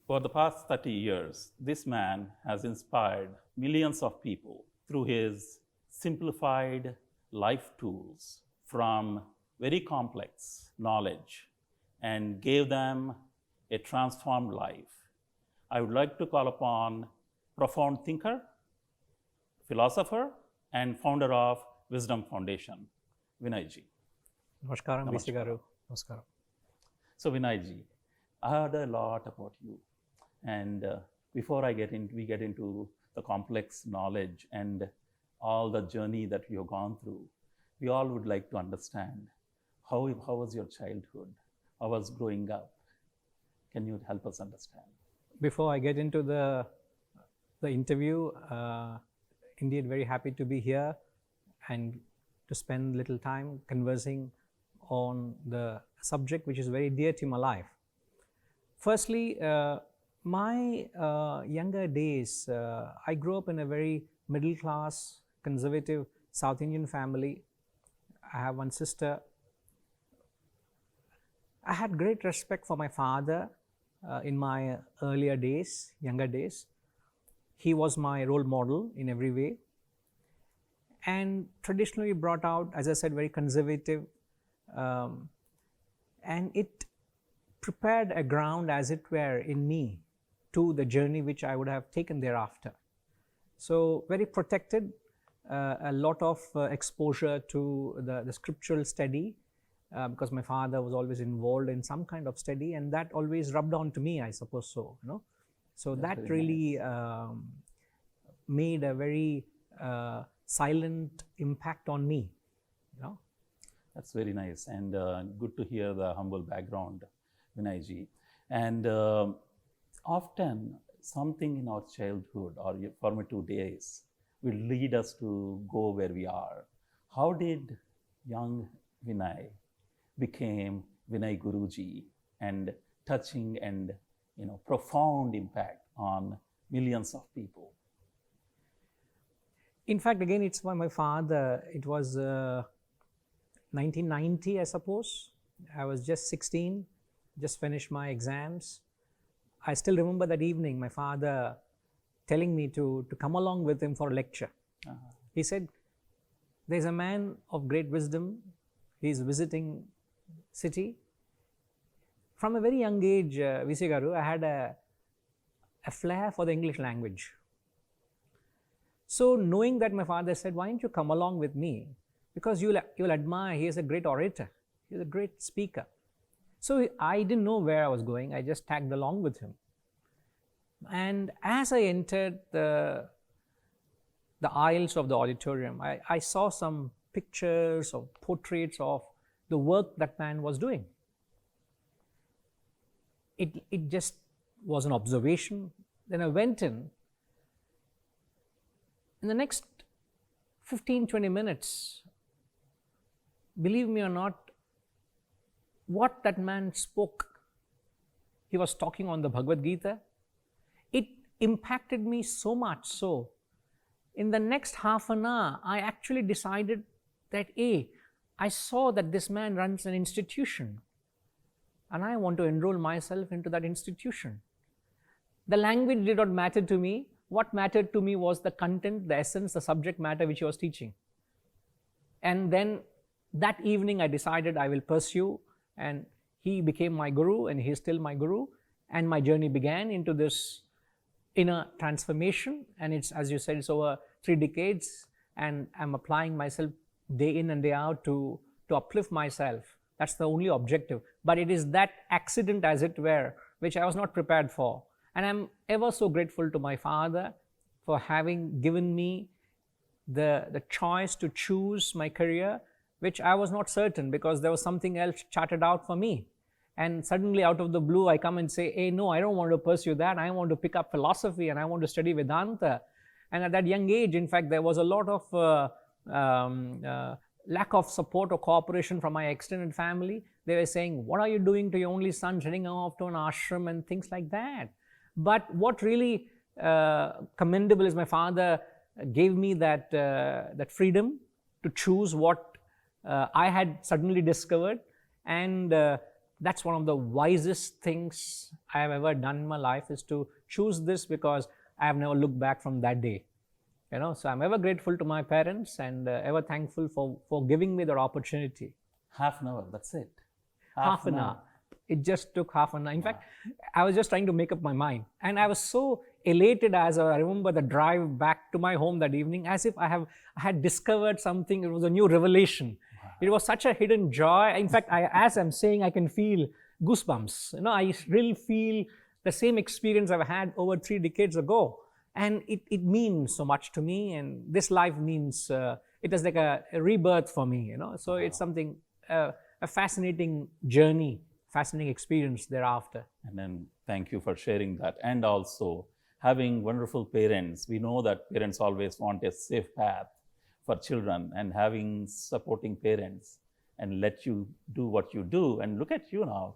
For the past 30 years, this man has inspired millions of people through his simplified life tools from very complex knowledge and gave them a transformed life. I would like to call upon profound thinker, philosopher, and founder of Wisdom Foundation, Vinay ji. Namaskaram, VC Garu. Namaskaram. So Vinay ji, I heard a lot about you. And before we get into the complex knowledge and all the journey that you have gone through, we all would like to understand how was your childhood? How was growing up? Can you help us understand? Before I get into the interview, indeed very happy to be here and to spend little time conversing on the subject which is very dear to my life. Firstly, my younger days, I grew up in a very middle class, conservative South Indian family. I have one sister. I had great respect for my father in my earlier days, younger days. He was my role model in every way, and traditionally brought out, as I said, very conservative, and it prepared a ground, as it were, in me to the journey which I would have taken thereafter. So very protected, a lot of exposure to the scriptural study, because my father was always involved in some kind of study, and that always rubbed on to me, I suppose so, you know. So that really nice. Made a very silent impact on me, you know. That's very nice, and good to hear the humble background, Vinay ji. And often something in our childhood or formative days will lead us to go where we are. How did young Vinay became Vinay Guruji and touching and profound impact on millions of people? In fact, again, it's by my father. It was 1990, I suppose. I was just 16, just finished my exams. I still remember that evening, my father telling me to come along with him for a lecture. He said, there's a man of great wisdom. He's visiting city. From a very young age, VC Garu, I had a flair for the English language. So knowing that, my father said, why don't you come along with me? Because you'll admire, he is a great orator. He's a great speaker. So I didn't know where I was going. I just tagged along with him. And as I entered the aisles of the auditorium, I saw some pictures or portraits of the work that man was doing. It just was an observation. Then I went in. In the next 15-20 minutes, believe me or not, what that man spoke, he was talking on the Bhagavad Gita, it impacted me so much so, in the next half an hour, I actually decided that, I saw that this man runs an institution and I want to enroll myself into that institution. The language did not matter to me. What mattered to me was the content, the essence, the subject matter which he was teaching. And then that evening I decided I will pursue, and he became my guru, and he is still my guru, and my journey began into this inner transformation. And it's, as you said, it's over 3 decades, and I'm applying myself day in and day out to uplift myself. That's the only objective. But it is that accident, as it were, which I was not prepared for. And I'm ever so grateful to my father for having given me the choice to choose my career, which I was not certain, because there was something else charted out for me. And suddenly, out of the blue, I come and say, hey, no, I don't want to pursue that. I want to pick up philosophy and I want to study Vedanta. And at that young age, in fact, there was a lot of lack of support or cooperation from my extended family. They were saying, what are you doing to your only son, sending him off to an ashram and things like that. But what really commendable is my father gave me that, that freedom to choose what I had suddenly discovered, and that's one of the wisest things I have ever done in my life, is to choose this, because I have never looked back from that day. So I'm ever grateful to my parents, and ever thankful for giving me that opportunity. Half an hour, that's it. Half an hour. It just took half an hour. In fact, I was just trying to make up my mind. And I was so elated as I remember the drive back to my home that evening, as if I had discovered something. It was a new revelation. Wow. It was such a hidden joy. In fact, as I'm saying, I can feel goosebumps. I really feel the same experience I've had over 3 decades ago. And it means so much to me. And this life means, it is like a rebirth for me, So it's something, a fascinating journey, fascinating experience thereafter. And then thank you for sharing that. And also having wonderful parents. We know that parents always want a safe path for children, and having supporting parents and let you do what you do. And look at you now,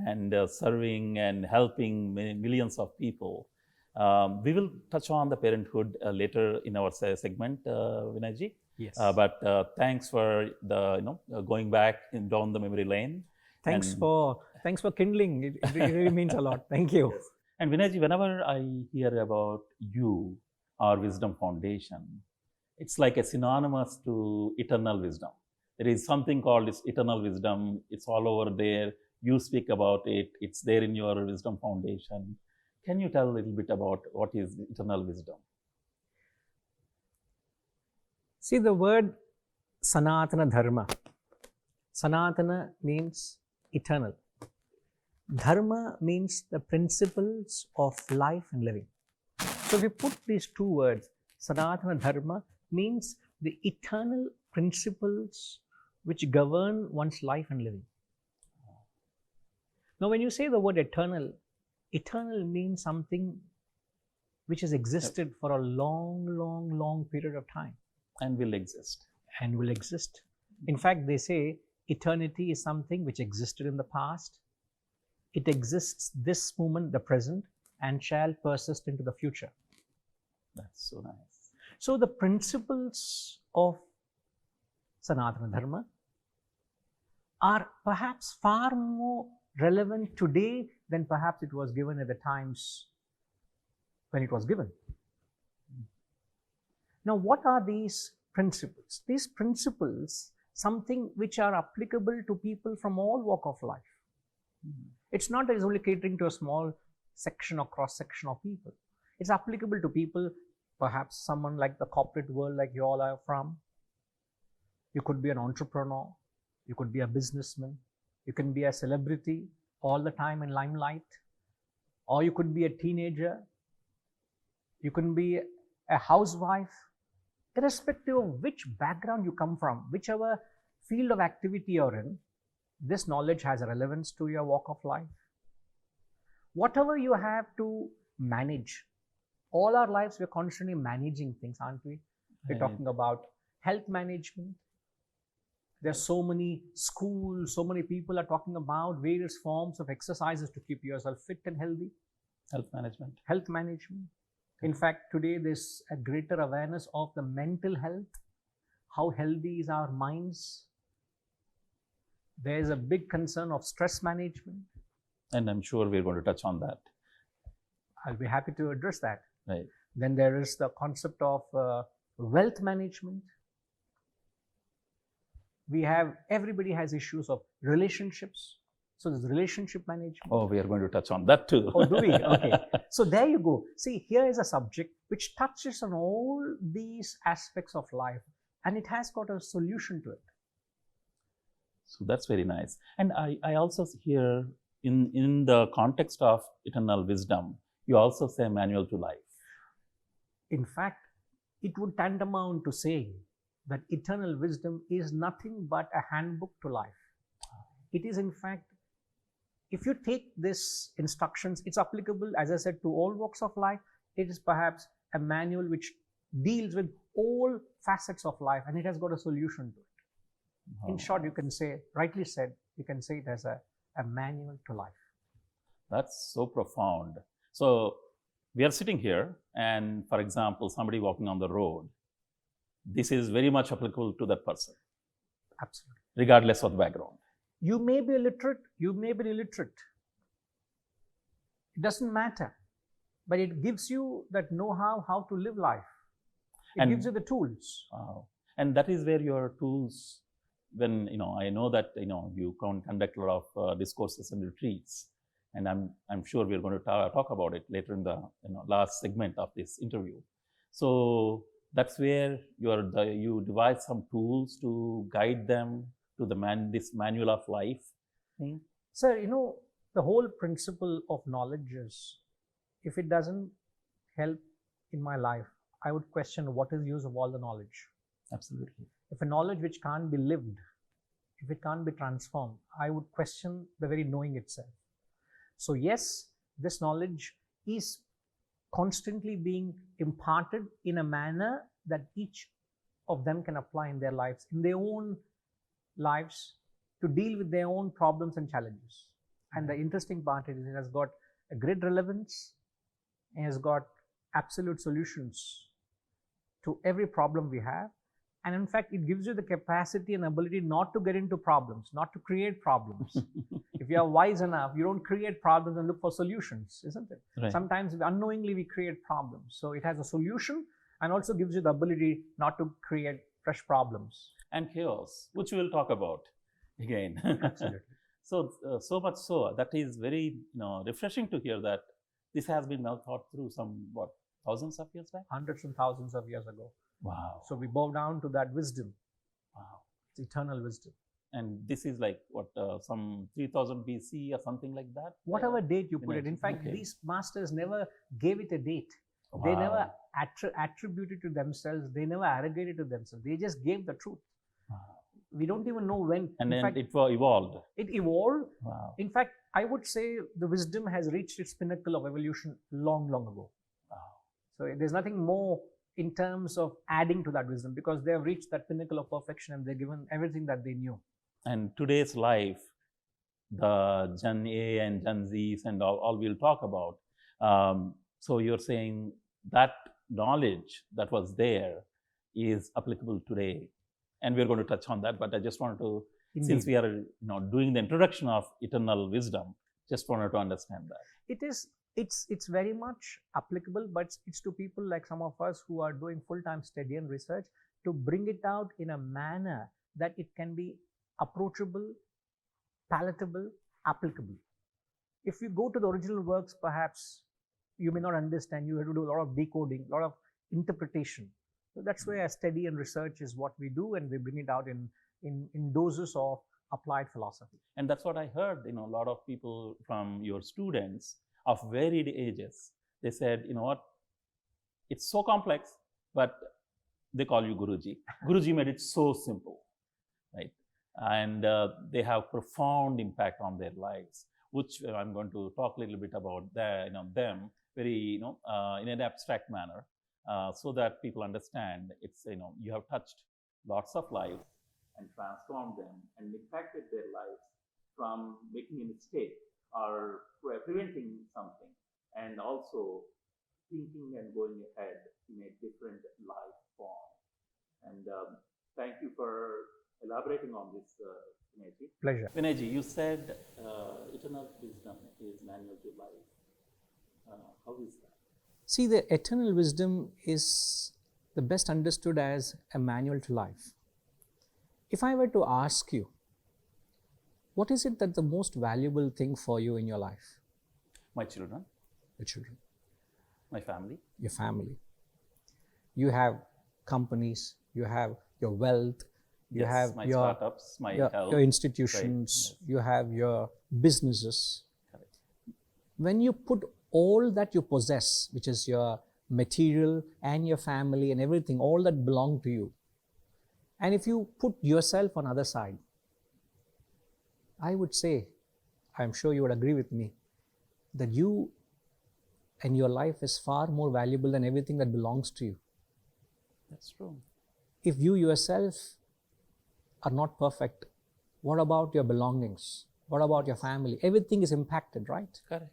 and serving and helping millions of people. We will touch on the parenthood later in our segment, Vinayji. Yes. But thanks for going back down the memory lane. Thanks for kindling. It really means a lot. Thank you. Yes. And Vinayji, whenever I hear about you or Wisdom Foundation, it's like a synonymous to eternal wisdom. There is something called eternal wisdom. It's all over there. You speak about it. It's there in your Wisdom Foundation. Can you tell a little bit about what is eternal wisdom? See, the word Sanatana Dharma. Sanatana means eternal. Dharma means the principles of life and living. So if we put these two words, Sanatana Dharma means the eternal principles which govern one's life and living. Now, when you say the word eternal, eternal means something which has existed for a long, long, long period of time. And will exist. And will exist. In fact, they say eternity is something which existed in the past. It exists this moment, the present, and shall persist into the future. That's so nice. So the principles of Sanatana Dharma are perhaps far more relevant today than perhaps it was given at the times when it was given. Now, what are these principles? These principles, something which are applicable to people from all walk of life. It's not that it's only catering to a small section or cross-section of people. It's applicable to people, perhaps someone like the corporate world like you all are from. You could be an entrepreneur. You could be a businessman. You can be a celebrity all the time in limelight. Or you could be a teenager. You can be a housewife. Irrespective of which background you come from, whichever field of activity you're in, this knowledge has a relevance to your walk of life. Whatever you have to manage, all our lives we're constantly managing things, aren't we? We're talking about health management. There's so many schools, so many people are talking about various forms of exercises to keep yourself fit and healthy. Health management. Health management. In fact, today there's a greater awareness of the mental health. How healthy is our minds? There's a big concern of stress management. And I'm sure we're going to touch on that. I'll be happy to address that. Right. Then there is the concept of wealth management. Everybody has issues of relationships. So there's relationship management. Oh, we are going to touch on that too. Oh, do we? Okay. So there you go. See, here is a subject which touches on all these aspects of life, and it has got a solution to it. So that's very nice. And I also hear in the context of eternal wisdom, you also say manual to life. In fact, it would tantamount to saying that eternal wisdom is nothing but a handbook to life. It is, in fact, if you take this instructions, it's applicable, as I said, to all walks of life. It is perhaps a manual which deals with all facets of life, and it has got a solution to it. In short, you can say, rightly said, you can say it as a manual to life. That's so profound. So we are sitting here, and for example, somebody walking on the road, this is very much applicable to that person. Absolutely. Regardless of the background. You may be illiterate, you may be illiterate. It doesn't matter. But it gives you that know-how how to live life. It gives you the tools. Wow. And that is where your tools, when, I know that, you can conduct a lot of discourses and retreats. And I'm sure we're going to talk about it later in the last segment of this interview. So that's where you devise some tools to guide them to this manual of life thing. Sir, the whole principle of knowledge is, if it doesn't help in my life, I would question what is the use of all the knowledge. Absolutely. If a knowledge which can't be lived, if it can't be transformed, I would question the very knowing itself. So yes, this knowledge is constantly being imparted in a manner that each of them can apply in their lives, in their own lives, to deal with their own problems and challenges. And the interesting part is it has got a great relevance, it has got absolute solutions to every problem we have. And in fact, it gives you the capacity and ability not to get into problems, not to create problems. If you are wise enough, you don't create problems and look for solutions, isn't it? Right. Sometimes unknowingly we create problems. So it has a solution and also gives you the ability not to create fresh problems. And chaos, which we will talk about again. Absolutely. So much so that is very refreshing to hear that this has been well thought through thousands of years back? Hundreds and thousands of years ago. Wow. So we bow down to that wisdom. Wow. It's eternal wisdom. And this is like some 3000 BC or something like that? Whatever date you put it. In fact, these masters never gave it a date. Wow. They never attributed to themselves. They never arrogated to themselves. They just gave the truth. Wow. We don't even know when. And then it evolved. It evolved. Wow. In fact, I would say the wisdom has reached its pinnacle of evolution long, long ago. Wow. So there's nothing more in terms of adding to that wisdom, because they have reached that pinnacle of perfection and they're given everything that they knew. And today's life, the Gen A and Gen Zs and all we'll talk about. So you're saying that knowledge that was there is applicable today. And we're going to touch on that, but I just wanted to, Indeed. Since we are doing the introduction of eternal wisdom, just wanted to understand that. It's very much applicable, but it's to people like some of us who are doing full-time study and research to bring it out in a manner that it can be approachable, palatable, applicable. If you go to the original works, perhaps you may not understand. You have to do a lot of decoding, a lot of interpretation. So that's why study and research is what we do, and we bring it out in doses of applied philosophy. And that's what I heard, a lot of people from your students of varied ages. They said, what, it's so complex, but they call you Guruji. Guruji made it so simple, right? And they have profound impact on their lives, which I'm going to talk a little bit about them very, in an abstract manner, so that people understand it's, you have touched lots of lives and transformed them and impacted their lives from making a mistake or preventing something, and also thinking and going ahead in a different life form. And thank you for elaborating on this, Vinayji. Pleasure. Vinayji, you said eternal wisdom is manual to life. How is that? See, the eternal wisdom is the best understood as a manual to life. If I were to ask you, what is it that the most valuable thing for you in your life? My children. Your children. My family. Your family. You have companies, you have your wealth, you have my your startups, my health, your institutions, right. Yes. You have your businesses. Correct. When you put all that you possess, which is your material and your family and everything, all that belong to you, and if you put yourself on the other side, I would say, I'm sure you would agree with me, that you and your life is far more valuable than everything that belongs to you. That's true. If you yourself are not perfect, what about your belongings? What about your family? Everything is impacted, right? Correct.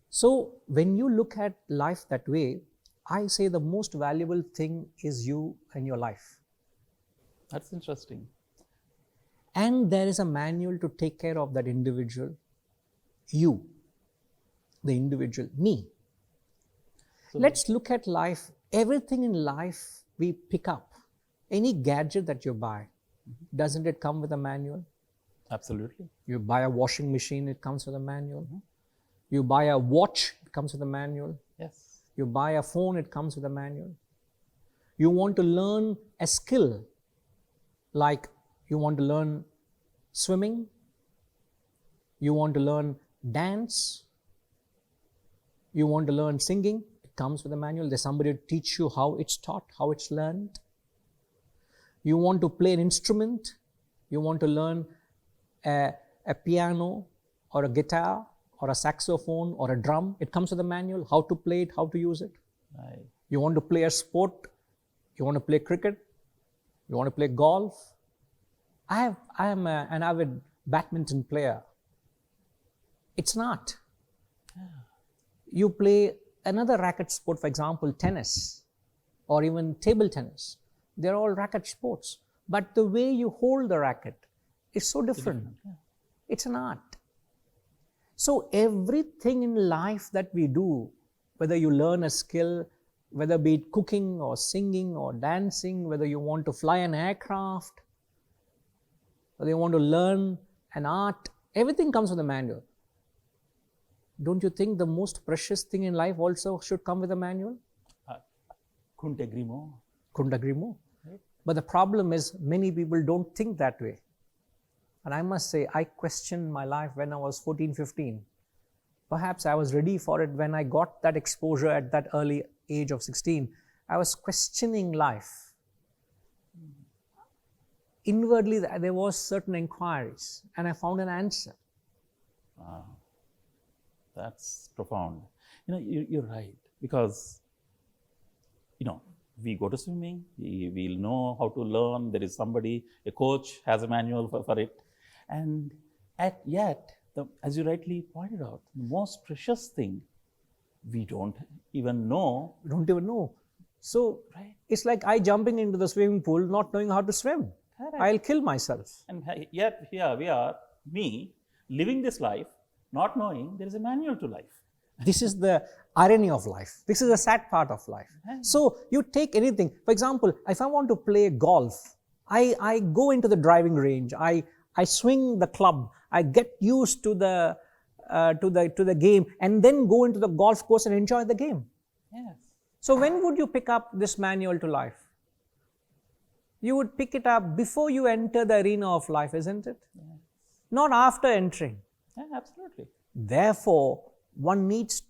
So when you look at life that way, I say the most valuable thing is you and your life. That's interesting. and there is a manual to take care of that individual, you, the individual, me. So Let's look at life. Everything in life we pick up. Any gadget that you buy, doesn't it come with a manual? absolutely. You buy a washing machine, it comes with a manual. You buy a watch, it comes with a manual. Yes. You buy a phone, it comes with a manual. You want to learn a skill, like you want to learn swimming, you want to learn dance, you want to learn singing, it comes with a manual. There's somebody to teach you how it's taught, how it's learned. You want to play an instrument, you want to learn a piano or a guitar or a saxophone or a drum, it comes with a manual, how to play it, how to use it. Right. You want to play a sport, you want to play cricket, you want to play golf. I am an avid badminton player. It's not. You play another racket sport, for example, tennis or even table tennis. They're all racket sports. But the way you hold the racket is so different. It's an art. So everything in life that we do, whether you learn a skill, whether be it cooking or singing or dancing, whether you want to fly an aircraft, whether you want to learn an art, everything comes with a manual. Don't you think the most precious thing in life also should come with a manual? Couldn't agree more. Couldn't agree more. Right? But the problem is many people don't think that way. And I must say, I questioned my life when I was 14, 15. Perhaps I was ready for it when I got that exposure at that early age of 16. I was questioning life. Inwardly, there was certain inquiries, and I found an answer. Wow. That's profound. You're right, because, we go to swimming, we'll know how to learn. There is somebody, a coach has a manual for it. And yet, as you rightly pointed out, the most precious thing, we don't even know. We don't even know. So, right, it's like I jumping into the swimming pool, not knowing how to swim. Correct. I'll kill myself. And yet, here we are, me, living this life, not knowing there is a manual to life. This is the irony of life. This is the sad part of life. So you take anything. For example, if I want to play golf, I go into the driving range. I swing the club. I get used to the game, and then go into the golf course and enjoy the game. Yes. So when would you pick up this manual to life? You would pick it up before you enter the arena of life, isn't it? Yes. Not after entering. Yeah, absolutely. Therefore, one needs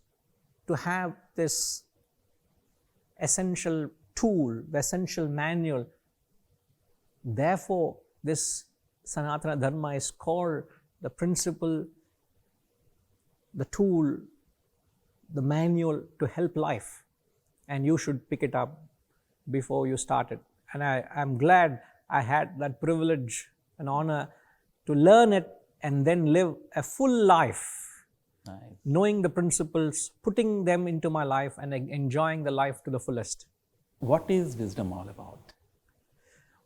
to have this essential tool, the essential manual. Therefore, this Sanatana Dharma is called the principle, the tool, the manual to help life. And you should pick it up before you start it. And I'm glad I had that privilege and honor to learn it and then live a full life, nice, knowing the principles, putting them into my life and enjoying the life to the fullest. What is wisdom all about?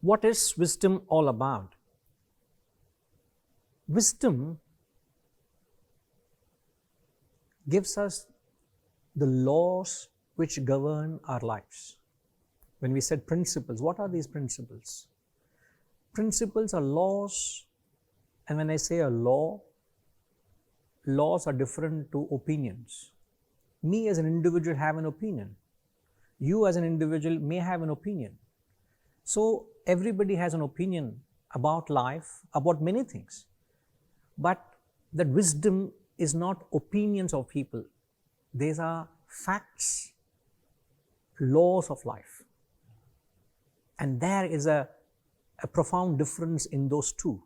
What is wisdom all about? Wisdom gives us the laws which govern our lives. When we said principles, what are these principles? Principles are laws, and when I say a law, laws are different to opinions. Me as an individual have an opinion. You as an individual may have an opinion. So everybody has an opinion about life, about many things. But that wisdom is not opinions of people. These are facts, laws of life. And there is a profound difference in those two.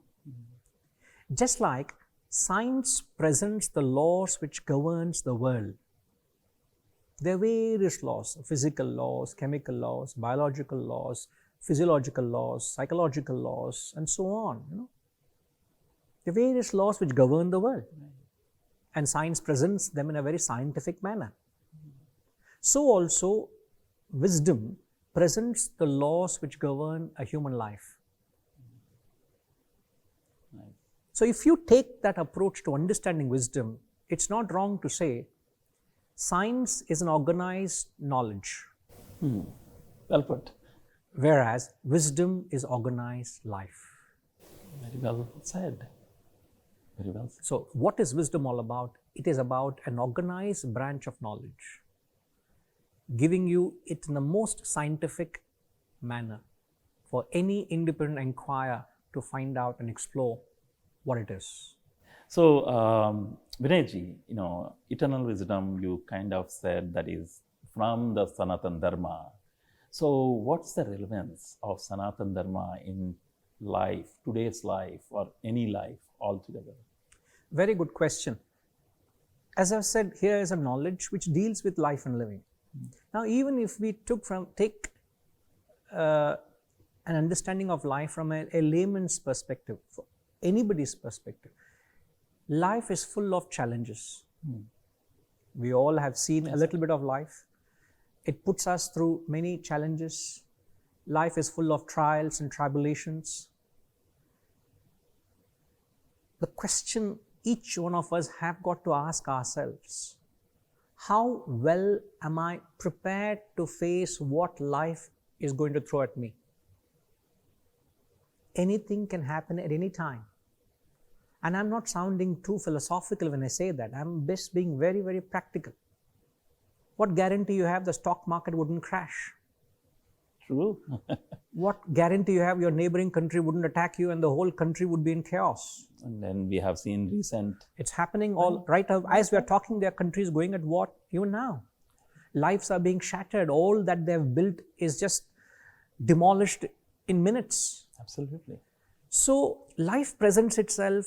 Just like science presents the laws which governs the world. There are various laws, physical laws, chemical laws, biological laws, physiological laws, psychological laws, and so on. There are various laws which govern the world. And science presents them in a very scientific manner. So also, wisdom presents the laws which govern a human life. So if you take that approach to understanding wisdom, it's not wrong to say science is an organized knowledge, Well put. whereas wisdom is organized life. Very well said. Very well said. So what is wisdom all about? It is about an organized branch of knowledge, giving you it in the most scientific manner for any independent inquirer to find out and explore what it is. So, Vinayji, eternal wisdom, you kind of said that is from the Sanatan Dharma. So, what's the relevance of Sanatan Dharma in life, today's life, or any life altogether? Very good question. As I've said, here is a knowledge which deals with life and living. Now, even if we take an understanding of life from a layman's perspective, for anybody's perspective, life is full of challenges. We all have seen a little bit of life. It puts us through many challenges. Life is full of trials and tribulations. The question each one of us have got to ask ourselves, how well am I prepared to face what life is going to throw at me? Anything can happen at any time. And I'm not sounding too philosophical when I say that. I'm just being very, very practical. What guarantee you have the stock market wouldn't crash? True. What guarantee you have your neighboring country wouldn't attack you and the whole country would be in chaos? And then we have seen recent. It's happening all right now. As we are talking, there are countries going at war even now. Lives are being shattered. All that they've built is just demolished in minutes. Absolutely. So life presents itself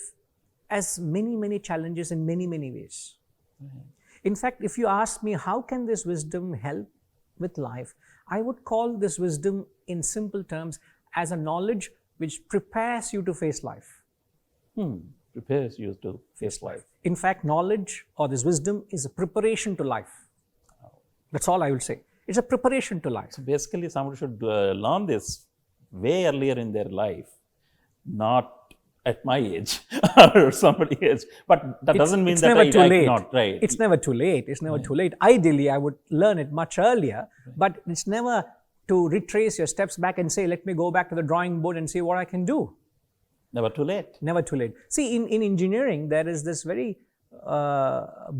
as many, many challenges in many, many ways. In fact, if you ask me, how can this wisdom help with life? I would call this wisdom in simple terms as a knowledge which prepares you to face life. Prepares you to face life. In fact, knowledge or this wisdom is a preparation to life. That's all I will say. It's a preparation to life. So basically, somebody should learn this way earlier in their life, not at my age or somebody else. But that doesn't mean that never too late. Not right. It's never too late. It's never too late. Ideally, I would learn it much earlier, but it's never to retrace your steps back and say, let me go back to the drawing board and see what I can do. Never too late. Never too late. See, in engineering, there is this very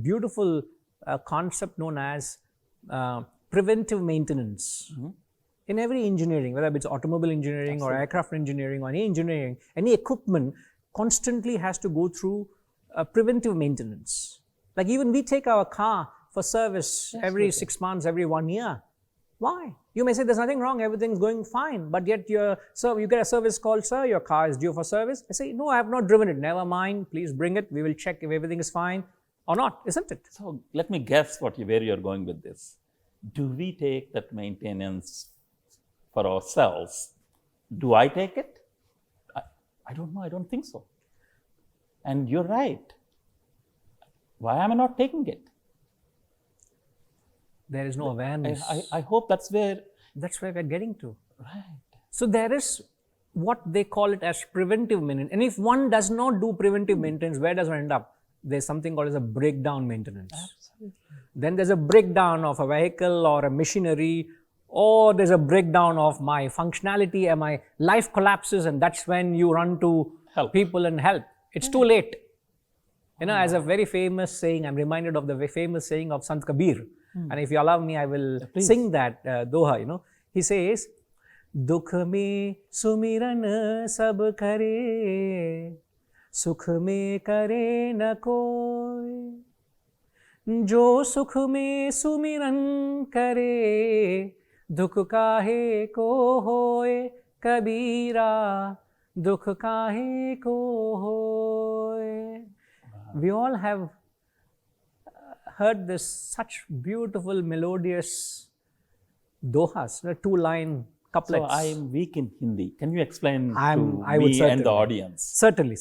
beautiful concept known as preventive maintenance. In every engineering, whether it's automobile engineering or aircraft engineering or any engineering, any equipment constantly has to go through preventive maintenance. Like even we take our car for service every 6 months, every 1 year. Why? You may say there's nothing wrong, everything's going fine, but yet you get a service call, sir, your car is due for service. I say, no, I have not driven it. Never mind, please bring it. We will check if everything is fine or not, isn't it? So let me guess where you're going with this. Do we take that maintenance for ourselves? Do I take it? I don't know. I don't think so. And you're right. Why am I not taking it? There is no awareness. I hope that's where we're getting to. Right. So there is what they call it as preventive maintenance. And if one does not do preventive maintenance, where does one end up? There's something called as a breakdown maintenance. Absolutely. Then there's a breakdown of a vehicle or a machinery, or there's a breakdown of my functionality and my life collapses, and that's when you run to people and help. It's too late. As a very famous saying, I'm reminded of the famous saying of Sant Kabir. And if you allow me, I will sing that doha, He says, Dukh mein sumiran sab kare, sukh mein kare na koi. Jo sukh mein sumiran kare, dukh kahe ko hoye, kabira, dukh kahe ko hoye. We all have heard this such beautiful melodious dohas, 2-line couplets. So I am weak in Hindi. Can you explain to I would me and the audience? Certainly.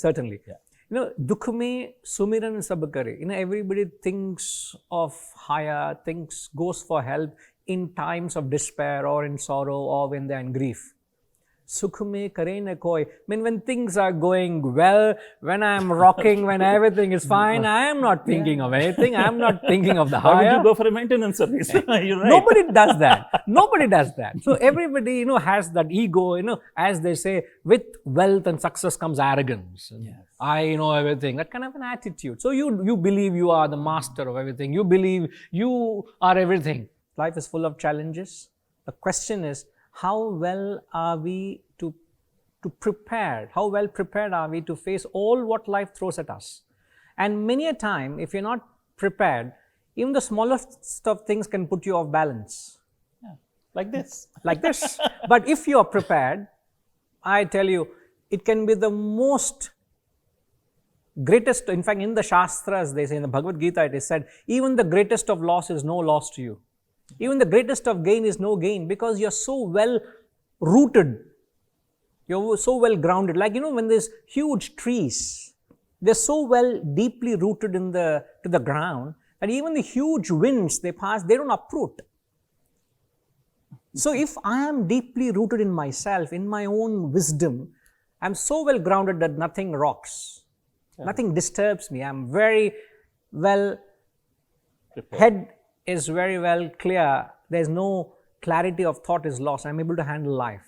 Dukh mein sumiran sab kare. Everybody thinks of higher, goes for help in times of despair or in sorrow or when they're in grief. Sukhume kare na koi. I mean, when things are going well, when I'm rocking, when everything is fine, I am not thinking of anything. I am not thinking of the Why would higher. you go for a maintenance service? You're right. Nobody does that. Nobody does that. So everybody, has that ego, as they say, with wealth and success comes arrogance. Yes. I know everything. That kind of an attitude. So you believe you are the master of everything. You believe you are everything. Life is full of challenges. The question is, how well are we to prepare? How well prepared are we to face all what life throws at us? And many a time, if you're not prepared, even the smallest of things can put you off balance. Yeah. Like this. Like this. But if you are prepared, I tell you, it can be the most greatest. In fact, in the Shastras, they say, in the Bhagavad Gita, it is said, even the greatest of loss is no loss to you. Even the greatest of gain is no gain, because you're so well rooted. You're so well grounded. Like, when there's huge trees, they're so well deeply rooted to the ground that even the huge winds they pass, they don't uproot. So if I am deeply rooted in myself, in my own wisdom, I'm so well grounded that nothing rocks. Nothing disturbs me. I'm very well, head is very well clear. There's no clarity of thought is lost. I'm able to handle life.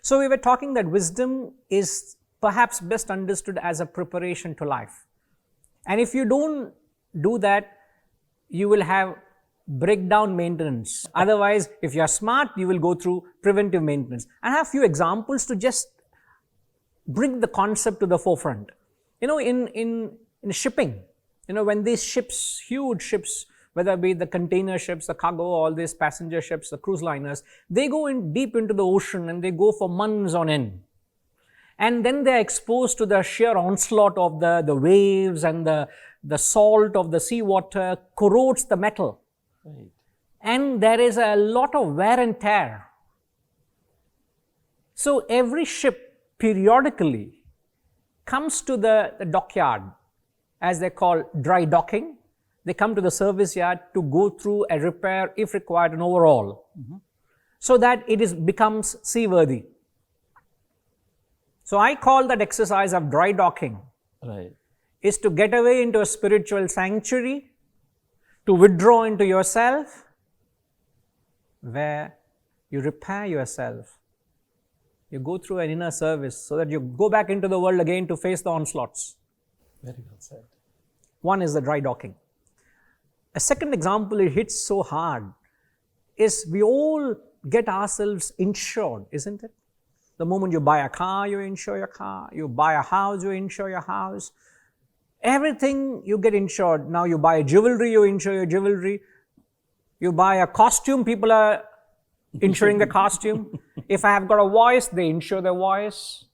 So we were talking that wisdom is perhaps best understood as a preparation to life. And if you don't do that, you will have breakdown maintenance. Otherwise, if you are smart, you will go through preventive maintenance. I have a few examples to just bring the concept to the forefront. In shipping, when these ships, huge ships, whether it be the container ships, the cargo, all these passenger ships, the cruise liners, they go in deep into the ocean and they go for months on end. And then they are exposed to the sheer onslaught of the waves, and the salt of the seawater corrodes the metal. Right. And there is a lot of wear and tear. So every ship periodically comes to the dockyard, as they call dry docking. They come to the service yard to go through a repair, if required, an overhaul, so that it becomes seaworthy. So I call that exercise of dry docking. Right. Is to get away into a spiritual sanctuary, to withdraw into yourself, where you repair yourself. You go through an inner service so that you go back into the world again to face the onslaughts. Very well said. One is the dry docking. A second example, it hits so hard, is we all get ourselves insured, isn't it? The moment you buy a car, you insure your car. You buy a house, you insure your house. Everything you get insured. Now you buy jewelry, you insure your jewelry. You buy a costume, people are insuring the costume. If I have got a voice, they insure their voice.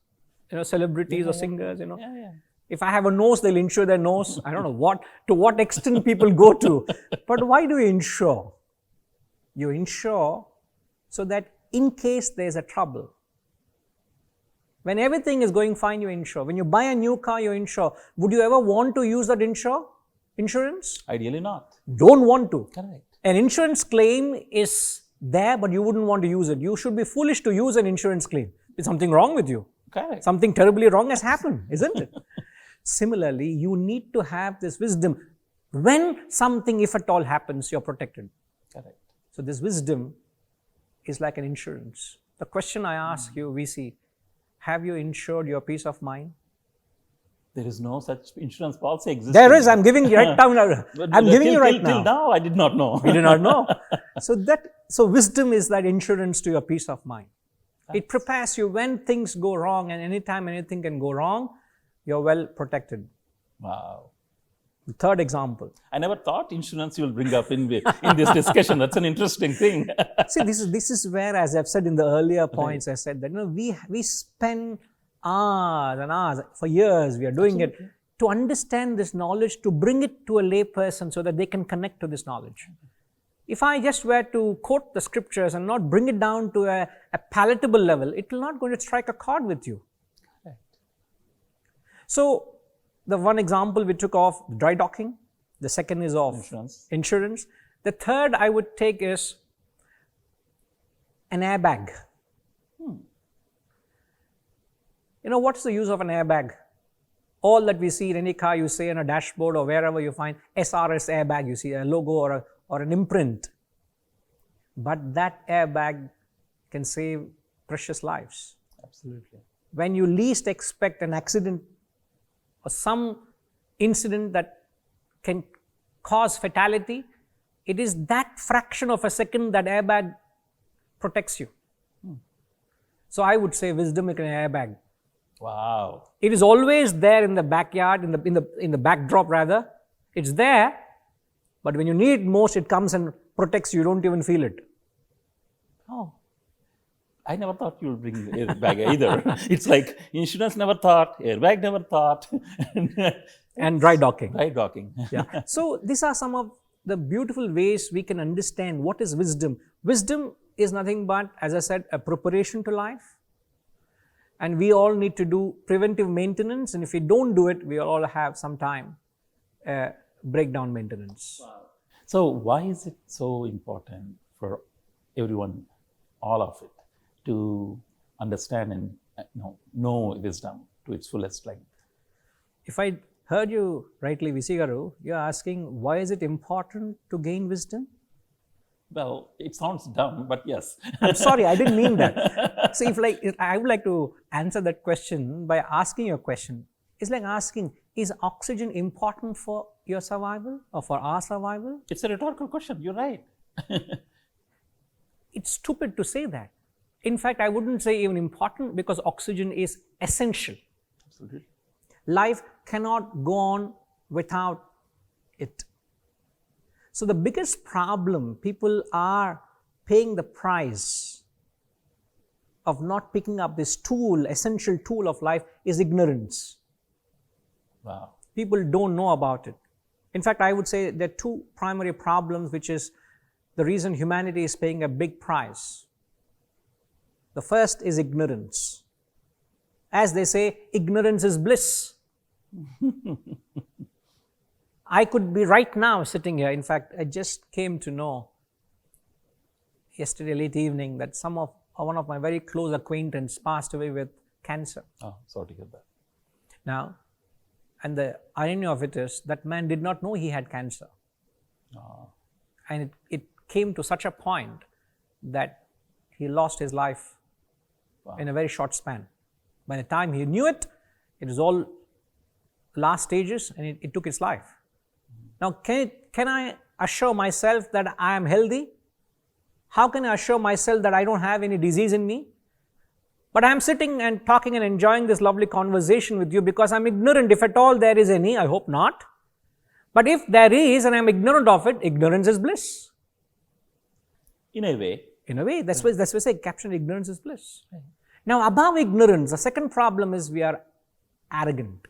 Celebrities or singers, Yeah. If I have a nose, they'll insure their nose. I don't know to what extent people go to. But why do you insure? You insure so that in case there's a trouble. When everything is going fine, you insure. When you buy a new car, you insure. Would you ever want to use that insurance? Ideally not. Don't want to. Correct. An insurance claim is there, but you wouldn't want to use it. You should be foolish to use an insurance claim. There's something wrong with you. Correct. Something terribly wrong has happened, isn't it? Similarly, you need to have this wisdom. When something, if at all, happens, you're protected. Correct. So this wisdom is like an insurance. The question I ask you, VC, have you insured your peace of mind? There is no such insurance policy existing. There is. I'm giving you right now. I'm giving you right now. Till now, I did not know. You do not know. So wisdom is that insurance to your peace of mind. It prepares you when things go wrong, and anytime anything can go wrong, you're well protected. Wow. The third example. I never thought insurance you will bring up in this discussion. That's an interesting thing. See, this is where, as I've said in the earlier points, I said that we spend hours and hours, for years we are doing it to understand this knowledge, to bring it to a lay person so that they can connect to this knowledge. If I just were to quote the scriptures and not bring it down to a palatable level, it will not going to strike a chord with you. Correct. So, the one example we took of dry docking, the second is of insurance. The third I would take is an airbag. What's the use of an airbag? All that we see in any car, you say on a dashboard or wherever you find SRS airbag, you see a logo or an imprint. But that airbag can save precious lives. Absolutely. When you least expect an accident or some incident that can cause fatality, it is that fraction of a second that airbag protects you. So I would say wisdom is an airbag. Wow. It is always there in the backyard, in the backdrop rather. It's there, but when you need it most, it comes and protects you. You don't even feel it. Oh, I never thought you would bring the airbag either. It's like insurance never thought, airbag never thought. And dry docking. Dry docking. Yeah. So these are some of the beautiful ways we can understand what is wisdom. Wisdom is nothing but, as I said, a preparation to life. And we all need to do preventive maintenance. And if we don't do it, we all have some time breakdown maintenance. Wow. So why is it so important for everyone, all of it, to understand and know wisdom to its fullest length? If I heard you rightly, Visigaru, you're asking why is it important to gain wisdom? Well, it sounds dumb, but yes. I'm sorry, I didn't mean that. So I would like to answer that question by asking you a question. It's like asking, is oxygen important for your survival or for our survival? It's a rhetorical question. You're right. It's stupid to say that. In fact, I wouldn't say even important because oxygen is essential. Absolutely. Life cannot go on without it. So the biggest problem, people are paying the price of not picking up this tool, essential tool of life, is ignorance. Wow. People don't know about it. In fact, I would say there are two primary problems, which is the reason humanity is paying a big price. The first is ignorance. As they say, ignorance is bliss. I could be right now sitting here. In fact, I just came to know yesterday late evening that one of my very close acquaintance passed away with cancer. Oh, sorry to hear that. Now, and the irony of it is that man did not know he had cancer. Oh. And it came to such a point that he lost his life in a very short span. By the time he knew it, it was all last stages and it took its life. Now, can I assure myself that I am healthy? How can I assure myself that I don't have any disease in me? But I am sitting and talking and enjoying this lovely conversation with you because I'm ignorant, if at all there is any. I hope not. But if there is and I'm ignorant of it, ignorance is bliss. In a way. In a way, that's why I say caption ignorance is bliss. Right. Now, above ignorance, the second problem is we are arrogant.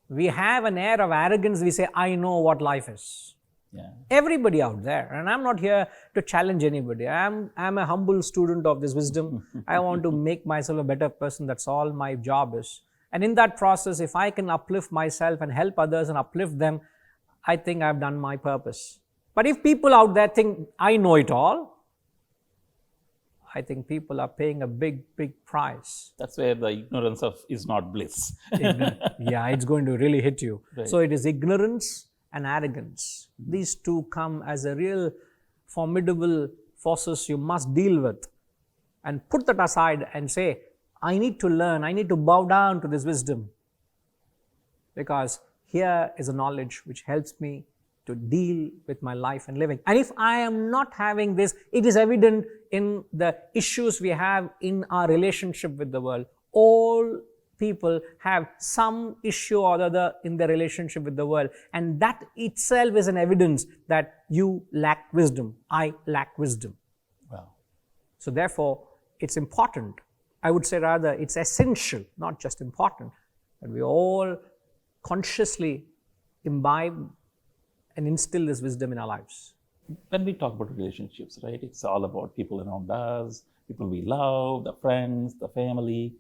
We have an air of arrogance. We say, I know what life is. Yeah. Everybody out there, and I'm not here to challenge anybody. I'm a humble student of this wisdom. I want to make myself a better person. That's all my job is. And in that process, if I can uplift myself and help others and uplift them, I think I've done my purpose. But if people out there think I know it all, I think people are paying a big, big price. That's where the ignorance is not bliss. Yeah, it's going to really hit you. Right. So it is ignorance and arrogance. These two come as a real formidable forces you must deal with. And put that aside and say, I need to learn, I need to bow down to this wisdom. Because here is a knowledge which helps me to deal with my life and living. And if I am not having this, it is evident in the issues we have in our relationship with the world. All people have some issue or other in their relationship with the world. And that itself is an evidence that you lack wisdom. I lack wisdom. Wow. So therefore, it's important. I would say rather, it's essential, not just important, that we all consciously imbibe and instill this wisdom in our lives. When we talk about relationships, right, it's all about people around us, people we love, the friends, the family.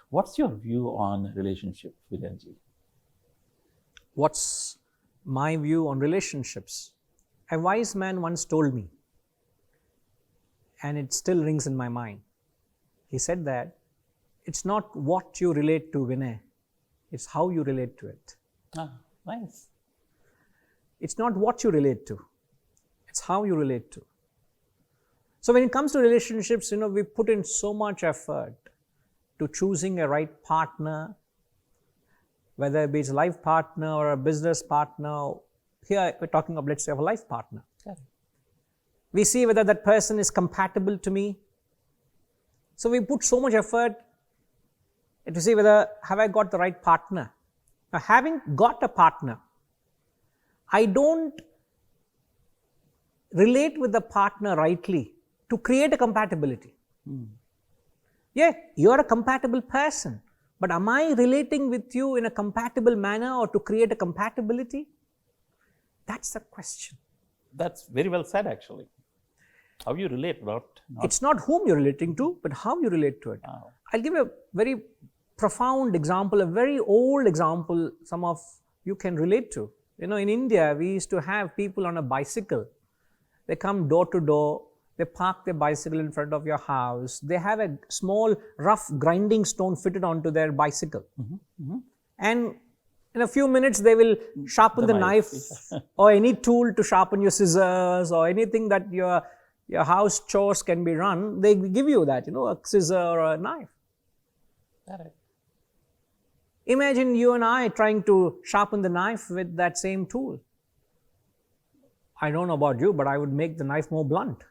What's your view on relationship, Virenji? What's my view on relationships? A wise man once told me, and it still rings in my mind. He said that it's not what you relate to, Vinay. It's how you relate to it. Ah, nice. It's not what you relate to. It's how you relate to. So when it comes to relationships, we put in so much effort to choosing a right partner, whether it be a life partner or a business partner. Here we're talking of, let's say, of a life partner. Okay. We see whether that person is compatible to me. So we put so much effort to see whether have I got the right partner. Now, having got a partner, I don't relate with the partner rightly to create a compatibility. Yeah, you're a compatible person, but am I relating with you in a compatible manner or to create a compatibility? That's the question. That's very well said, actually. How you relate, not It's not whom you're relating to, but how you relate to it. Wow. I'll give you a very profound example, a very old example some of you can relate to. In India, we used to have people on a bicycle. They come door to door, they park their bicycle in front of your house. They have a small rough grinding stone fitted onto their bicycle. And in a few minutes, they will sharpen the knife or any tool to sharpen your scissors or anything that your house chores can be run. They give you that, a scissor or a knife. Correct. Imagine you and I trying to sharpen the knife with that same tool. I don't know about you, but I would make the knife more blunt.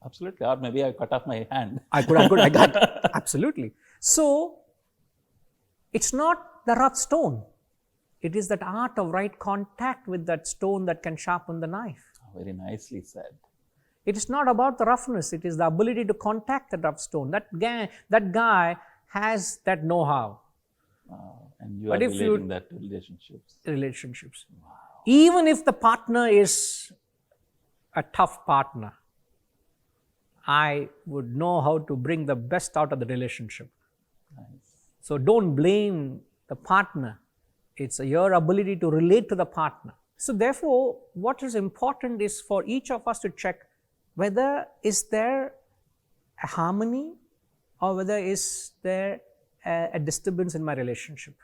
Absolutely. Or maybe I cut off my hand. I got absolutely. So it's not the rough stone. It is that art of right contact with that stone that can sharpen the knife. Very nicely said. It is not about the roughness. It is the ability to contact the rough stone. That guy has that know-how. And you are relating that to relationships. Wow. Even if the partner is a tough partner, I would know how to bring the best out of the relationship. Nice. So don't blame the partner. It's your ability to relate to the partner. So therefore, what is important is for each of us to check whether is there a harmony or whether is there a disturbance in my relationship.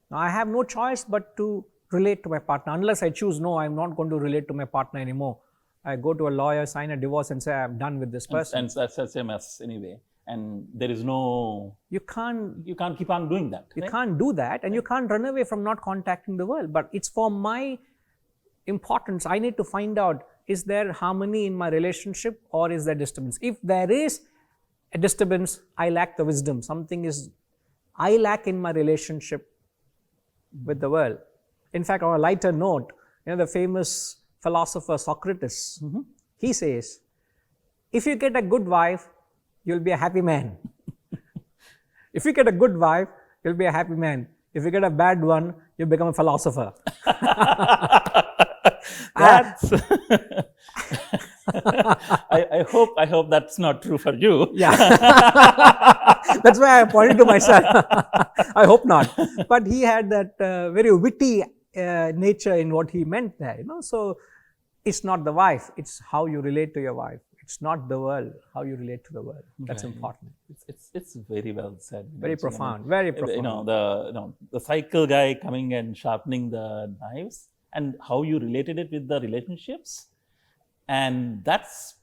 Now, I have no choice but to relate to my partner. Unless I choose, no, I'm not going to relate to my partner anymore. I go to a lawyer, sign a divorce and say, I'm done with this person. And that's the same as anyway. And there is no... You can't keep on doing that. You can't do that, and you can't run away from not contacting the world. But it's for my importance. I need to find out, is there harmony in my relationship or is there disturbance? If there is a disturbance, I lack the wisdom. Something is I lack in my relationship with the world. In fact, on a lighter note, the famous philosopher Socrates, he says, if you get a good wife, you'll be a happy man. If you get a good wife, you'll be a happy man. If you get a bad one, you become a philosopher. That's I hope that's not true for you. Yeah. That's why I pointed to myself. I hope not. But he had that very witty nature in what he meant there. So it's not the wife, it's how you relate to your wife. It's not the world, how you relate to the world. That's important. It's very well said. Very profound, very profound. The cycle guy coming and sharpening the knives and how you related it with the relationships. And that's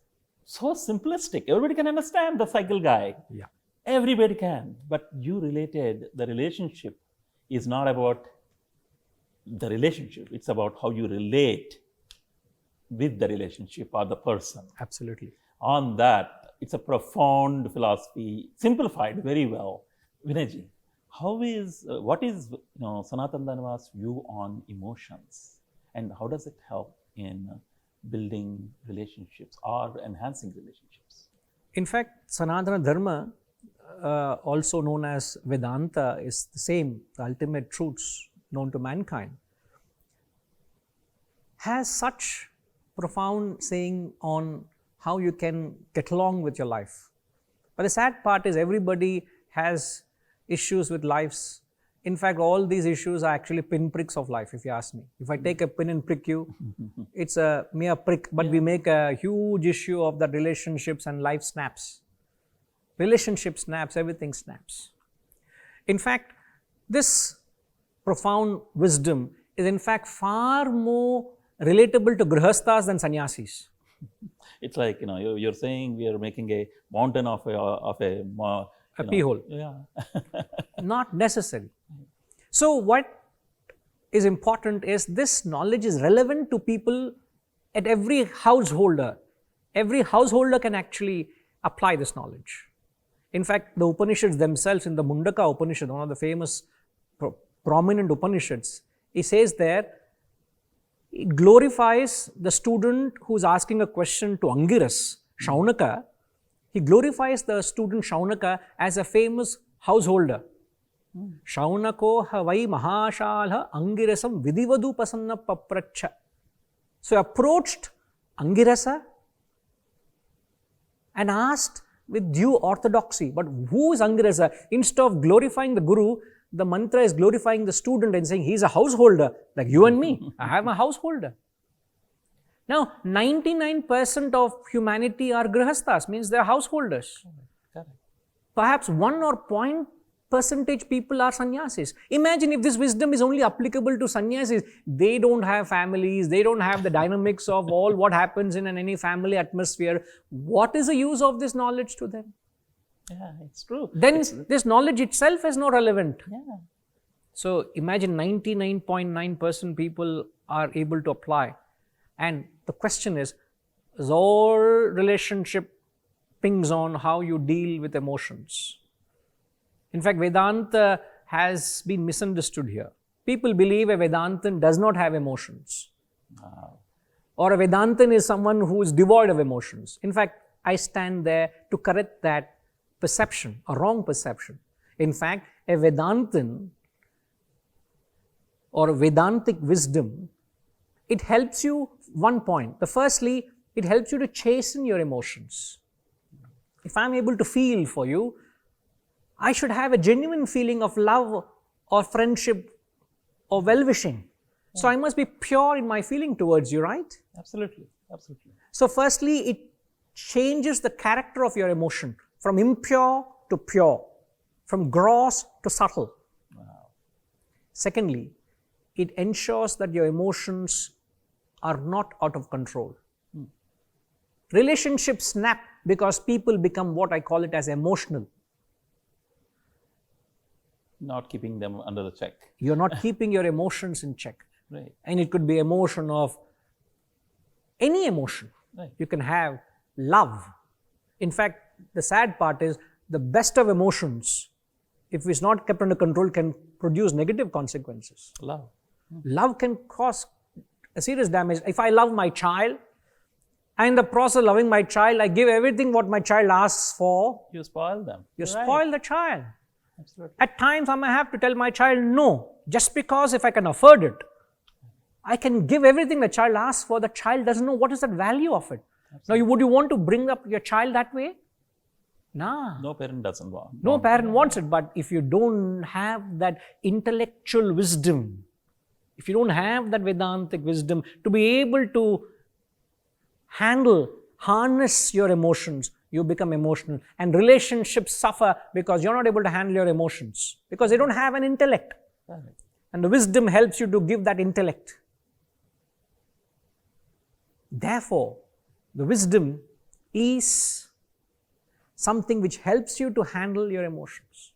so simplistic. Everybody can understand the cycle guy. Yeah. Everybody can. But you related the relationship is not about the relationship. It's about how you relate with the relationship or the person. Absolutely. On that, it's a profound philosophy, simplified very well. Vinayji, what is Sanatana Dharma's view on emotions, and how does it help in building relationships or enhancing relationships? In fact, Sanatana Dharma, also known as Vedanta, is the same, the ultimate truths known to mankind, has such profound saying on how you can get along with your life. But the sad part is everybody has issues with lives. In fact, all these issues are actually pinpricks of life, if you ask me. If I take a pin and prick you, it's a mere prick, but we make a huge issue of the relationships and life snaps. Relationship snaps, everything snaps. In fact, this profound wisdom is in fact far more relatable to grihasthas than sannyasis. It's like, you're saying we are making a mountain of a pea hole. Yeah. Not necessary. So what is important is this knowledge is relevant to people at every householder. Every householder can actually apply this knowledge. In fact, the Upanishads themselves, in the Mundaka Upanishad, one of the famous prominent Upanishads, he says there, it glorifies the student who is asking a question to Angiras, Shaunaka. He glorifies the student Shaunaka as a famous householder. Shaunako havai mahashalha angirasam vidivadu pasanna papracha. So he approached Angirasa and asked with due orthodoxy, but who is Angirasa? Instead of glorifying the guru, the mantra is glorifying the student and saying he's a householder, like you and me. I am a householder. Now, 99% of humanity are grihasthas, means they are householders. Correct. Perhaps 1 or 0.% people are sannyasis. Imagine if this wisdom is only applicable to sannyasis. They don't have families, they don't have the dynamics of all what happens in any family atmosphere. What is the use of this knowledge to them? Yeah, it's true. Then this knowledge itself is not relevant. Yeah. So imagine 99.9% people are able to apply. And the question is all relationship pings on how you deal with emotions. In fact, Vedanta has been misunderstood here. People believe a Vedantan does not have emotions. Or a Vedantan is someone who is devoid of emotions. In fact, I stand there to correct that perception, a wrong perception. In fact, a Vedantan or a Vedantic wisdom, it helps you one point. Firstly, it helps you to chasten your emotions. If I'm able to feel for you, I should have a genuine feeling of love or friendship or well-wishing. So I must be pure in my feeling towards you, right? Absolutely. Absolutely. So firstly, it changes the character of your emotion from impure to pure, from gross to subtle. Wow. Secondly, it ensures that your emotions are not out of control. Relationships snap because people become what I call it as emotional. Not keeping them under the check. You're not keeping your emotions in check. Right. And it could be emotion of any emotion. Right. You can have love. In fact, the sad part is the best of emotions, if it's not kept under control, can produce negative consequences. Love. Love can cause a serious damage. If I love my child, and in the process of loving my child, I give everything what my child asks for. You spoil them. You Right. spoil the child. Absolutely. At times, I may have to tell my child no, just because if I can afford it, I can give everything the child asks for. The child doesn't know what is the value of it. Absolutely. Now, would you want to bring up your child that way? Nah. No parent doesn't want. No parent wants it. But if you don't have that intellectual wisdom, if you don't have that Vedantic wisdom to be able to handle, harness your emotions, you become emotional. And relationships suffer because you're not able to handle your emotions, because they don't have an intellect. Correct. And the wisdom helps you to give that intellect. Therefore, the wisdom is something which helps you to handle your emotions.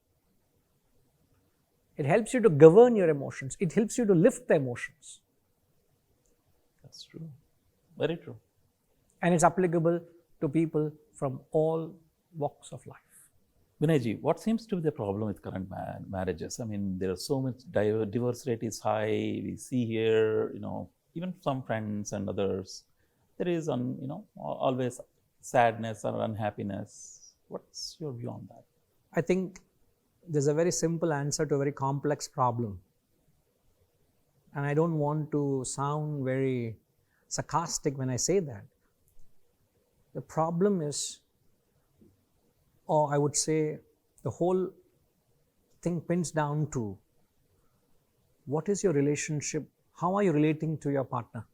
It helps you to govern your emotions. It helps you to lift the emotions. That's true. Very true. And it's applicable to people from all walks of life. Vinayji, what seems to be the problem with current marriages? I mean, there are so much divorce rate is high. We see here, even some friends and others, there is, always sadness or unhappiness. What's your view on that? I think there's a very simple answer to a very complex problem. And I don't want to sound very sarcastic when I say that. The problem is, or I would say the whole thing pins down to, what is your relationship? How are you relating to your partner?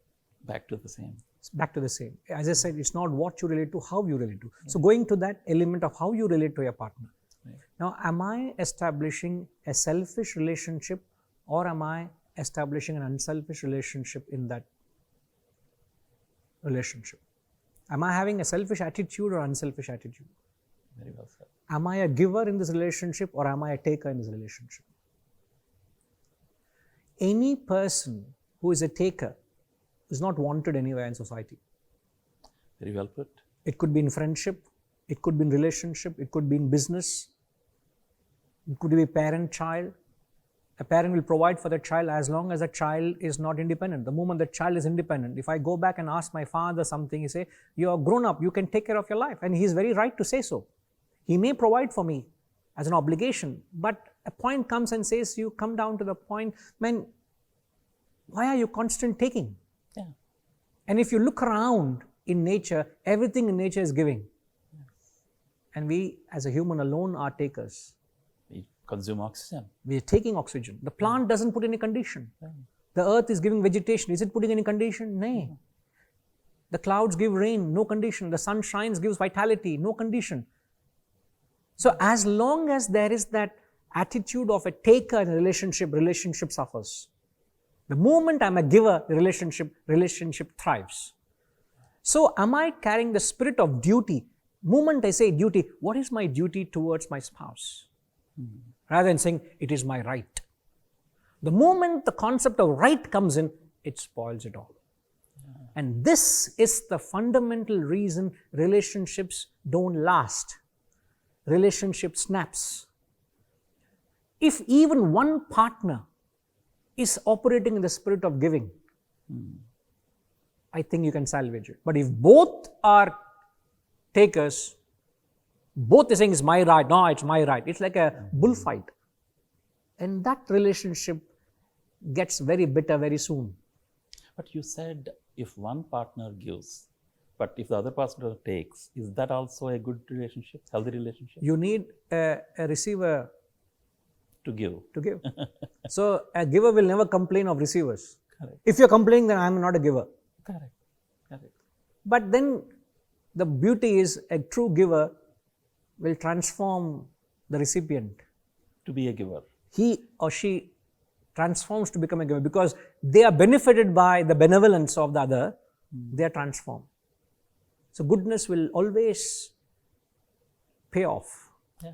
Back to the same. It's back to the same. As I said, it's not what you relate to, how you relate to. So going to that element of how you relate to your partner. Right. Now, am I establishing a selfish relationship, or am I establishing an unselfish relationship in that relationship? Am I having a selfish attitude or unselfish attitude? Very well said. Am I a giver in this relationship, or am I a taker in this relationship? Any person who is a taker is not wanted anywhere in society. Very well put. It could be in friendship, it could be in relationship, it could be in business, it could be parent-child. A parent will provide for the child as long as the child is not independent. The moment the child is independent, if I go back and ask my father something, he say, you are grown up, you can take care of your life. And he is very right to say so. He may provide for me as an obligation, but a point comes and says, you come down to the point, man, why are you constant taking? Yeah. And if you look around in nature, everything in nature is giving. Yes. And we as a human alone are takers. We consume oxygen. We are taking oxygen. The plant doesn't put any condition. The earth is giving vegetation. Is it putting any condition? No. The clouds give rain, no condition. The sun shines, gives vitality, no condition. So as long as there is that attitude of a taker in a relationship suffers. The moment I'm a giver, the relationship thrives. So am I carrying the spirit of duty? Moment I say duty, what is my duty towards my spouse? Rather than saying, it is my right. The moment the concept of right comes in, it spoils it all. And this is the fundamental reason relationships don't last. Relationship snaps. If even one partner is operating in the spirit of giving, I think you can salvage it. But if both are takers, both are saying it's my right, no, it's my right. It's like a bullfight. And that relationship gets very bitter very soon. But you said if one partner gives, but if the other partner takes, is that also a good relationship, healthy relationship? You need a receiver to give. So a giver will never complain of receivers. Correct. If you're complaining, then I'm not a giver. Correct. But then the beauty is a true giver will transform the recipient. To be a giver. He or she transforms to become a giver because they are benefited by the benevolence of the other. They are transformed. So goodness will always pay off. Yeah.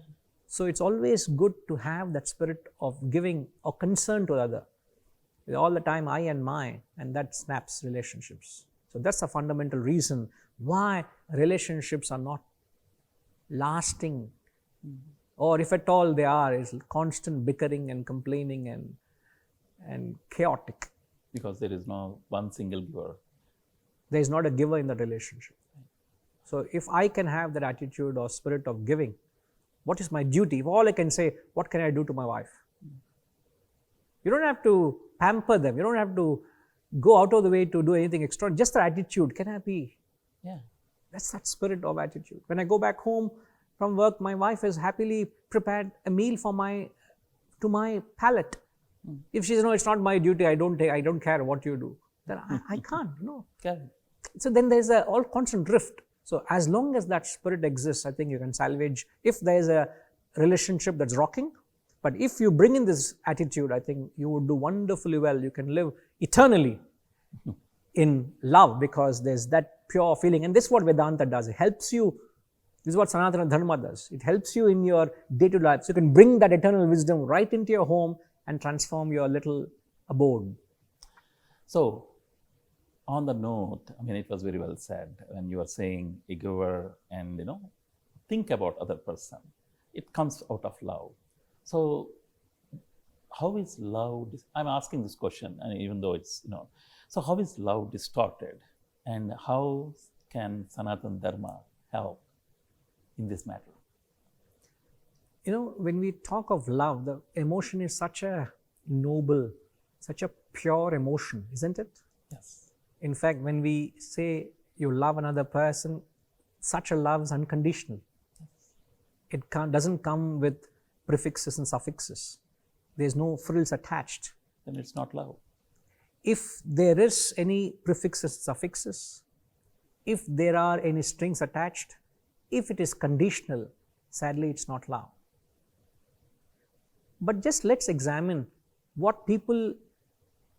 So it's always good to have that spirit of giving or concern to the other. All the time I and my, and that snaps relationships. So that's the fundamental reason why relationships are not lasting, or if at all they are, is constant bickering and complaining and chaotic. Because there is no one single giver. There is not a giver in the relationship. So if I can have that attitude or spirit of giving, what is my duty? If all I can say, what can I do to my wife? You don't have to pamper them. You don't have to go out of the way to do anything extraordinary. Just the attitude. Can I be? Yeah. That's that spirit of attitude. When I go back home from work, my wife has happily prepared a meal for to my palate. If she says, no, it's not my duty, I don't care what you do, then I can't, no. Correct. So then there's all constant drift. So as long as that spirit exists, I think you can salvage, if there is a relationship that's rocking. But if you bring in this attitude, I think you would do wonderfully well. You can live eternally in love because there's that pure feeling. And this is what Vedanta does. It helps you. This is what Sanatana Dharma does. It helps you in your day-to-day life. So you can bring that eternal wisdom right into your home and transform your little abode. So, on the note, I mean, it was very well said when you were saying a giver and, think about other person. It comes out of love. So, how is love, I'm asking this question, and even though it's, so how is love distorted and how can Sanatana Dharma help in this matter? When we talk of love, the emotion is such a noble, such a pure emotion, isn't it? Yes. In fact, when we say you love another person, such a love is unconditional. Yes. It doesn't come with prefixes and suffixes. There's no frills attached. Then it's not love. If there is any prefixes, suffixes, if there are any strings attached, if it is conditional, sadly it's not love. But just let's examine what people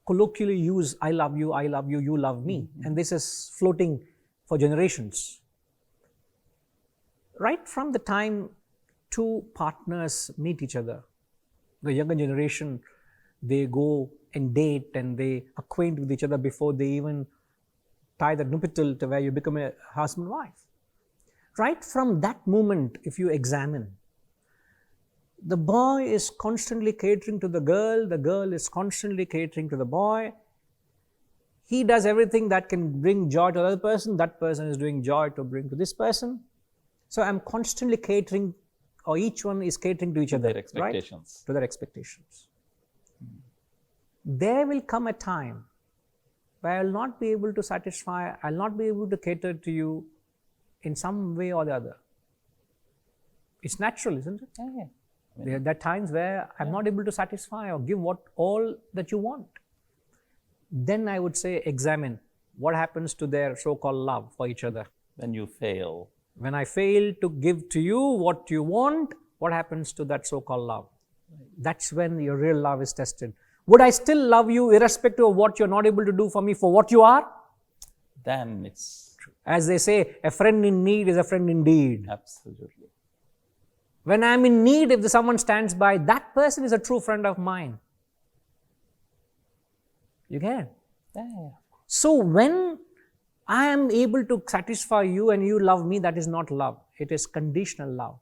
colloquially use, I love you, you love me. And this is floating for generations. Right from the time two partners meet each other, the younger generation, they go and date and they acquaint with each other before they even tie the nuptial to where you become a husband and wife. Right from that moment, if you examine, the boy is constantly catering to the girl is constantly catering to the boy. He does everything that can bring joy to the other person, that person is doing joy to bring to this person. So I'm constantly catering, or each one is catering to each other, their expectations. Right? To their expectations. There will come a time where I'll not be able to satisfy, I'll not be able to cater to you in some way or the other. It's natural, isn't it? Yeah. There are times where I'm not able to satisfy or give all that you want. Then I would say examine what happens to their so-called love for each other. When you fail. When I fail to give to you what you want, what happens to that so-called love? That's when your real love is tested. Would I still love you irrespective of what you're not able to do for me for what you are? Then it's true. As they say, a friend in need is a friend indeed. Absolutely. When I'm in need, if someone stands by, that person is a true friend of mine. You get it? Yeah. So when I am able to satisfy you and you love me, that is not love. It is conditional love.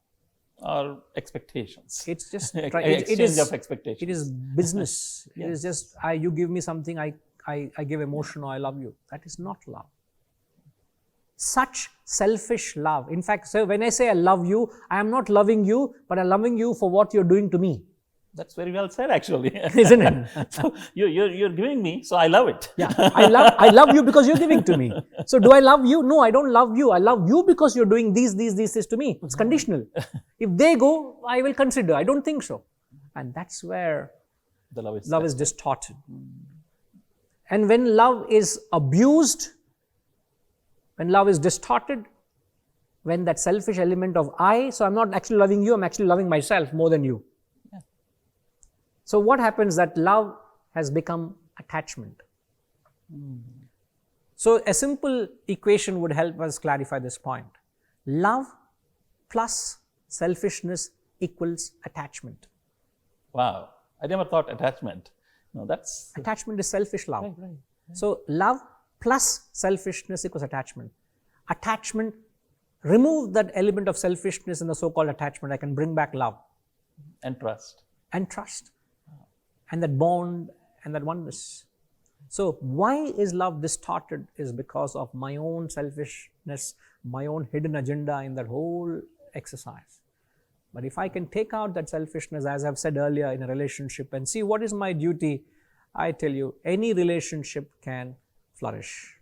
Or expectations. It's just exchange of expectations. It is business. It is just you give me something, I give emotion, or I love you. That is not love. Such selfish love. In fact, so when I say I love you, I am not loving you, but I'm loving you for what you're doing to me. That's very well said, actually. Isn't it? So you're giving me, so I love it. Yeah, I love you because you're giving to me. So do I love you? No, I don't love you. I love you because you're doing these to me. It's conditional. If they go, I will consider. I don't think so. And that's where the love is distorted. And when love is abused, when love is distorted, when that selfish element of I, so I'm not actually loving you, I'm actually loving myself more than you. Yeah. So what happens that love has become attachment. So a simple equation would help us clarify this point. Love plus selfishness equals attachment. Wow. I never thought attachment. No, that's... Attachment is selfish love. Right. So love plus selfishness equals attachment. Attachment, remove that element of selfishness in the so-called attachment, I can bring back love. And trust. And trust. And that bond and that oneness. So why is love distorted is because of my own selfishness, my own hidden agenda in that whole exercise. But if I can take out that selfishness, as I've said earlier, in a relationship and see what is my duty, I tell you, any relationship can flourish.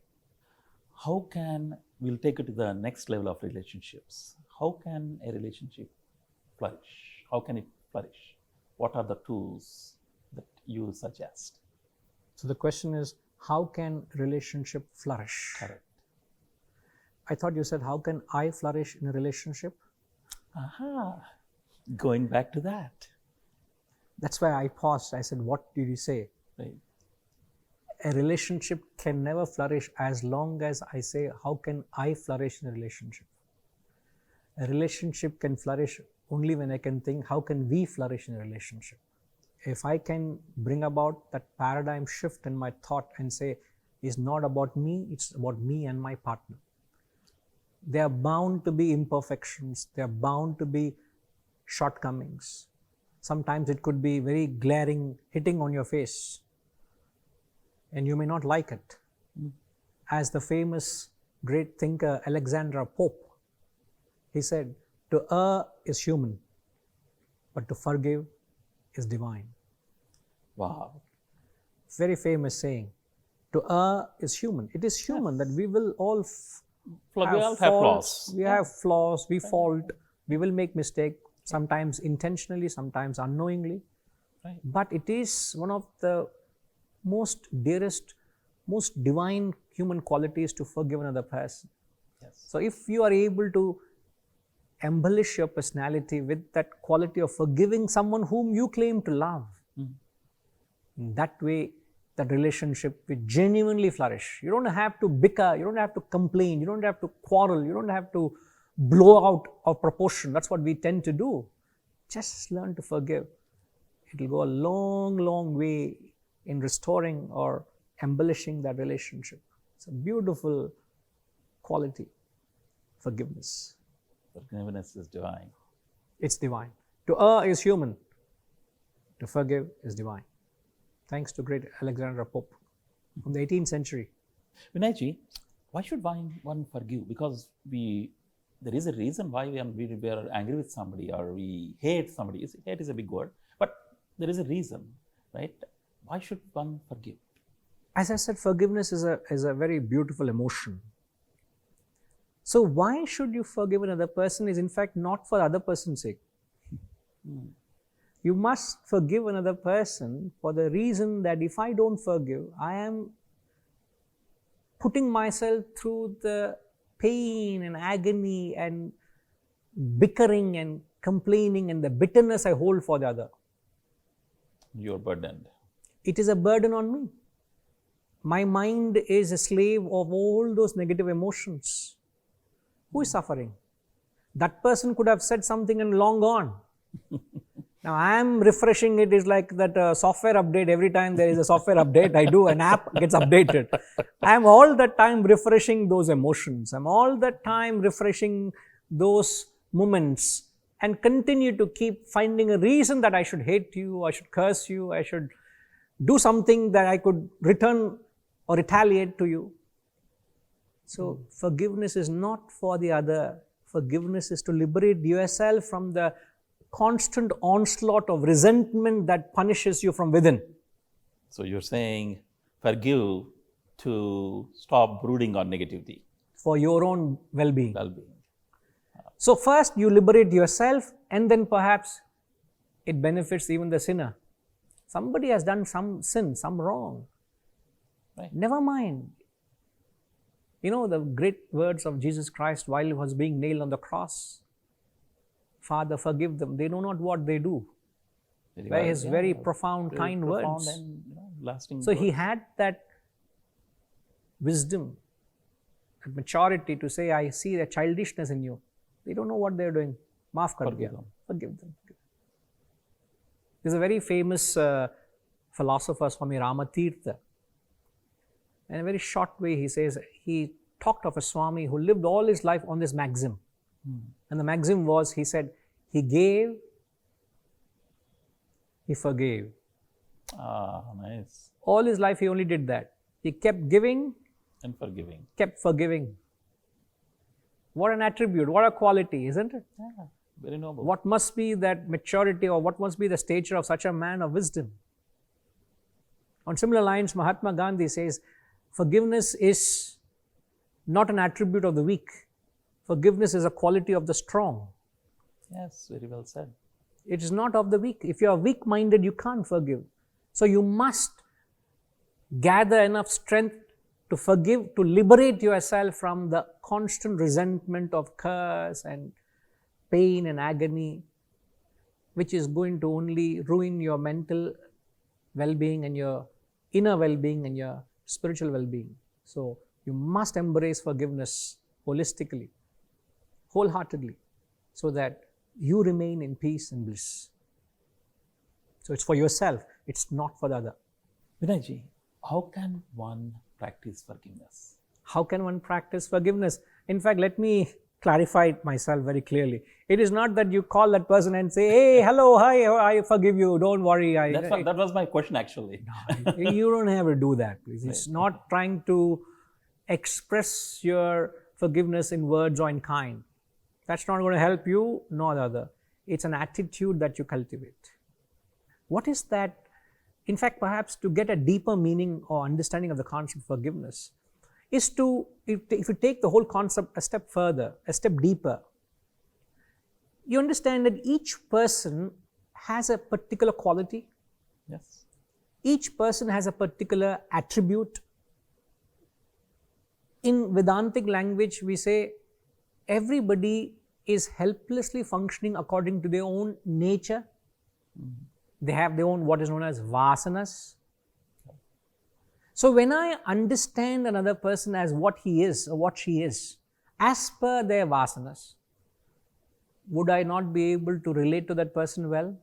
How can, we'll take it to the next level of relationships. How can a relationship flourish? How can it flourish? What are the tools that you suggest? So the question is, how can relationship flourish? Correct. I thought you said, how can I flourish in a relationship? Aha. Going back to that. That's why I paused. I said, what did you say? Right. A relationship can never flourish as long as I say, how can I flourish in a relationship? A relationship can flourish only when I can think, how can we flourish in a relationship? If I can bring about that paradigm shift in my thought and say, it's not about me, it's about me and my partner. There are bound to be imperfections, there are bound to be shortcomings. Sometimes it could be very glaring, hitting on your face, and you may not like it. As the famous great thinker Alexander Pope, he said, to err is human, but to forgive is divine. Wow. Very famous saying. To err is human. It is human that we will all have flaws. We have flaws, we fault, we will make mistakes, sometimes intentionally, sometimes unknowingly. Right. But it is one of the most dearest, most divine human qualities to forgive another person. Yes. So if you are able to embellish your personality with that quality of forgiving someone whom you claim to love, in that way, that relationship will genuinely flourish. You don't have to bicker, you don't have to complain, you don't have to quarrel, you don't have to blow out of proportion. That's what we tend to do. Just learn to forgive. It will go a long, long way in restoring or embellishing that relationship. It's a beautiful quality, forgiveness. Forgiveness is divine. It's divine. To err is human. To forgive is divine. Thanks to great Alexander Pope from the 18th century. Vinayji, why should one forgive? Because there is a reason why we are angry with somebody or we hate somebody. Hate is a big word, but there is a reason, right? Why should one forgive? As I said, forgiveness is a very beautiful emotion. So why should you forgive another person is in fact not for the other person's sake. You must forgive another person for the reason that if I don't forgive, I am putting myself through the pain and agony and bickering and complaining and the bitterness I hold for the other. You're burdened. It is a burden on me. My mind is a slave of all those negative emotions. Who is suffering? That person could have said something and long gone. Now I am refreshing it. Is like that software update. Every time there is a software update, I do, an app gets updated. I am all the time refreshing those emotions. I am all the time refreshing those moments and continue to keep finding a reason that I should hate you, I should curse you, I should do something that I could return or retaliate to you. So forgiveness is not for the other. Forgiveness is to liberate yourself from the constant onslaught of resentment that punishes you from within. So you're saying forgive to stop brooding on negativity. For your own well-being. Well-being. So first you liberate yourself and then perhaps it benefits even the sinner. Somebody has done some sin, some wrong. Right. Never mind. You know the great words of Jesus Christ while he was being nailed on the cross. Father, forgive them. They know not what they do. By his very profound, very kind words. And, lasting so words. He had that wisdom, that maturity to say, I see the childishness in you. They don't know what they're doing. Maaf kar diya. Forgive them. There's a very famous philosopher, Swami Ramatirtha. In a very short way, he says, he talked of a Swami who lived all his life on this maxim. And the maxim was, he said, he gave, he forgave. Ah, nice. All his life he only did that. He kept giving and forgiving. Kept forgiving. What an attribute, what a quality, isn't it? Yeah, very noble. What must be that maturity or what must be the stature of such a man of wisdom? On similar lines, Mahatma Gandhi says, forgiveness is not an attribute of the weak. Forgiveness is a quality of the strong. Yes, very well said. It is not of the weak. If you are weak-minded, you can't forgive. So you must gather enough strength to forgive, to liberate yourself from the constant resentment of curse and pain and agony, which is going to only ruin your mental well-being and your inner well-being and your spiritual well-being. So you must embrace forgiveness holistically, wholeheartedly, so that you remain in peace and bliss. So it's for yourself, it's not for the other. Vinayji, how can one practice forgiveness? How can one practice forgiveness? In fact, let me clarify it myself very clearly. It is not that you call that person and say, hey, hello, hi, I forgive you, don't worry. That was my question actually. No, you don't have to do that, please. It's not trying to express your forgiveness in words or in kind. That's not going to help you, nor the other. It's an attitude that you cultivate. What is that? In fact, perhaps to get a deeper meaning or understanding of the concept of forgiveness is to, if you take the whole concept a step further, a step deeper, you understand that each person has a particular quality. Yes. Each person has a particular attribute. in Vedantic language, we say everybody is helplessly functioning according to their own nature. They have their own what is known as vasanas. So when I understand another person as what he is or what she is, as per their vasanas, would I not be able to relate to that person well?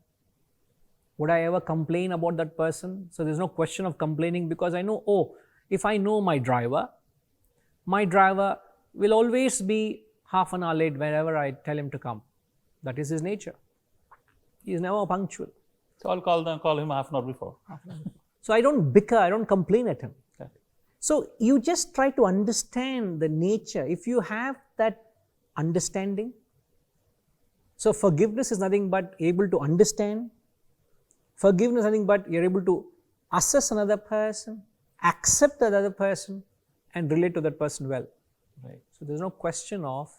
Would I ever complain about that person? So there's no question of complaining, because I know, oh, if I know my driver will always be half an hour late whenever I tell him to come. That is his nature. He is never punctual. So I'll call him half an hour before. So I don't bicker, I don't complain at him. Okay. So you just try to understand the nature. If you have that understanding, so forgiveness is nothing but able to understand. Forgiveness is nothing but you're able to assess another person, accept that other person, and relate to that person well. Right. So there's no question of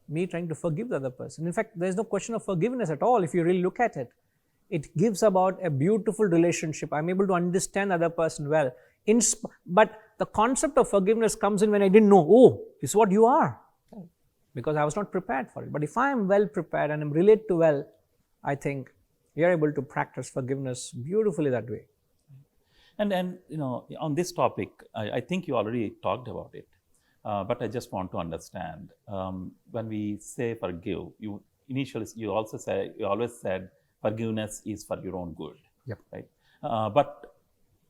me trying to forgive the other person. In fact, there's no question of forgiveness at all if you really look at it. It gives about a beautiful relationship. I'm able to understand the other person well. But the concept of forgiveness comes in when I didn't know, oh, this is what you are. Because I was not prepared for it. But if I am well prepared and am relate to well, I think you're able to practice forgiveness beautifully that way. And on this topic, I think you already talked about it, but I just want to understand. When we say forgive, you always said forgiveness is for your own good. Yep. Right. But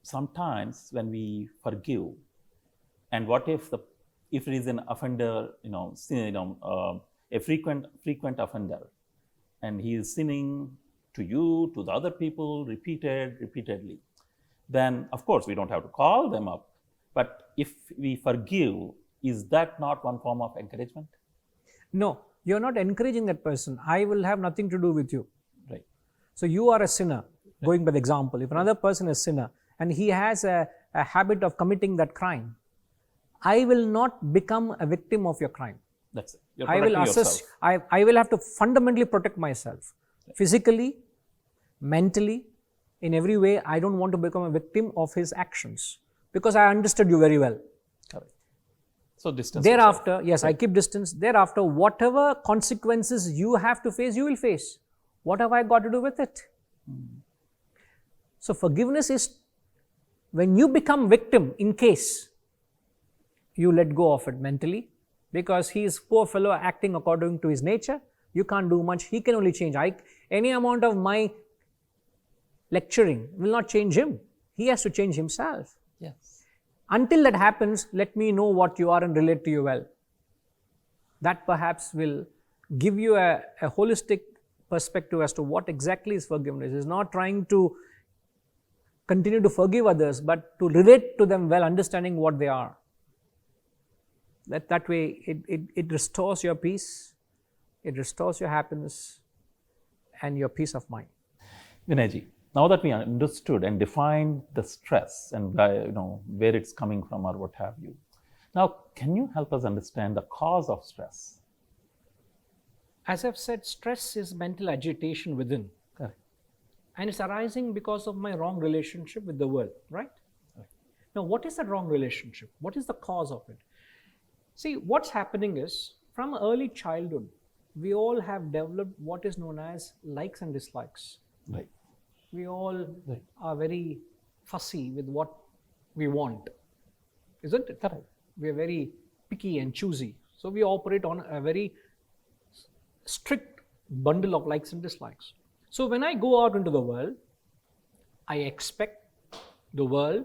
sometimes when we forgive, and what if it is an offender, a frequent offender, and he is sinning to you, to the other people, repeatedly, then of course we don't have to call them up. But if we forgive, is that not one form of encouragement? No, you're not encouraging that person. I will have nothing to do with you. Right. So you are a sinner, going by the example. If another person is a sinner and he has a habit of committing that crime, I will not become a victim of your crime. That's it. You're I will protecting assess, yourself. I will have to fundamentally protect myself. Physically, mentally, in every way. I don't want to become a victim of his actions because I understood you very well. Correct. So distance. Thereafter, yourself. yes, I keep distance. Thereafter, whatever consequences you have to face, you will face. What have I got to do with it? So forgiveness is when you become victim, in case you let go of it mentally, because he is poor fellow acting according to his nature. You can't do much. He can only change. Any amount of my lecturing will not change him. He has to change himself. Yes. Until that happens, let me know what you are and relate to you well. That perhaps will give you a holistic perspective as to what exactly is forgiveness. It's not trying to continue to forgive others, but to relate to them well, understanding what they are. That way, it restores your peace, it restores your happiness, and your peace of mind. Vinayji, now that we understood and defined the stress and where it's coming from or what have you, now can you help us understand the cause of stress? As I've said, stress is mental agitation within. Correct. And it's arising because of my wrong relationship with the world, right? Now, what is that wrong relationship? What is the cause of it? See, what's happening is, from early childhood, we all have developed what is known as likes and dislikes. Right. We all are very fussy with what we want, isn't it? Correct. We are very picky and choosy. So we operate on a very strict bundle of likes and dislikes. So when I go out into the world, I expect the world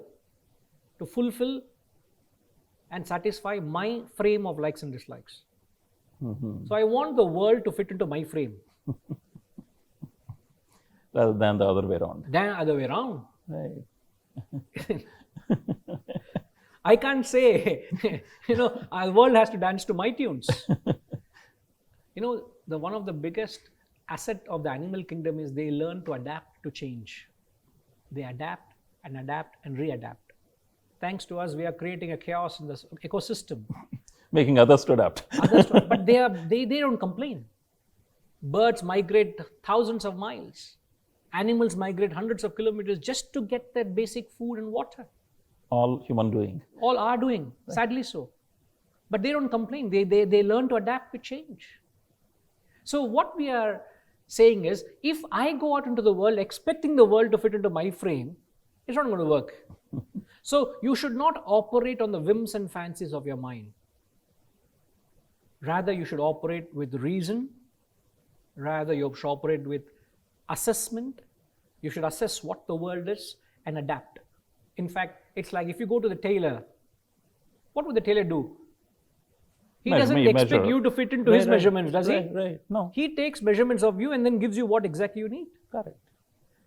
to fulfill and satisfy my frame of likes and dislikes. Mm-hmm. So I want the world to fit into my frame. Rather than the other way around. Than the other way around. Right. I can't say, our world has to dance to my tunes. One of the biggest asset of the animal kingdom is they learn to adapt to change. They adapt and readapt. Thanks to us, we are creating a chaos in this ecosystem. Making others to adapt. But they don't complain. Birds migrate thousands of miles. Animals migrate hundreds of kilometers just to get their basic food and water. All human doing. All are doing, sadly so. But they don't complain. They learn to adapt with change. So what we are saying is, if I go out into the world expecting the world to fit into my frame, it's not going to work. So you should not operate on the whims and fancies of your mind. Rather, you should operate with reason. Rather, you should operate with assessment. You should assess what the world is and adapt. In fact, it's like if you go to the tailor, what would the tailor do? He doesn't expect you to fit into his measurements, does he? Right. No. He takes measurements of you and then gives you what exactly you need. Correct.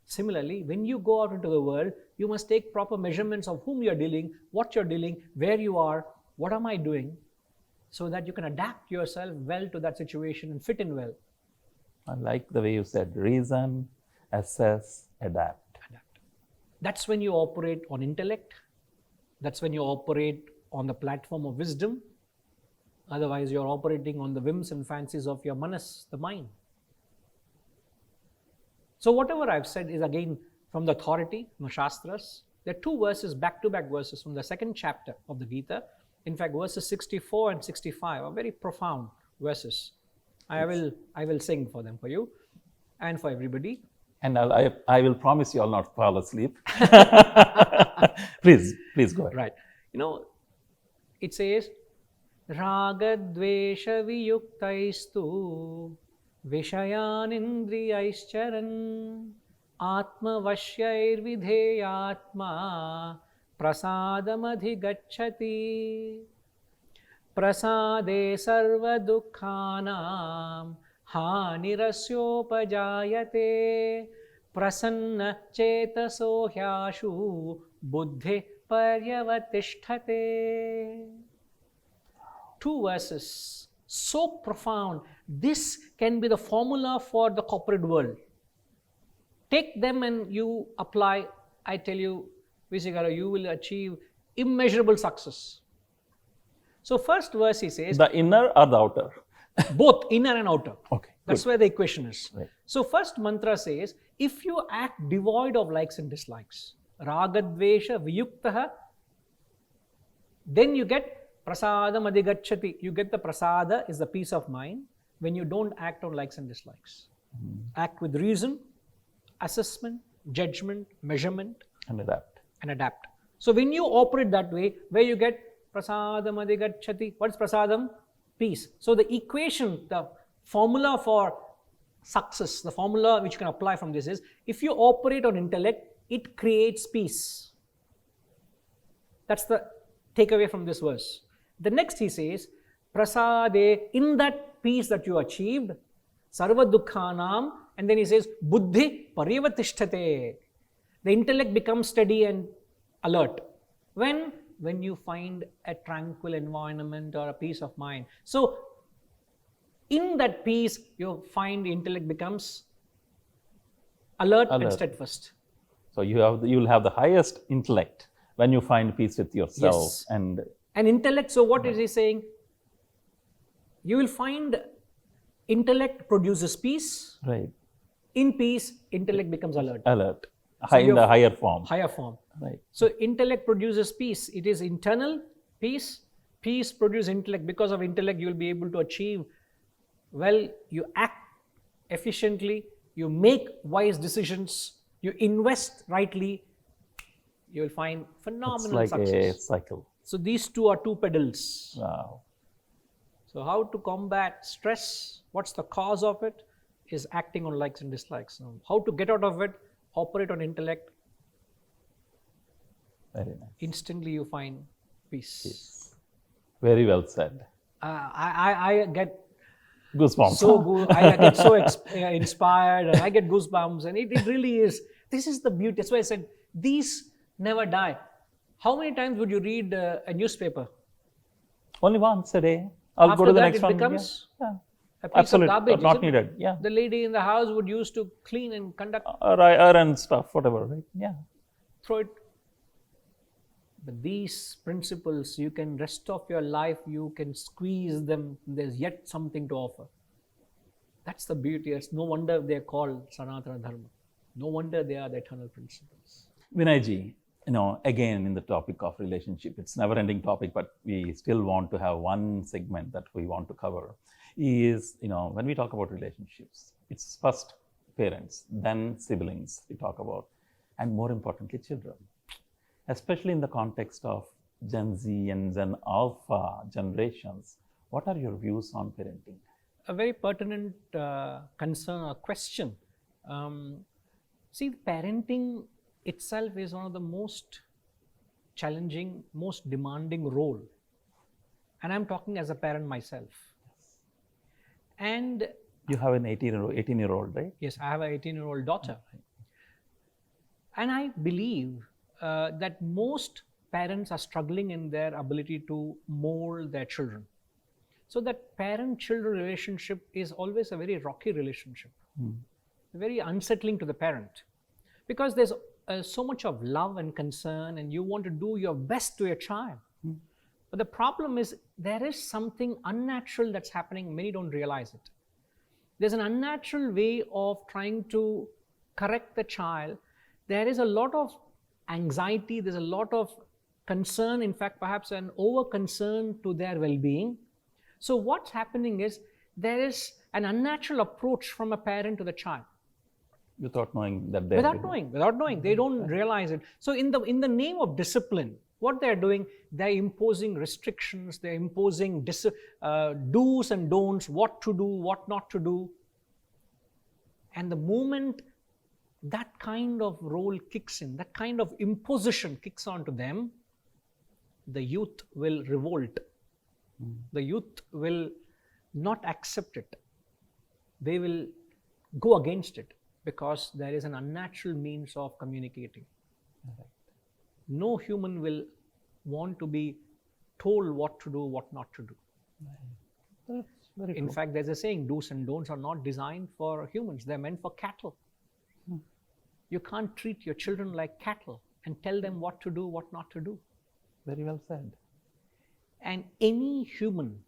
Similarly, when you go out into the world, you must take proper measurements of whom you're dealing, what you're dealing, where you are, what am I doing, so that you can adapt yourself well to that situation and fit in well. I like the way you said reason, assess, adapt. That's when you operate on intellect. That's when you operate on the platform of wisdom. Otherwise, you're operating on the whims and fancies of your manas, the mind. So whatever I've said is again from the authority, from the Shastras. There are two verses, back-to-back verses from the second chapter of the Gita. In fact, verses 64 and 65 are very profound verses. I will sing for them for you and for everybody. And I will promise you I'll not fall asleep. Please go ahead. Right. It says, Ragadvesha viyuktaistu Vishayanindriyaischaran Atmavashyair vidheyatma Prasadamadigaccati Prasade sarva dukkhanam Hanirasyopajayate Prasanna chetaso hyashu Buddhi paryavatishthate. Two verses, so profound. This can be the formula for the corporate world. Take them and you apply, I tell you, Visigara, you will achieve immeasurable success. So first verse he says, the inner or the outer? Both inner and outer. Okay. That's where the equation is. Right. So first mantra says, if you act devoid of likes and dislikes, ragadvesha viyuktaha, then you get prasadam adhigacchati. You get the prasada is the peace of mind when you don't act on likes and dislikes. Act with reason, assessment, judgment, measurement, And adapt. So when you operate that way, where you get prasadam adhigacchati, what's prasadam? Peace. So the equation, the formula for success, the formula which you can apply from this is, if you operate on intellect, it creates peace. That's the takeaway from this verse. The next he says, prasade, in that peace that you achieved, sarva dukkhanam, and then he says, buddhi paryavatishthate. The intellect becomes steady and alert. When you find a tranquil environment or a peace of mind. So in that peace, you find the intellect becomes alert and steadfast. So you'll have the highest intellect when you find peace with yourself. Yes. And intellect, so what is he saying? You will find intellect produces peace. Right. In peace, intellect becomes alert. In the higher form. Higher form. Right. So intellect produces peace. It is internal peace. Peace produces intellect. Because of intellect, you will be able to achieve, well, you act efficiently, you make wise decisions, you invest rightly, you will find phenomenal it's like success. a cycle. So these two are two pedals. Wow. So how to combat stress, what's the cause of it, is acting on likes and dislikes. Now, how to get out of it, operate on intellect. Very nice. Instantly you find peace. Very well said. I get Goosebumps. so good. I get so inspired and I get goosebumps, and it really is. This is the beauty. That's why I said these never die. How many times would you read a newspaper? Only once a day. I'll After go to the that, next it one. becomes Yeah. a piece Absolute, of garbage. not isn't it? needed. Yeah. The lady in the house would use to clean and conduct. Or iron stuff, whatever. Right. Yeah. Throw it. But these principles, you can rest of your life, you can squeeze them. There's yet something to offer. That's the beauty. It's no wonder they're called Sanatana Dharma. No wonder they are the eternal principles. Vinayji, again, in the topic of relationship, it's never-ending topic, but we still want to have one segment that we want to cover. Is when we talk about relationships, it's first parents, then siblings we talk about, and more importantly, children. Especially in the context of Gen Z and Gen Alpha generations, what are your views on parenting? A very pertinent concern or question. See, parenting itself is one of the most challenging, most demanding role. And I'm talking as a parent myself. Yes. And you have an 18-year-old, right? Yes, I have an 18-year-old daughter. Right. And I believe that most parents are struggling in their ability to mold their children. So that parent-children relationship is always a very rocky relationship, very unsettling to the parent, because there's so much of love and concern, and you want to do your best to your child. But the problem is there is something unnatural that's happening. Many don't realize it. There's an unnatural way of trying to correct the child. There is a lot of anxiety, there's a lot of concern, in fact, perhaps an over concern to their well-being. So what's happening is there is an unnatural approach from a parent to the child. Without knowing that they're without knowing, they don't realize it. So in the name of discipline, what they're doing, they're imposing restrictions, they're imposing do's and don'ts, what to do, what not to do. And the moment that kind of role kicks in, that kind of imposition kicks onto them, the youth will revolt. The youth will not accept it. They will go against it because there is an unnatural means of communicating. Right. No human will want to be told what to do, what not to do. Right. That's very In true. fact, there's a saying, do's and don'ts are not designed for humans. They're meant for cattle. You can't treat your children like cattle and tell them what to do, what not to do. Very well said. And any human,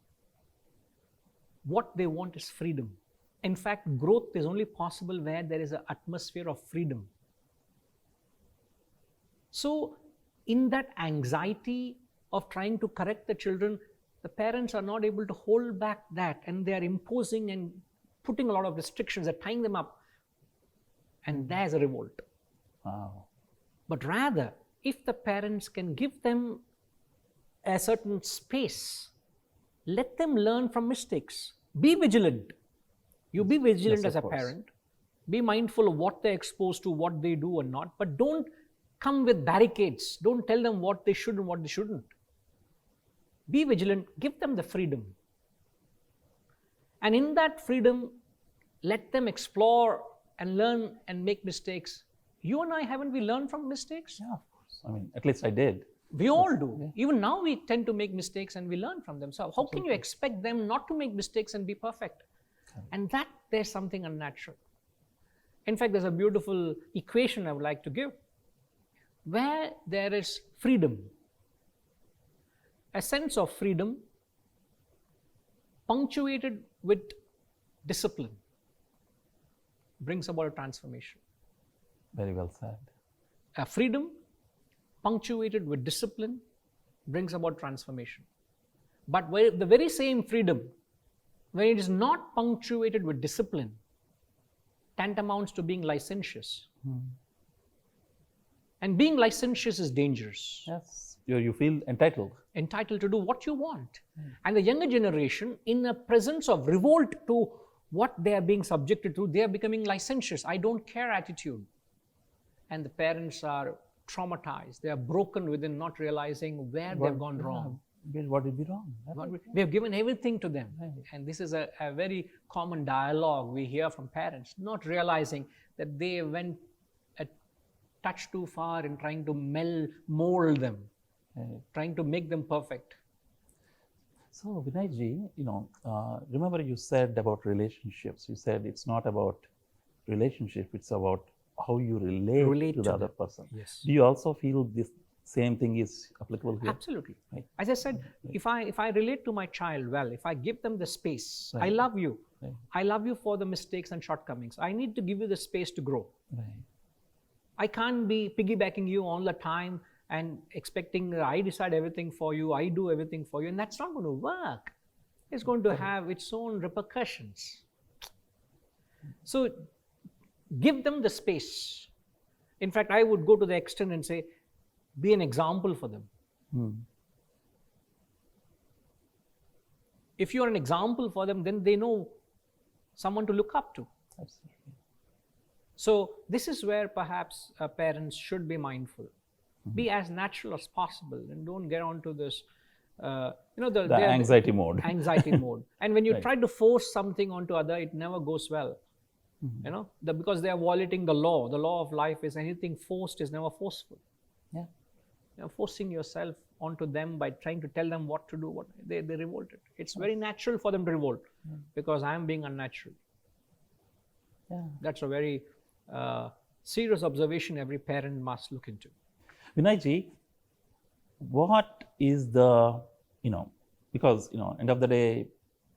what they want is freedom. In fact, growth is only possible where there is an atmosphere of freedom. So, in that anxiety of trying to correct the children, the parents are not able to hold back that, and they are imposing and putting a lot of restrictions, they're tying them up, and there's a revolt. Wow. But rather, if the parents can give them a certain space, let them learn from mistakes. Be vigilant. You be vigilant Yes, as a of course. parent. Be mindful of what they're exposed to, what they do or not. But don't come with barricades. Don't tell them what they should and what they shouldn't. Be vigilant. Give them the freedom. And in that freedom, let them explore and learn and make mistakes. You and I, haven't we learned from mistakes? Yeah, of course. I mean, at least I did. We all do. Yeah. Even now we tend to make mistakes and we learn from them. So how can you expect them not to make mistakes and be perfect? And that there's something unnatural. In fact, there's a beautiful equation I would like to give. Where there is freedom, a sense of freedom punctuated with discipline brings about a transformation. Very well said. A freedom punctuated with discipline brings about transformation. But the very same freedom, when it is not punctuated with discipline, tantamounts to being licentious. And being licentious is dangerous. Yes, you feel entitled. Entitled to do what you want. And the younger generation, in the presence of revolt to what they are being subjected to, they are becoming licentious. I don't care attitude. And the parents are traumatized. They are broken within, not realizing where they've gone wrong. What did be wrong? We have given everything to them. And this is a very common dialogue we hear from parents, not realizing that they went a touch too far in trying to mold them, trying to make them perfect. So, Vinayji, remember you said about relationships. You said it's not about relationship, it's about how you relate to the other person. Yes. Do you also feel this same thing is applicable here? Absolutely. Right. As I said, if I relate to my child well, if I give them the space, I Right. love you. Right. I love you for the mistakes and shortcomings. I need to give you the space to grow. Right. I can't be piggybacking you all the time and expecting that I decide everything for you, I do everything for you, and that's not going to work. It's going to have its own repercussions. So give them the space. In fact, I would go to the extent and say, be an example for them. If you're an example for them, then they know someone to look up to. Absolutely. So this is where perhaps parents should be mindful. Be as natural as possible and don't get onto this, the anxiety mode. Anxiety mode. And when you Right. try to force something onto other, it never goes well. Because they are violating the law. The law of life is anything forced is never forceful. Yeah. Forcing yourself onto them by trying to tell them what to do, they revolted. It's very natural for them to revolt because I am being unnatural. Yeah. That's a very serious observation every parent must look into. Vinayji, what is the, because, end of the day,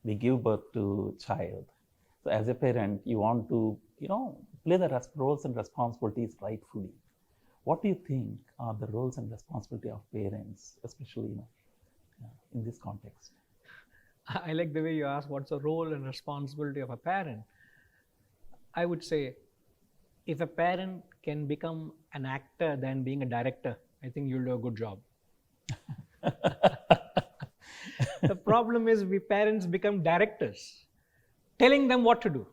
we give birth to child. So as a parent, you want to, play the roles and responsibilities rightfully. What do you think are the roles and responsibility of parents, especially, in this context? I like the way you ask, what's the role and responsibility of a parent? I would say, if a parent can become an actor than being a director, I think you'll do a good job. The problem is we parents become directors, telling them what to do.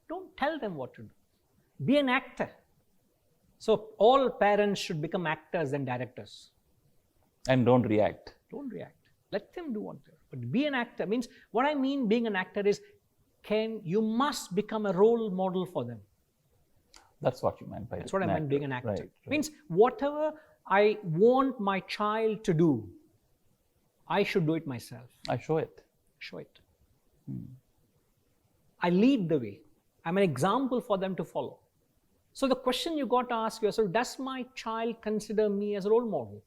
Don't tell them what to do. Be an actor. So all parents should become actors and directors. And don't react. Don't react. Let them do what they do. But be an actor means, what I mean being an actor is, you must become a role model for them. That's what you meant by That's what I meant being an actor. Right. Means whatever I want my child to do, I should do it myself. I show it. Show it. I lead the way. I'm an example for them to follow. So the question you got to ask yourself, does my child consider me as a role model?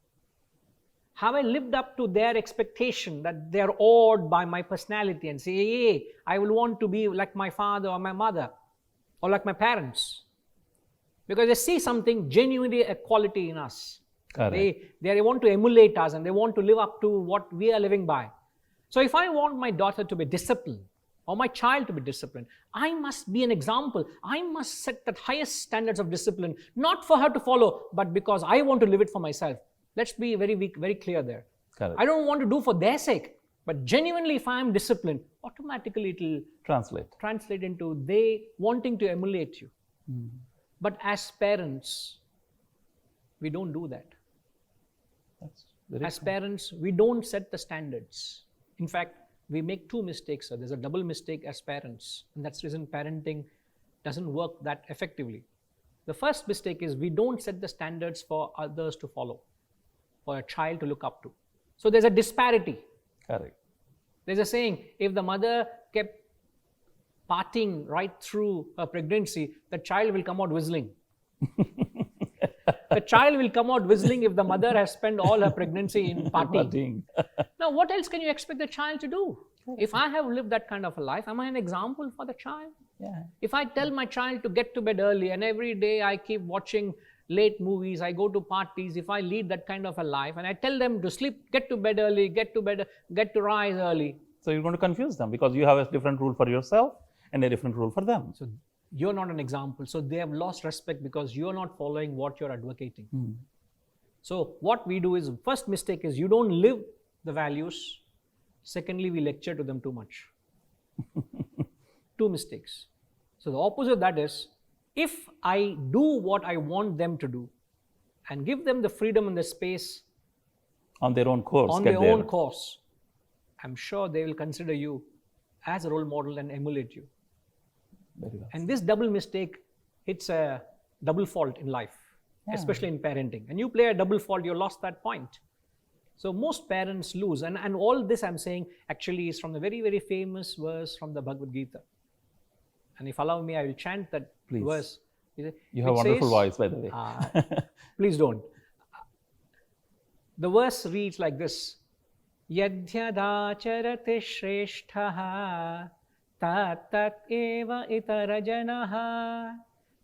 Have I lived up to their expectation that they're awed by my personality and say, hey, I will want to be like my father or my mother or like my parents? Because they see something genuinely a quality in us. Correct. They want to emulate us and they want to live up to what we are living by. So if I want my daughter to be disciplined or my child to be disciplined, I must be an example. I must set the highest standards of discipline, not for her to follow, but because I want to live it for myself. Let's be very clear there. Correct. I don't want to do for their sake, but genuinely if I am disciplined, automatically it will translate into they wanting to emulate you. But as parents, we don't do that. As parents, we don't set the standards. In fact, we make two mistakes. There's a double mistake as parents, and that's the reason parenting doesn't work that effectively. The first mistake is we don't set the standards for others to follow, for a child to look up to. So there's a disparity. Correct. There's a saying, if the mother kept partying right through her pregnancy, the child will come out whistling. The child will come out whistling if the mother has spent all her pregnancy in partying. Now, what else can you expect the child to do? If I have lived that kind of a life, am I an example for the child? Yeah. If I tell my child to get to bed early and every day I keep watching late movies, I go to parties, if I lead that kind of a life and I tell them to sleep, get to bed early, get to rise early. So you're going to confuse them because you have a different rule for yourself and a different rule for them. So you're not an example. So they have lost respect because you're not following what you're advocating. So what we do is, first mistake is you don't live the values. Secondly, we lecture to them too much. Two mistakes. So the opposite of that is, if I do what I want them to do and give them the freedom and the space on their own course, own course, I'm sure they will consider you as a role model and emulate you. Very well. And this double mistake, it's a double fault in life, especially in parenting. And you play a double fault, you lost that point. So most parents lose. And all this I'm saying actually is from the very famous verse from the Bhagavad Gita. And if allow me, I will chant that verse. You have a wonderful voice, by the way. Please don't. The verse reads like this. Yadhyadacharati shresthaha tat eva itarajanaha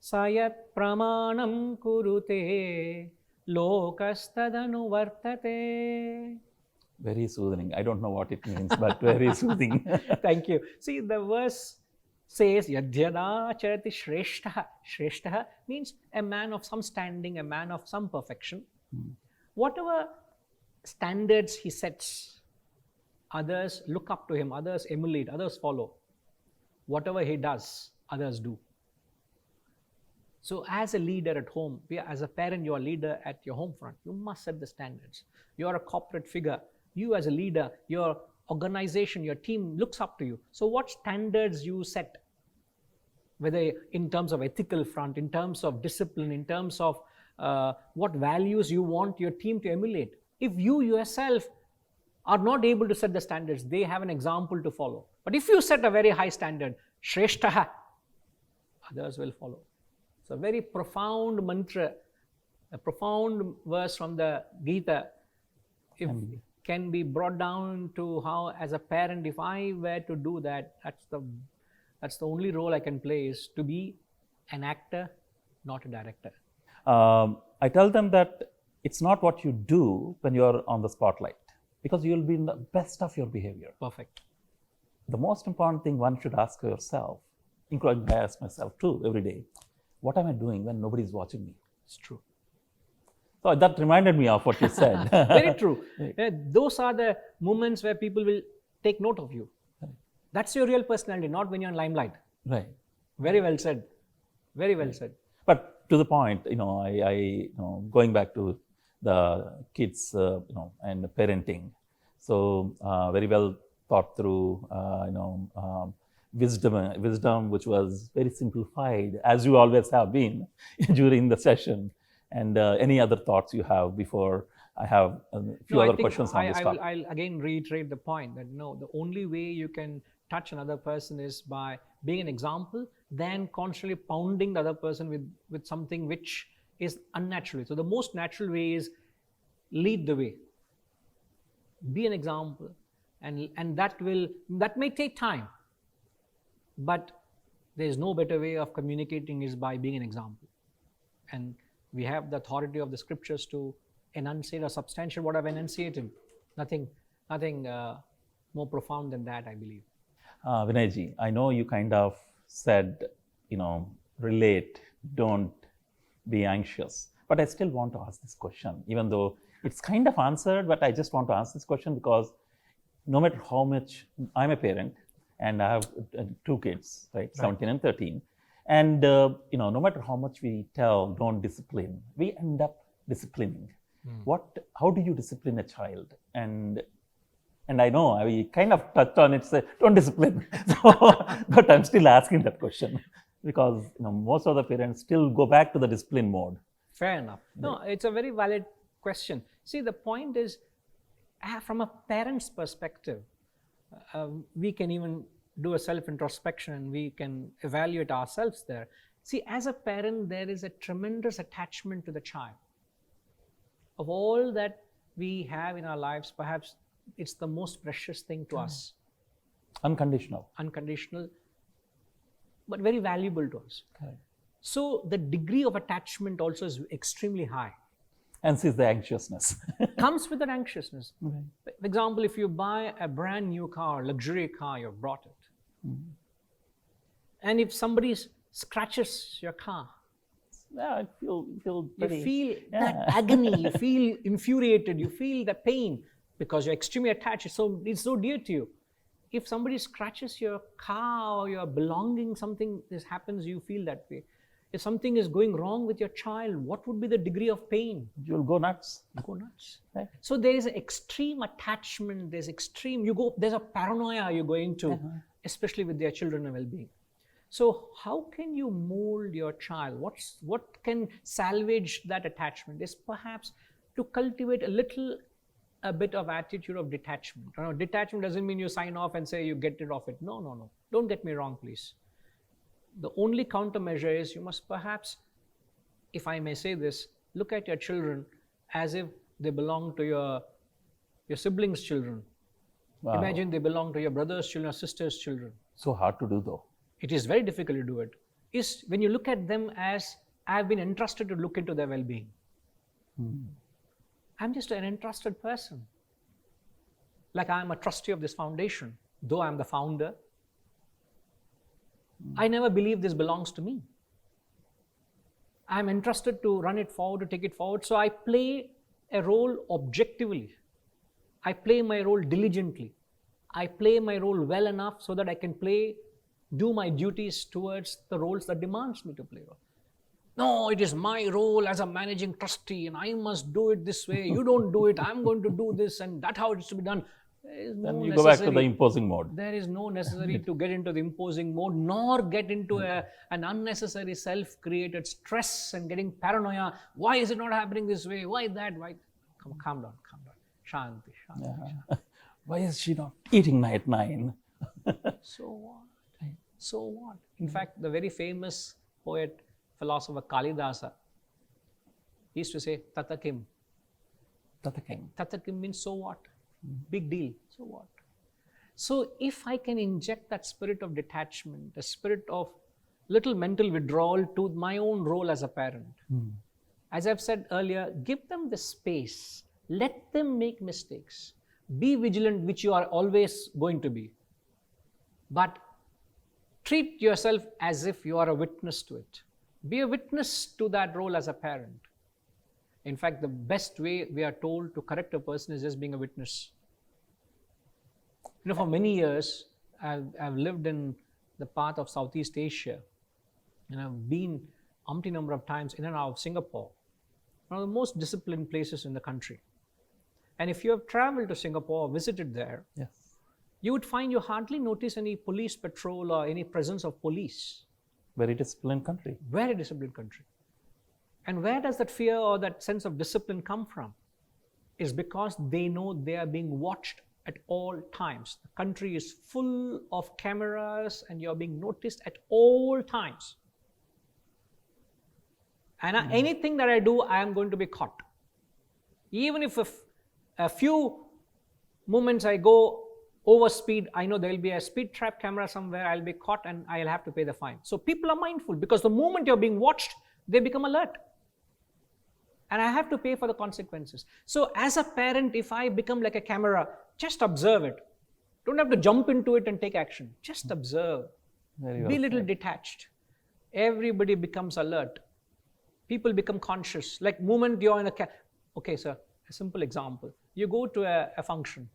sayat pramanam kurute lokastadanu vartate. Very soothing. I don't know what it means, but very soothing. Thank you. See, the verse says, Yadhyada charati shreshtaha. Shreshtaha means a man of some standing, a man of some perfection. Whatever standards he sets, others look up to him, others emulate, others follow. Whatever he does, others do. So as a leader at home, as a parent, you are a leader at your home front. You must set the standards. You are a corporate figure. You as a leader, your organization, your team looks up to you. So what standards you set, whether in terms of ethical front, in terms of discipline, in terms of what values you want your team to emulate. If you yourself are not able to set the standards, they have an example to follow. But if you set a very high standard, Shreshtaha, others will follow. It's a very profound mantra, a profound verse from the Gita. If can be brought down to how, as a parent, if I were to do that, that's the only role I can play, is to be an actor, not a director. I tell them that it's not what you do when you're on the spotlight, because you'll be in the best of your behavior. Perfect. The most important thing one should ask yourself, including I ask myself too every day, what am I doing when nobody's watching me? It's true. So that reminded me of what you said. Very true. Those are the moments where people will take note of you. Right. That's your real personality, not when you're in limelight. Right. Very well said. Very well said. But to the point, I going back to the kids, and parenting. So very well thought through, wisdom, which was very simplified, as you always have been during the session. And any other thoughts you have before I have a few other questions on this topic? I'll again reiterate the point that the only way you can touch another person is by being an example, then constantly pounding the other person with something which is unnatural. So the most natural way is lead the way. Be an example, and that may take time, but there is no better way of communicating is by being an example. And we have the authority of the scriptures to enunciate or substantiate what I've enunciated. Nothing more profound than that, I believe. Vinayji, I know you kind of said, relate, don't be anxious. But I still want to ask this question, even though it's kind of answered, but I just want to ask this question because no matter how much, I'm a parent and I have two kids, right? 17 and 13. And, no matter how much we tell, don't discipline, we end up disciplining. How do you discipline a child? And I know I kind of touched on it, say, don't discipline. But I'm still asking that question because, most of the parents still go back to the discipline mode. Fair enough. No, it's a very valid question. See, the point is, from a parent's perspective, we can even do a self-introspection and we can evaluate ourselves there. See, as a parent, there is a tremendous attachment to the child. Of all that we have in our lives, perhaps it's the most precious thing to us. Unconditional, but very valuable to us. Okay. So the degree of attachment also is extremely high. And sees the anxiousness. Comes with that anxiousness. Okay. For example, if you buy a brand new car, luxury car, you've brought it. And if somebody scratches your car, I feel pretty, you feel that agony, you feel infuriated, you feel the pain because you're extremely attached. It's so dear to you. If somebody scratches your car or your belonging, something this happens, you feel that way. If something is going wrong with your child, what would be the degree of pain? You'll go nuts. You go nuts. Right. So there is an extreme attachment. There's a paranoia you go into, especially with their children and well-being. So how can you mold your child? What can salvage that attachment? Is perhaps to cultivate a bit of attitude of detachment. Detachment doesn't mean you sign off and say you get rid of it. No. Don't get me wrong, please. The only countermeasure is you must perhaps, if I may say this, look at your children as if they belong to your siblings' children. Wow. Imagine they belong to your brother's children or sister's children. So hard to do though. It is very difficult to do it. is when you look at them as, I've been entrusted to look into their well-being. I'm just an entrusted person. Like I'm a trustee of this foundation, though I'm the founder. I never believe this belongs to me. I'm entrusted to run it forward, to take it forward. So I play a role objectively. I play my role diligently. I play my role well enough so that I can do my duties towards the roles that demands me to play. No, it is my role as a managing trustee and I must do it this way. You don't do it. I'm going to do this and that's how it is to be done. Then you go back to the imposing mode. There is no necessary to get into the imposing mode, nor get into an unnecessary self-created stress and getting paranoia. Why is it not happening this way? Why that? Why? Calm down. Shanti. Yeah. Why is she not eating at 9? So what? So what? In fact, the very famous poet, philosopher Kalidasa, he used to say, Tatakim. Tatakim means so what? Big deal. So what? So if I can inject that spirit of detachment, the spirit of little mental withdrawal to my own role as a parent, as I've said earlier, give them the space. Let them make mistakes. Be vigilant, which you are always going to be. But treat yourself as if you are a witness to it. Be a witness to that role as a parent. In fact, the best way we are told to correct a person is just being a witness. For many years, I've lived in the path of Southeast Asia, and I've been umpty number of times in and out of Singapore, one of the most disciplined places in the country. And if you have traveled to Singapore or visited there, yes, you would find you hardly notice any police patrol or any presence of police. Very disciplined country. Very disciplined country. And where does that fear or that sense of discipline come from? Is because they know they are being watched at all times. The country is full of cameras and you're being noticed at all times. And anything that I do, I am going to be caught. Even if a few moments I go over speed, I know there will be a speed trap camera somewhere, I'll be caught and I'll have to pay the fine. So people are mindful because the moment you're being watched, they become alert. And I have to pay for the consequences. So as a parent, if I become like a camera, just observe it. Don't have to jump into it and take action. Just observe. Very Be a well little said. detached. Everybody becomes alert. People become conscious. Like moment you're in okay, sir, a simple example. You go to a function.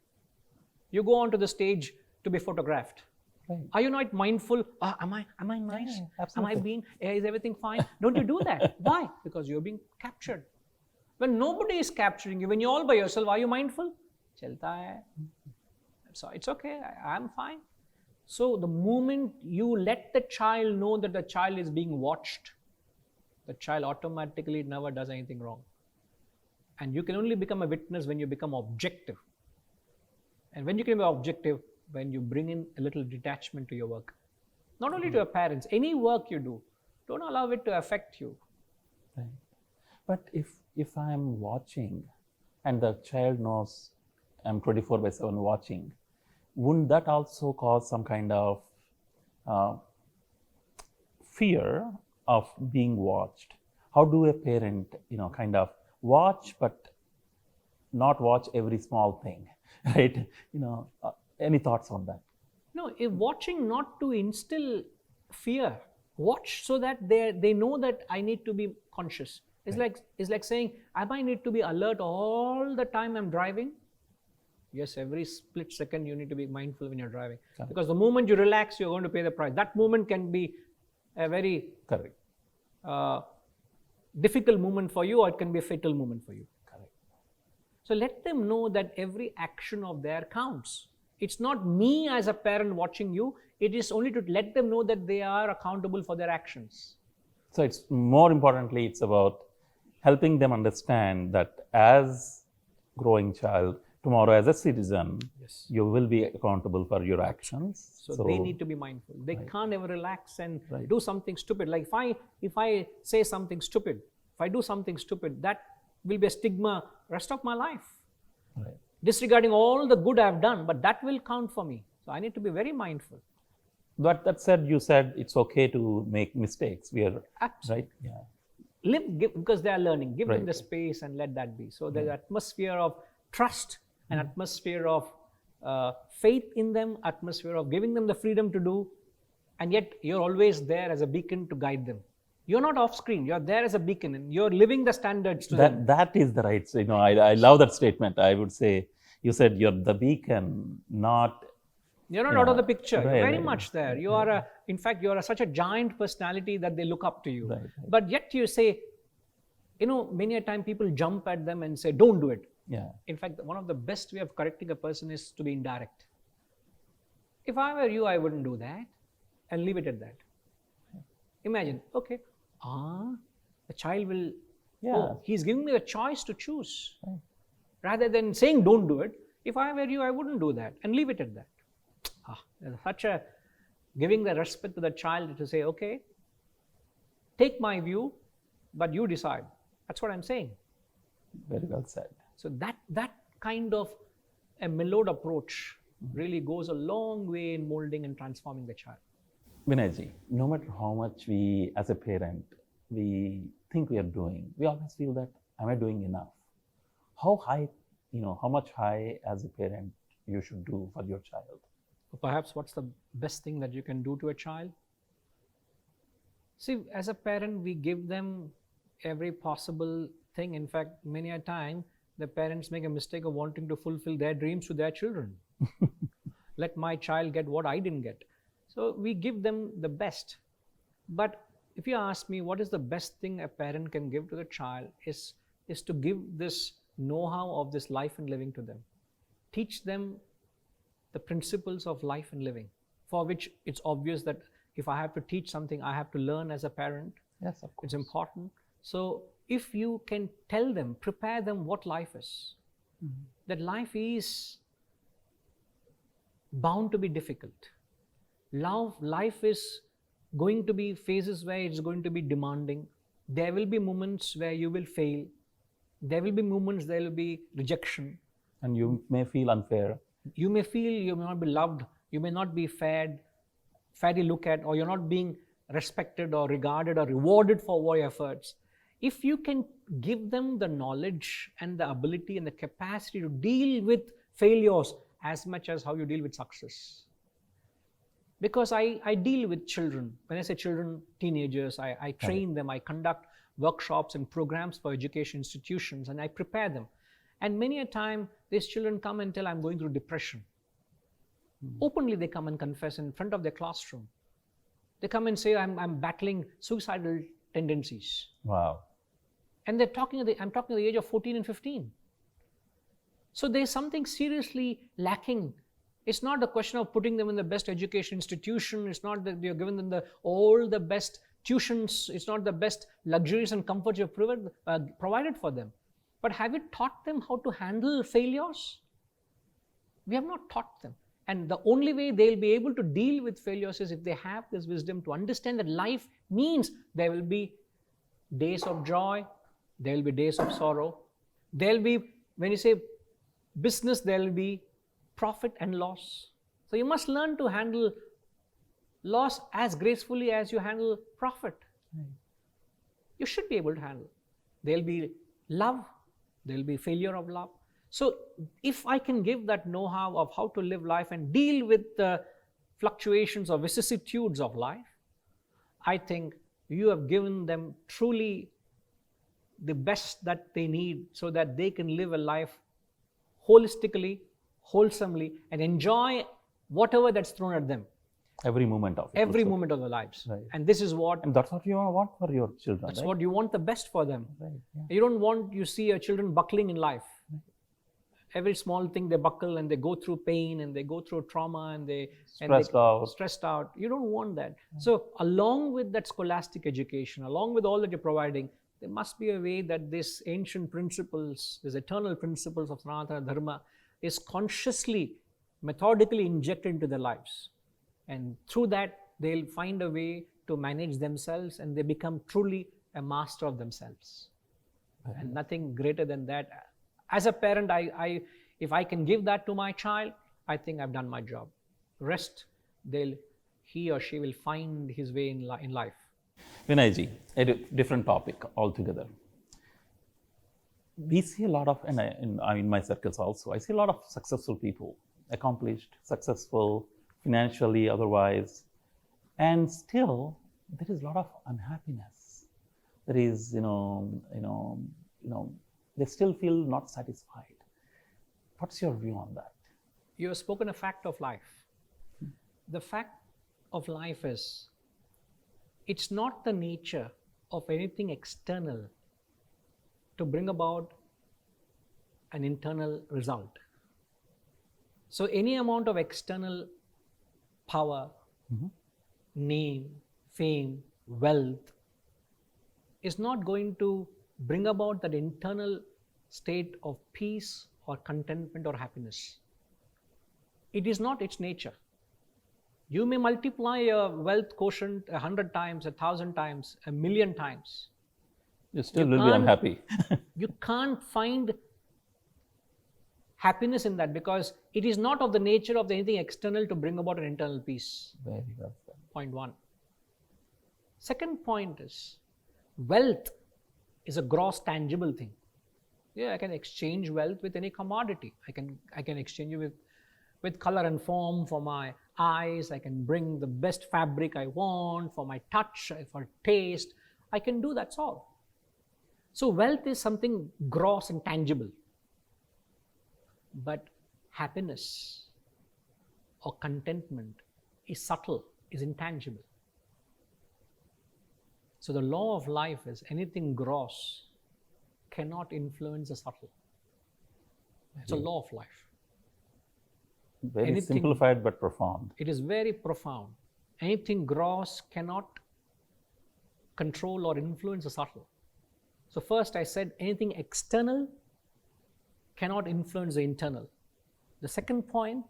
You go onto the stage to be photographed. Right. Are you not mindful? Am I nice? Yeah, absolutely. Is everything fine? Don't you do that? Why? Because you're being captured. When nobody is capturing you, when you're all by yourself, are you mindful? Chalta hai. So it's okay, I'm fine. So the moment you let the child know that the child is being watched, the child automatically never does anything wrong. And you can only become a witness when you become objective. And when you can be objective, when you bring in a little detachment to your work. Not only to your parents, any work you do, don't allow it to affect you. Right. But if I'm watching and the child knows I'm 24/7 watching, wouldn't that also cause some kind of fear of being watched? How do a parent, kind of watch but not watch every small thing, right? Any thoughts on that? No, if watching not to instill fear. Watch so that they know that I need to be conscious. It's like saying, I might need to be alert all the time I'm driving. Yes, every split second you need to be mindful when you're driving. Correct. Because the moment you relax, you're going to pay the price. That moment can be a very Correct. Difficult moment for you, or it can be a fatal moment for you. Correct. So let them know that every action of theirs counts. It's not me as a parent watching you. It is only to let them know that they are accountable for their actions. So it's more importantly, it's about helping them understand that as growing child, tomorrow as a citizen, Yes. you will be accountable for your actions. So they need to be mindful. They Right. can't ever relax and Right. do something stupid. Like if I say something stupid, if I do something stupid, that will be a stigma rest of my life. Right. Disregarding all the good I've done, but that will count for me. So I need to be very mindful. But that said, you said it's okay to make mistakes. We are Absolutely. right. Yeah. Because they are learning. Give them Right. the space and let that be. So there's atmosphere of trust, an atmosphere of faith in them, atmosphere of giving them the freedom to do, and yet you're always there as a beacon to guide them. You're not off screen. You're there as a beacon, and you're living the standards to them. That is the right. I love that statement. I would say you said you're the beacon, not. You're not out of the picture. Right, You're very right, much there. You are in fact, you are such a giant personality that they look up to you. Right. But yet you say, many a time people jump at them and say, don't do it. Yeah. In fact, one of the best way of correcting a person is to be indirect. If I were you, I wouldn't do that, and leave it at that. Imagine, okay, the child will, he's giving me a choice to choose. Right. Rather than saying don't do it, if I were you, I wouldn't do that, and leave it at that. There's such a giving the respect to the child to say, okay, take my view, but you decide. That's what I'm saying. Very well said. So that kind of a mellowed approach really goes a long way in molding and transforming the child. Vinayji, no matter how much we, as a parent, we think we are doing, we always feel that, am I doing enough? How high, how much high as a parent you should do for your child? Perhaps what's the best thing that you can do to a child? See, as a parent, we give them every possible thing. In fact, many a time, the parents make a mistake of wanting to fulfill their dreams to their children. Let my child get what I didn't get. So we give them the best. But if you ask me, what is the best thing a parent can give to the child is to give this know-how of this life and living to them. Teach them the principles of life and living, for which it's obvious that if I have to teach something, I have to learn as a parent. Yes, of course. It's important. So if you can tell them, prepare them what life is, that life is bound to be difficult. Life is going to be phases where it's going to be demanding. There will be moments where you will fail. There will be moments there will be rejection. And you may feel unfair. You may feel you may not be loved, you may not be fairly looked at, or you're not being respected or regarded or rewarded for your efforts. If you can give them the knowledge and the ability and the capacity to deal with failures as much as how you deal with success. Because I deal with children. When I say children, teenagers, I train them, I conduct workshops and programs for education institutions, and I prepare them. And many a time, these children come and tell, I'm going through depression. Openly, they come and confess in front of their classroom. They come and say, I'm battling suicidal tendencies. Wow. And I'm talking at the age of 14 and 15. So there's something seriously lacking. It's not a question of putting them in the best education institution. It's not that you're giving them all the best tuitions. It's not the best luxuries and comforts you've provided for them. But have you taught them how to handle failures? We have not taught them. And the only way they'll be able to deal with failures is if they have this wisdom to understand that life means there will be days of joy, there will be days of sorrow. There'll be, when you say business, there will be profit and loss. So you must learn to handle loss as gracefully as you handle profit. You should be able to handle. There'll be love, there'll be failure of love. So if I can give that know-how of how to live life and deal with the fluctuations or vicissitudes of life, I think you have given them truly the best that they need so that they can live a life holistically, wholesomely, and enjoy whatever that's thrown at them. Every moment of it. Every moment of their lives. Right. And this is what... And that's what you want for your children, That's right? what you want the best for them. Right. Yeah. You don't want you see your children buckling in life. Every small thing they buckle and they go through pain and they go through trauma and they stressed out. You don't want that. So along with that scholastic education, along with all that you're providing, there must be a way that this ancient principles, these eternal principles of Sanatana Dharma is consciously, methodically injected into their lives. And through that, they'll find a way to manage themselves and they become truly a master of themselves. And nothing greater than that. As a parent, if I can give that to my child, I think I've done my job. Rest, he or she will find his way in life. Vinayji, a different topic altogether. We see a lot of, and in my circles also, I see a lot of successful people, accomplished, successful, financially, otherwise, and still there is a lot of unhappiness. There is, they still feel not satisfied. What's your view on that? You have spoken a fact of life. The fact of life is, it's not the nature of anything external to bring about an internal result. So any amount of external power, name, fame, wealth is not going to bring about that internal state of peace or contentment or happiness. It is not its nature. You may multiply your wealth quotient 100 times, 1,000 times, 1,000,000 times. You still will be unhappy. You can't find happiness in that because it is not of the nature of anything external to bring about an internal peace. Very well said. Point one. Second point is, wealth is a gross tangible thing. Yeah, I can exchange wealth with any commodity. I can exchange it with color and form for my eyes. I can bring the best fabric I want for my touch, for taste. I can do that's all. So wealth is something gross and tangible. But happiness or contentment is subtle, is intangible. So the law of life is anything gross cannot influence the subtle. It's a law of life. Very simplified but profound. It is very profound. Anything gross cannot control or influence the subtle. So first I said anything external cannot influence the internal. The second point,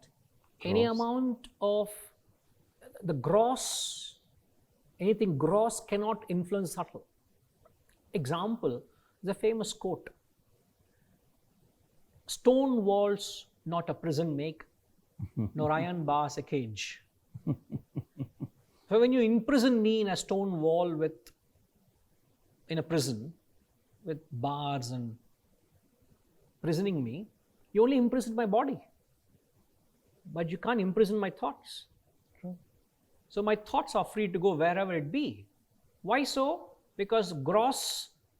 any amount of the gross, anything gross cannot influence subtle. Example, the famous quote, "Stone walls not a prison make, nor iron bars a cage." So when you imprison me in a stone wall in a prison with bars and imprisoning me, you only imprison my body, but you can't imprison my thoughts. So my thoughts are free to go wherever it be. Why so? Because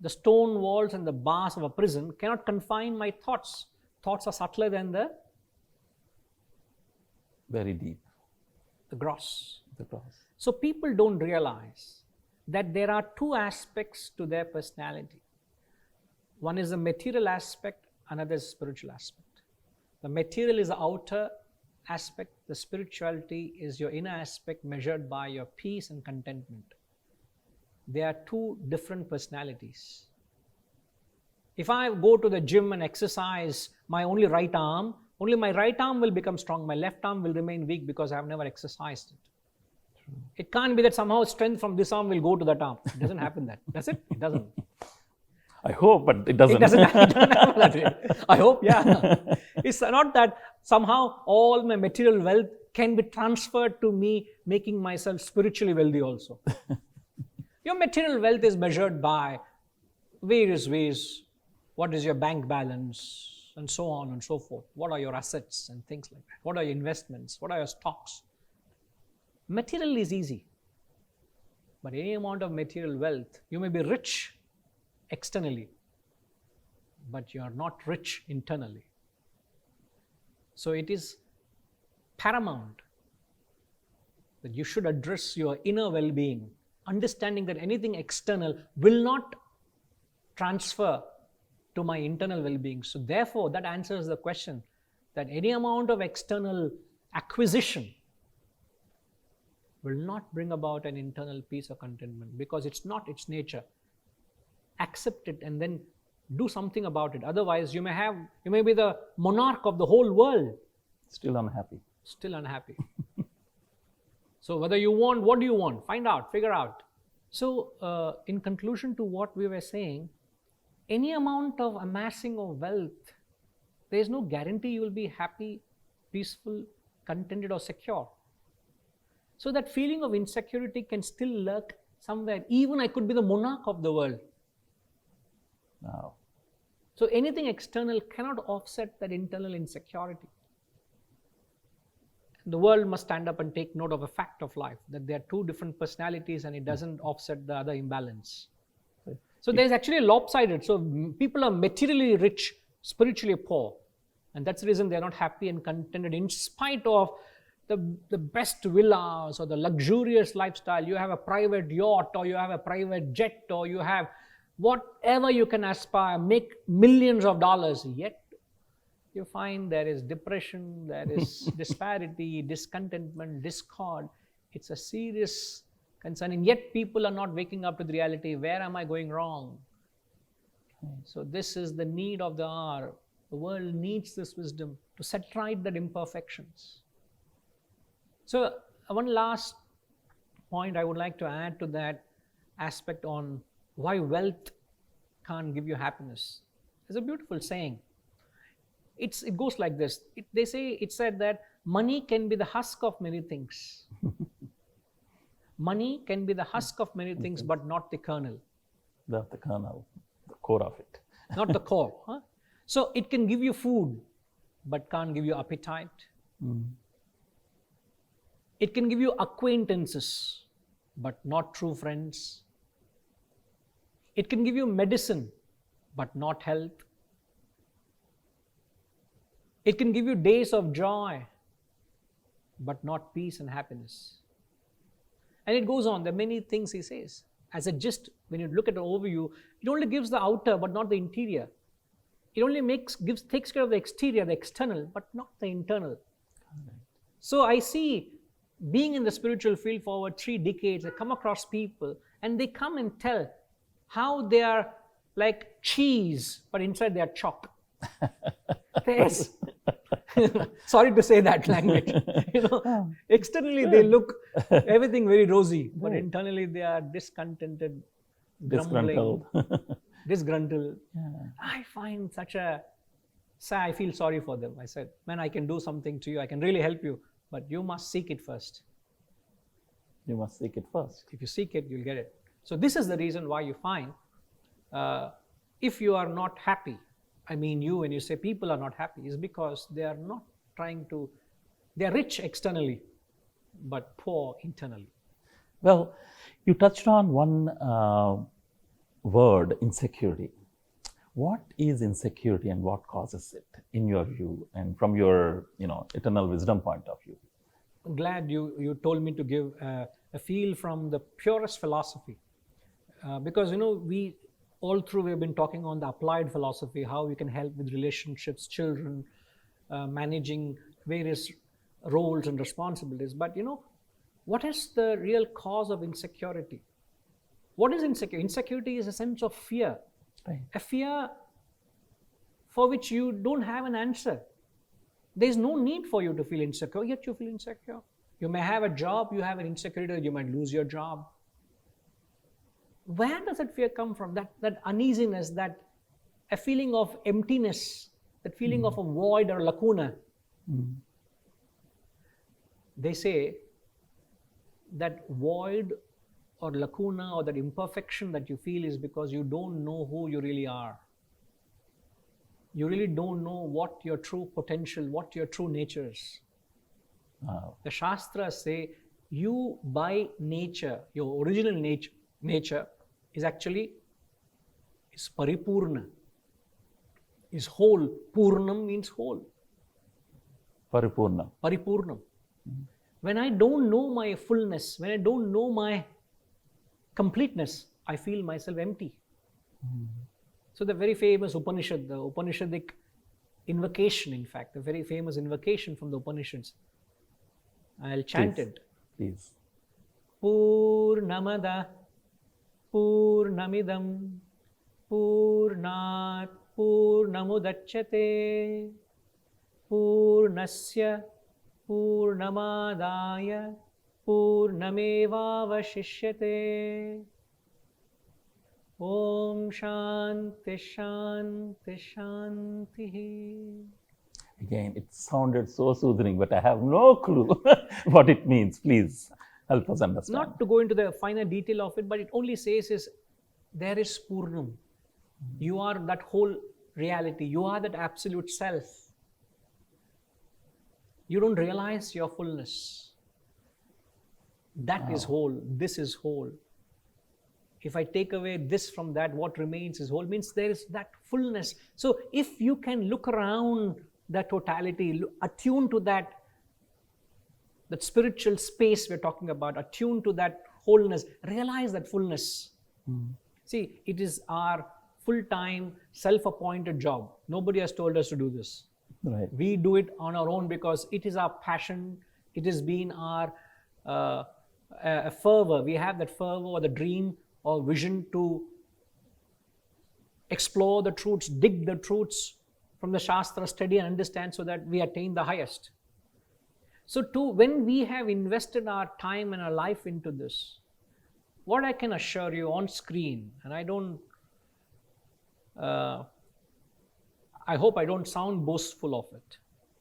the stone walls and the bars of a prison cannot confine my thoughts. Thoughts are subtler than the very deep. The gross. The gross. So people don't realize that there are two aspects to their personality. One is the material aspect, another is spiritual aspect. The material is the outer aspect, the spirituality is your inner aspect measured by your peace and contentment. They are two different personalities. If I go to the gym and exercise my only right arm, only my right arm will become strong, my left arm will remain weak because I have never exercised it. True. It can't be that somehow strength from this arm will go to that arm. It doesn't happen that. Does it? It doesn't. I hope, but it doesn't. It doesn't happen that way. I hope, yeah. It's not that somehow all my material wealth can be transferred to me, making myself spiritually wealthy also. Your material wealth is measured by various ways. What is your bank balance? And so on and so forth. What are your assets and things like that? What are your investments? What are your stocks? Material is easy. But any amount of material wealth, you may be rich externally, but you are not rich internally. So it is paramount that you should address your inner well-being, understanding that anything external will not transfer to my internal well-being. So therefore, that answers the question that any amount of external acquisition will not bring about an internal peace or contentment because it's not its nature. Accept it and then do something about it. Otherwise, you may be the monarch of the whole world. Still unhappy. Still unhappy. So whether you want, what do you want? Find out, figure out. So in conclusion to what we were saying, any amount of amassing of wealth, there is no guarantee you will be happy, peaceful, contented or secure. So that feeling of insecurity can still lurk somewhere. Even I could be the monarch of the world. Wow. So anything external cannot offset that internal insecurity. The world must stand up and take note of a fact of life, that there are two different personalities and it doesn't offset the other imbalance. So there's actually a lopsided. So people are materially rich, spiritually poor. And that's the reason they're not happy and contented in spite of the best villas or the luxurious lifestyle. You have a private yacht, or you have a private jet, or you have whatever you can aspire, make millions of dollars, yet you find there is depression, there is disparity, discontentment, discord. It's a serious concern, and yet people are not waking up to the reality, where am I going wrong? So this is the need of the hour. The world needs this wisdom to set right the imperfections. So one last point I would like to add to that aspect on why wealth can't give you happiness. There's a beautiful saying. It goes like this. It said that money can be the husk of many things. Money can be the husk of many things, but not the kernel. Not the kernel, the core of it. Not the core. Huh? So it can give you food, but can't give you appetite. It can give you acquaintances, but not true friends. It can give you medicine, but not health. It can give you days of joy, but not peace and happiness. And it goes on. There are many things he says. As a gist, when you look at the overview, it only gives the outer, but not the interior. It only takes care of the exterior, the external, but not the internal. So I see, being in the spiritual field for over 3 decades, I come across people and they come and tell how they are like cheese, but inside they are chalk. Sorry to say that language. Externally they look everything very rosy, but internally they are discontented, grumbling, disgruntled. I find I feel sorry for them. I said, man, I can do something to you. I can really help you, but you must seek it first. You must seek it first. If you seek it, you'll get it. So this is the reason why you find, if you are not happy, when you say people are not happy, is because they are not they are rich externally, but poor internally. Well, you touched on one word, insecurity. What is insecurity and what causes it, in your view, and from your eternal wisdom point of view? I'm glad you told me to give a feel from the purest philosophy, because we have been talking on the applied philosophy, how we can help with relationships, children, managing various roles and responsibilities. But what is the real cause of insecurity? What is insecurity? Insecurity is a sense of fear. Right. A fear for which you don't have an answer. There is no need for you to feel insecure, yet you feel insecure. You may have a job, you have an insecurity that you might lose your job. Where does that fear come from? That uneasiness, that a feeling of emptiness, that feeling of a void or lacuna. They say that void or lacuna or that imperfection that you feel is because you don't know who you really are. You really don't know what your true potential, what your true nature is. Wow. The Shastras say you by nature, your original nature is paripurna, is whole. Purnam means whole. Paripurnam. Paripurnam. When I don't know my fullness, when I don't know my completeness, I feel myself empty. So the very famous Upanishad, the Upanishadic invocation, in fact, the very famous invocation from the Upanishads, I'll chant it. Please. Purnamada Purnamidam Purnat Purnamudachyate Purnasya Purnamadaya Purnamevavashishyate. Om Shanti Shanti Shanti. Again, it sounded so soothing, but I have no clue what it means. Please. help us understand. Not to go into the finer detail of it, but it only says is there is Purnam. You are that whole reality. You are that absolute self. You don't realize your fullness. That is whole. This is whole. If I take away this from that, what remains is whole. Means there is that fullness. So if you can look around that totality, attune to that spiritual space we're talking about, attune to that wholeness, realize that fullness. See, it is our full-time, self-appointed job. Nobody has told us to do this. Right. We do it on our own because it is our passion. It has been our fervor. We have that fervor or the dream or vision to explore the truths, dig the truths from the Shastra, study and understand so that we attain the highest. So when we have invested our time and our life into this, what I can assure you on screen, and I hope I don't sound boastful of it.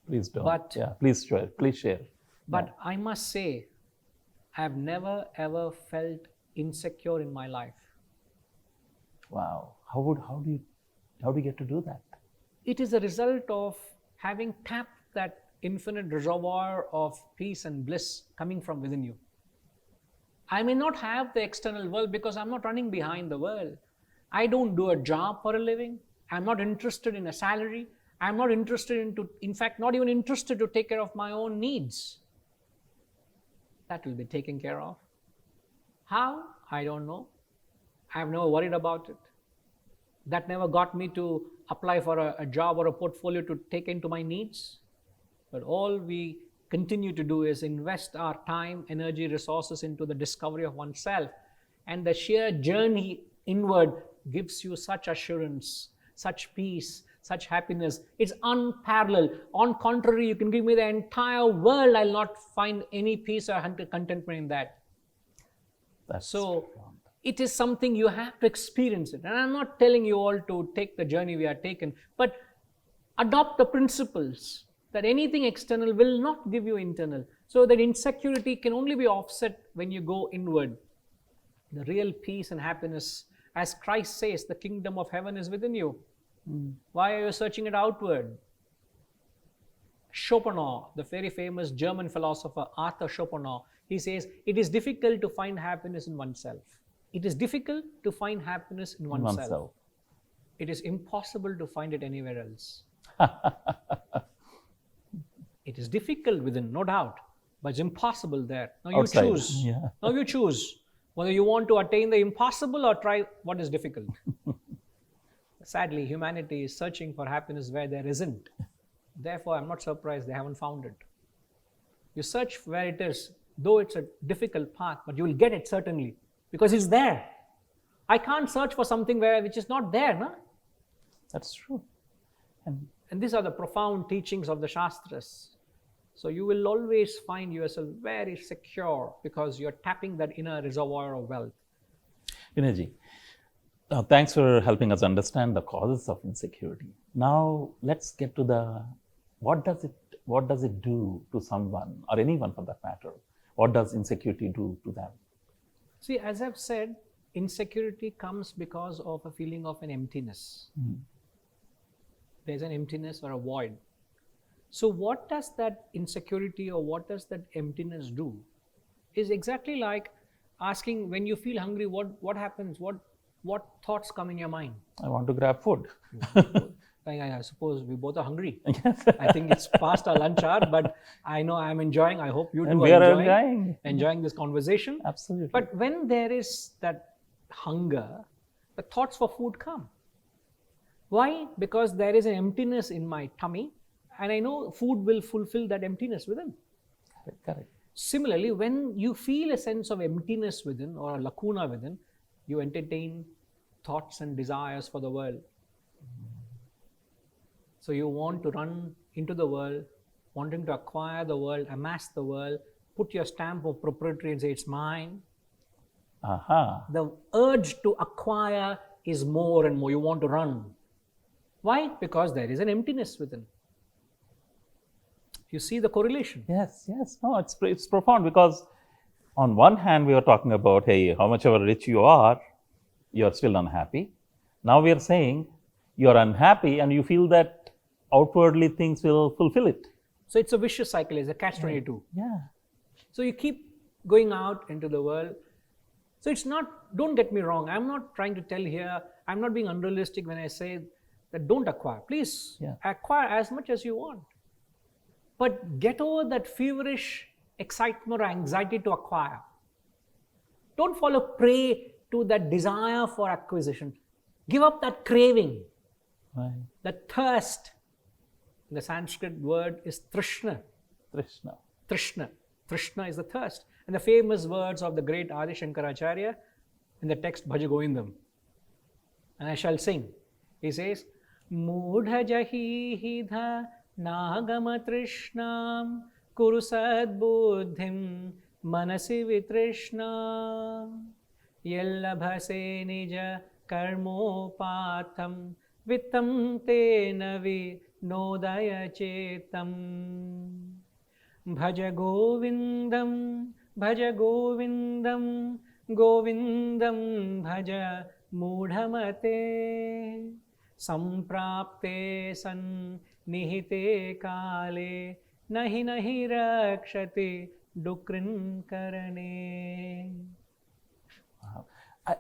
Please don't. But, please share. Please share. But I must say, I have never ever felt insecure in my life. Wow. How do you get to do that? It is a result of having tapped that infinite reservoir of peace and bliss coming from within you. I may not have the external world because I'm not running behind the world. I don't do a job for a living. I'm not interested in a salary. I'm not interested in fact, not even interested to take care of my own needs. That will be taken care of. How? I don't know. I've never worried about it. That never got me to apply for a job or a portfolio to take into my needs. But all we continue to do is invest our time, energy, resources into the discovery of oneself. And the sheer journey inward gives you such assurance, such peace, such happiness. It's unparalleled. On contrary, you can give me the entire world, I'll not find any peace or contentment in that. So it is something you have to experience it. And I'm not telling you all to take the journey we are taken, but adopt the principles that anything external will not give you internal. So that insecurity can only be offset when you go inward. The real peace and happiness, as Christ says, the kingdom of heaven is within you. Why are you searching it outward? Schopenhauer, the very famous German philosopher Arthur Schopenhauer, he says, it is difficult to find happiness in oneself. It is difficult to find happiness in oneself. It is impossible to find it anywhere else. It is difficult within, no doubt, but it's impossible there. Now you choose. Yeah. Now you choose whether you want to attain the impossible or try what is difficult. Sadly, humanity is searching for happiness where there isn't. Therefore, I'm not surprised they haven't found it. You search where it is, though it's a difficult path, but you will get it certainly because it's there. I can't search for something which is not there, no? That's true. And these are the profound teachings of the Shastras. So you will always find yourself very secure because you're tapping that inner reservoir of wealth. Vinayji, thanks for helping us understand the causes of insecurity. Now let's get to what does it do to someone or anyone for that matter? What does insecurity do to them? See, as I've said, insecurity comes because of a feeling of an emptiness. There's an emptiness or a void. So what does that insecurity or what does that emptiness do? Is exactly like asking when you feel hungry, what happens? What thoughts come in your mind? I want to grab food. I suppose we both are hungry. I think it's past our lunch hour, but I know I'm enjoying. I hope you too are enjoying this conversation. Absolutely. But when there is that hunger, the thoughts for food come. Why? Because there is an emptiness in my tummy and I know food will fulfill that emptiness within. Correct. Similarly, when you feel a sense of emptiness within or a lacuna within, you entertain thoughts and desires for the world. So you want to run into the world, wanting to acquire the world, amass the world, put your stamp of proprietary and say it's mine. The urge to acquire is more and more. You want to run. Why? Because there is an emptiness within. You see the correlation? Yes. No, it's profound because on one hand, we are talking about, hey, how much ever rich you are still unhappy. Now we are saying you're unhappy and you feel that outwardly things will fulfill it. So it's a vicious cycle, it's a catch-22. Yeah. So you keep going out into the world. So it's not, don't get me wrong, I'm not trying to tell here, I'm not being unrealistic when I say that don't acquire. Please acquire as much as you want. But get over that feverish excitement or anxiety to acquire. Don't fall prey to that desire for acquisition. Give up that craving, that thirst. The Sanskrit word is trishna. Trishna is the thirst. And the famous words of the great Adi Shankaracharya in the text Bhaja Govindam. And I shall sing. He says, Mudha jahi hidha nagama trishnam kuru sadbuddhim manasi vitrishna yellabhase nija karmopatham vittam te navi nodaya chetam bhaja govindam govindam bhaja mudhamate samprapte san nihite kale nahi rakshati dukrin karane.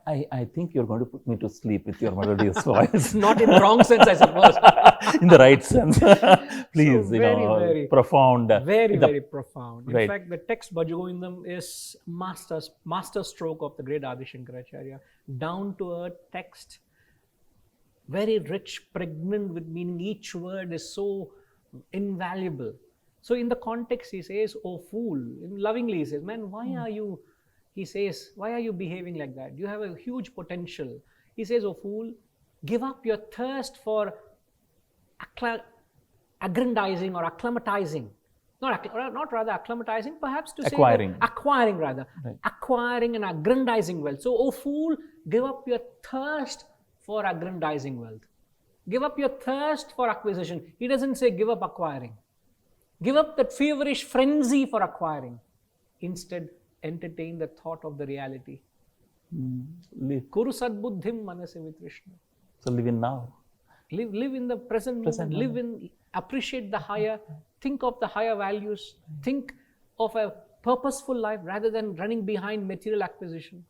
I think you're going to put me to sleep with your melodious voice. Not in the wrong sense, I suppose. In the right sense. Please, So very profound. Very profound. In Right. fact, the text Bhaja Govindam is master stroke of the great Adi Shankaracharya. Down to earth text. Very rich, pregnant with meaning. Each word is so invaluable. So in the context, he says, oh fool. Lovingly, he says, man, why are you behaving like that? You have a huge potential. He says, oh fool, give up your thirst for aggrandizing or acclimatizing. Not rather acclimatizing, perhaps to Acquiring. say acquiring rather. Right. Acquiring and aggrandizing wealth. So, oh fool, give up your thirst for aggrandizing wealth. Give up your thirst for acquisition. He doesn't say give up acquiring. Give up that feverish frenzy for acquiring. Instead, entertain the thought of the reality. Kuru sadbuddhim manasi vitrishna. So live in now. Live in the present moment. Appreciate the higher, think of the higher values, think of a purposeful life rather than running behind material acquisition.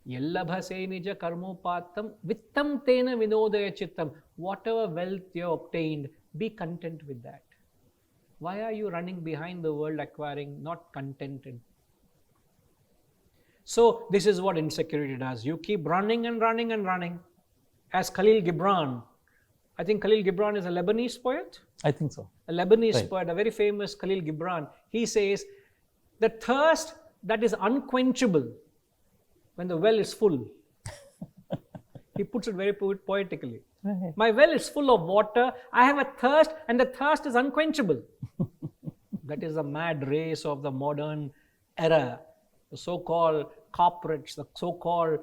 Yellabhase nija karmopatam vittam tena vinodaya chittam. Whatever wealth you obtained, be content with that. Why are you running behind the world acquiring, not contented? So this is what insecurity does. You keep running and running and running. As Khalil Gibran, I think Khalil Gibran is a Lebanese poet. I think so. A Lebanese poet, a very famous Khalil Gibran. He says, the thirst that is unquenchable when the well is full. He puts it very poetically. Right. My well is full of water. I have a thirst and the thirst is unquenchable. That is the mad race of the modern era. The so-called corporates, the so-called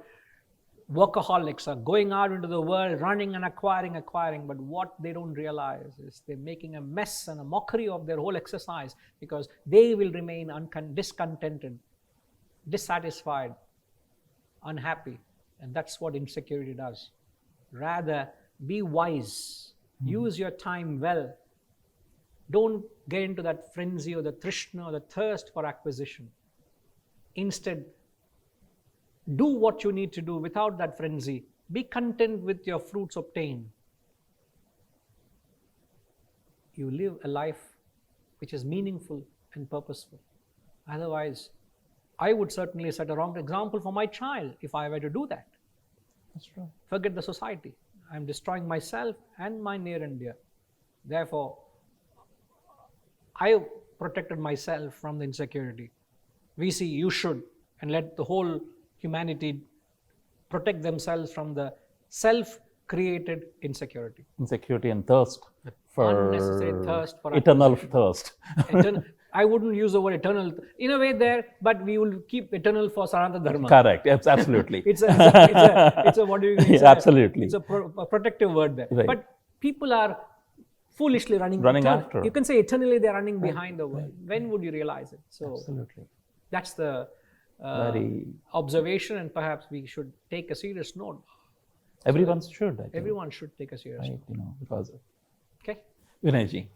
workaholics are going out into the world, running and acquiring. But what they don't realize is they're making a mess and a mockery of their whole exercise because they will remain discontented, dissatisfied, unhappy. And that's what insecurity does. Rather, be wise. Use your time well. Don't get into that frenzy or the trishna or the thirst for acquisition. Instead, do what you need to do without that frenzy. Be content with your fruits obtained. You live a life which is meaningful and purposeful. Otherwise, I would certainly set a wrong example for my child if I were to do that. That's true. Forget the society. I'm destroying myself and my near and dear. Therefore, I protected myself from the insecurity. We see you should, and let the whole humanity protect themselves from the self-created insecurity. Insecurity and thirst for Unnecessary thirst for eternal acquisition. thirst. I wouldn't use the word eternal in a way there, but we will keep eternal for Sanatana Dharma. Correct. Absolutely. It's a what do you say? Absolutely. It's a protective word there. Right. But people are foolishly running after. You can say eternally they're running behind the world. When would you realize it? So Absolutely. That's the Very observation, and perhaps we should take a serious note. everyone should. I think, Everyone should take a serious right? note. Because Okay. Vinayji,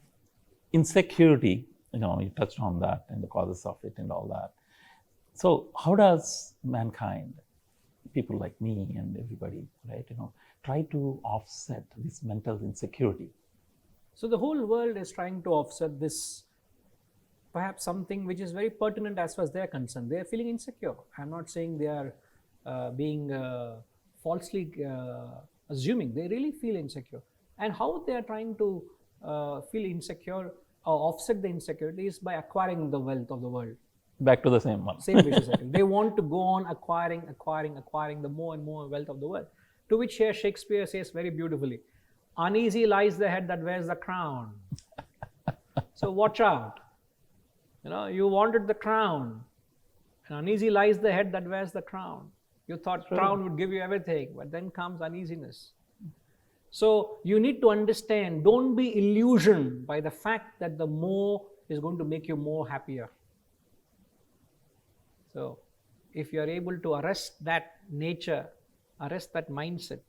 insecurity. You touched on that and the causes of it and all that. So, how does mankind, people like me and everybody, right? Try to offset this mental insecurity? So the whole world is trying to offset this, perhaps something which is very pertinent as far as they're concerned. They're feeling insecure. I'm not saying they are being falsely assuming. They really feel insecure. And how they are trying to feel insecure or offset the insecurity is by acquiring the wealth of the world. Back to the same one. Same vicious cycle. They want to go on acquiring the more and more wealth of the world. To which here Shakespeare says very beautifully, uneasy lies the head that wears the crown. So watch out. You wanted the crown. And uneasy lies the head that wears the crown. You thought crown would give you everything, but then comes uneasiness. So you need to understand, don't be illusioned by the fact that the more is going to make you more happier. So if you are able to arrest that nature, arrest that mindset,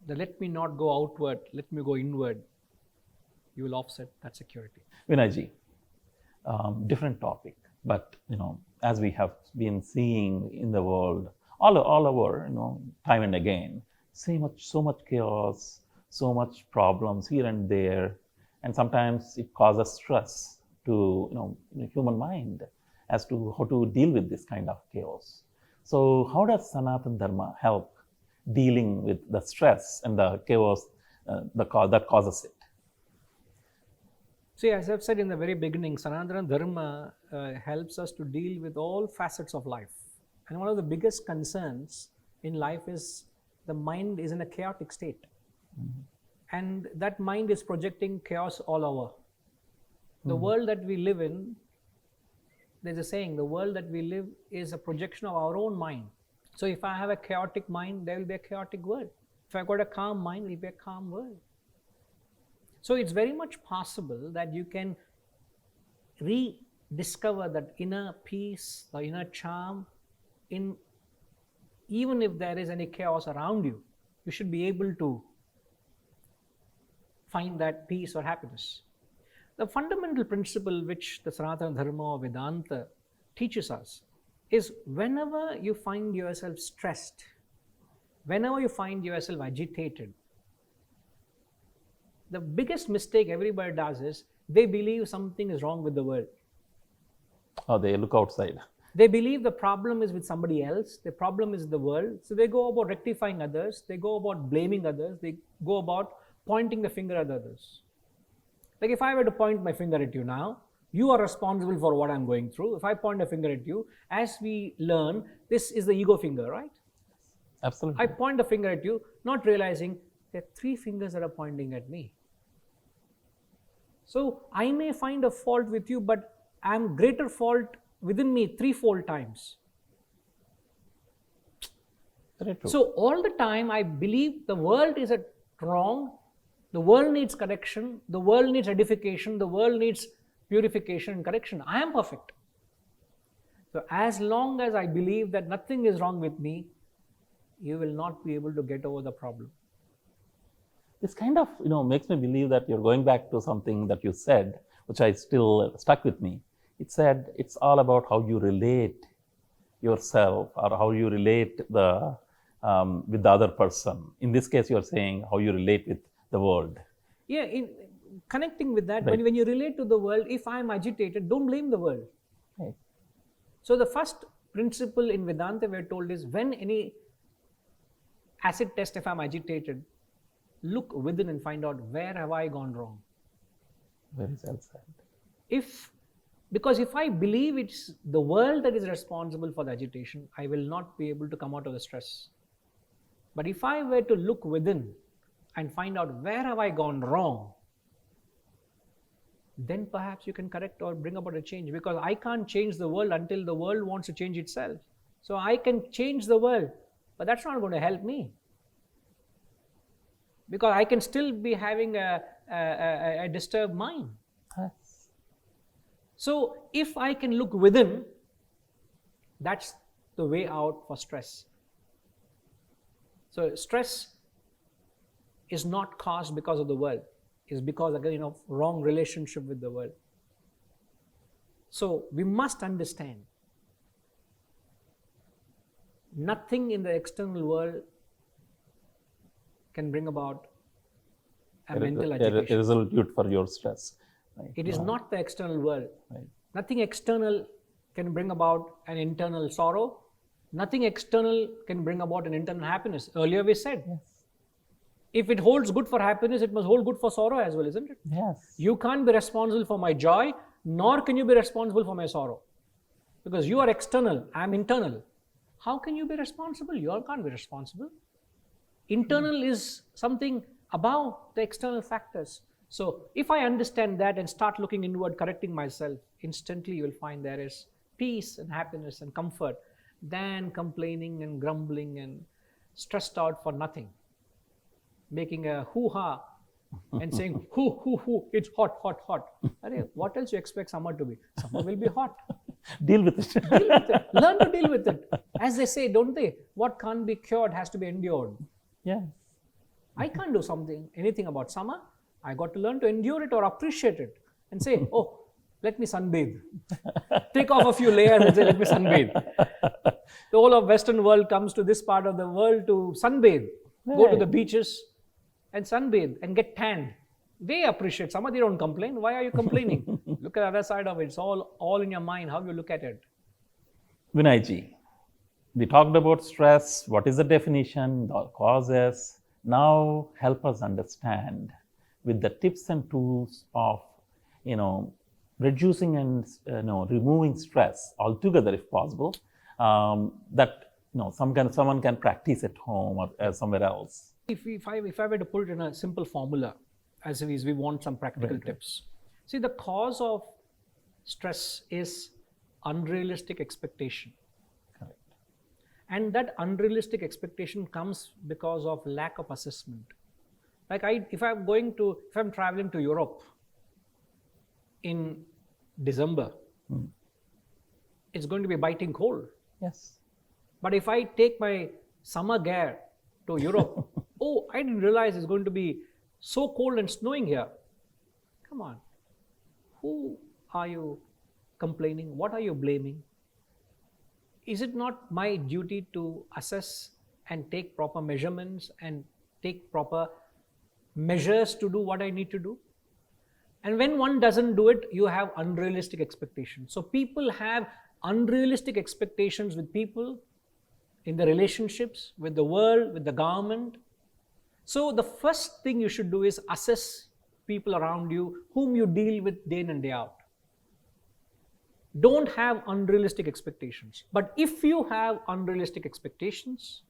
let me not go outward, let me go inward, you will offset that security. Vinayji, different topic, but as we have been seeing in the world, all over, time and again, so much chaos, so much problems here and there, and sometimes it causes stress to human mind as to how to deal with this kind of chaos. So how does Sanatana Dharma help dealing with the stress and the chaos that causes it? See, as I've said in the very beginning, Sanatana Dharma helps us to deal with all facets of life. And one of the biggest concerns in life is the mind is in a chaotic state. Mm-hmm. And that mind is projecting chaos all over. The world that we live in, there's a saying, the world that we live is a projection of our own mind. So if I have a chaotic mind, there will be a chaotic world. If I've got a calm mind, it will be a calm world. So it's very much possible that you can rediscover that inner peace, the inner charm, even if there is any chaos around you, you should be able to find that peace or happiness. The fundamental principle which the Sanatana Dharma or Vedanta teaches us is whenever you find yourself stressed, whenever you find yourself agitated, the biggest mistake everybody does is they believe something is wrong with the world. Or they look outside. They believe the problem is with somebody else, the problem is the world. So they go about rectifying others, they go about blaming others, they go about pointing the finger at others. Like if I were to point my finger at you now, you are responsible for what I'm going through. If I point a finger at you, as we learn, this is the ego finger, right? Absolutely. I point a finger at you, not realizing there are 3 fingers that are pointing at me. So I may find a fault with you, but I'm greater fault within me 3-fold times. Very true. So all the time I believe the world is wrong, the world needs correction, the world needs edification, the world needs purification and correction. I am perfect. So as long as I believe that nothing is wrong with me, you will not be able to get over the problem. This kind of makes me believe that you're going back to something that you said, which I still stuck with me. It said it's all about how you relate yourself or how you relate with the other person. In this case, you're saying how you relate with the world. Yeah, in connecting with that, right. when you relate to the world, if I'm agitated, don't blame the world. Right. So the first principle in Vedanta we're told is when any acid test, if I'm agitated, look within and find out where have I gone wrong. Very well said. Because if I believe it's the world that is responsible for the agitation, I will not be able to come out of the stress. But if I were to look within and find out where have I gone wrong, then perhaps you can correct or bring about a change, because I can't change the world until the world wants to change itself. So I can change the world, but that's not going to help me, because I can still be having a disturbed mind. Yes. So if I can look within That's the way out for stress. So stress is not caused because of the world. It's because, again, of wrong relationship with the world. So we must understand nothing in the external world can bring about a mental agitation. A result for your stress. Right? It is not the external world. Right. Nothing external can bring about an internal sorrow. Nothing external can bring about an internal happiness. Earlier we said, Yes. If it holds good for happiness, it must hold good for sorrow as well, isn't it? Yes. You can't be responsible for my joy, nor can you be responsible for my sorrow. Because you are external, I am internal. How can you be responsible? You all can't be responsible. Internal is something above the external factors. So if I understand that and start looking inward, correcting myself, instantly you will find there is peace and happiness and comfort than complaining and grumbling and stressed out for nothing. Making a hoo-ha and saying, hoo, it's hot, hot, hot. What else you expect summer to be? Summer will be hot. Deal with it. Deal with it. Learn to deal with it. As they say, don't they? What can't be cured has to be endured. Yes. I can't do anything about summer. I got to learn to endure it or appreciate it and say, oh, let me sunbathe. Take off a few layers and say, let me sunbathe. The whole of Western world comes to this part of the world to sunbathe. Right. Go to the beaches and sunbathe and get tanned. They appreciate summer. They don't complain. Why are you complaining? Look at the other side of it. It's all in your mind, how you look at it. Vinayji, we talked about stress. What is the definition, the causes? Now help us understand with the tips and tools of, reducing and removing stress altogether, if possible. That someone can practice at home or somewhere else. If I were to put it in a simple formula, as is, we want some practical tips. See, the cause of stress is unrealistic expectation. Correct. And that unrealistic expectation comes because of lack of assessment. Like if I'm traveling to Europe in December, it's going to be biting cold. Yes. But if I take my summer gear to Europe, oh, I didn't realize it's going to be so cold and snowing here. Come on. Who are you complaining? What are you blaming? Is it not my duty to assess and take proper measurements and take proper measures to do what I need to do? And when one doesn't do it, you have unrealistic expectations. So people have unrealistic expectations with people, in the relationships, with the world, with the government. So the first thing you should do is assess people around you whom you deal with day in and day out. Don't have unrealistic expectations. But if you have unrealistic expectations,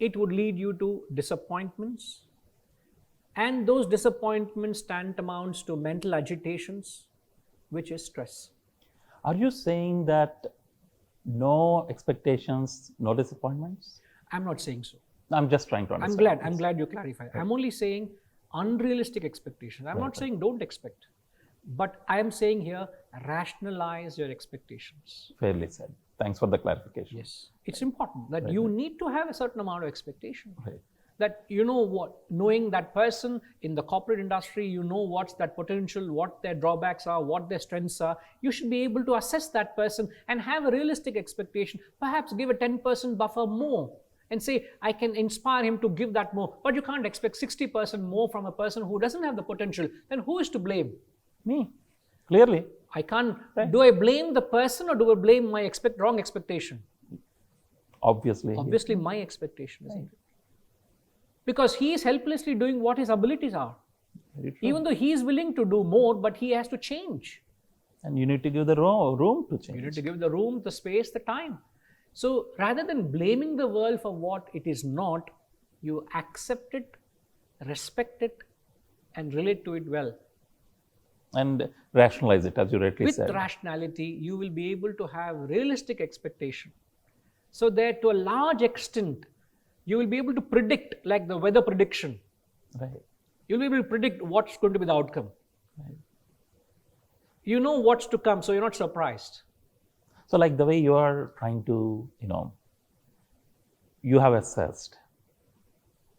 it would lead you to disappointments. And those disappointments tantamounts to mental agitations, which is stress. Are you saying that no expectations, no disappointments? I'm not saying so. I'm just trying to understand. I'm glad you clarified. Right. I'm only saying unrealistic expectations. I'm not saying don't expect. But I am saying here, rationalize your expectations. Fairly said. Thanks for the clarification. Yes. It's important that you need to have a certain amount of expectation. Right. That knowing that person in the corporate industry, you know what's that potential, what their drawbacks are, what their strengths are. You should be able to assess that person and have a realistic expectation. Perhaps give a 10% buffer more and say, I can inspire him to give that more. But you can't expect 60% more from a person who doesn't have the potential. Then who is to blame? Me. Clearly. I can't. Right. Do I blame the person or do I blame my wrong expectation? Obviously. Obviously my expectation, isn't it? Because he is helplessly doing what his abilities are. Even though he is willing to do more, but he has to change. And you need to give the room to change. You need to give the room, the space, the time. So rather than blaming the world for what it is not, you accept it, respect it, and relate to it well. And rationalize it, as you rightly said. With rationality, you will be able to have realistic expectation. So that to a large extent, you will be able to predict, like the weather prediction. Right. You'll be able to predict what's going to be the outcome. Right. You know what's to come, so you're not surprised. So like the way you are trying to, you have assessed,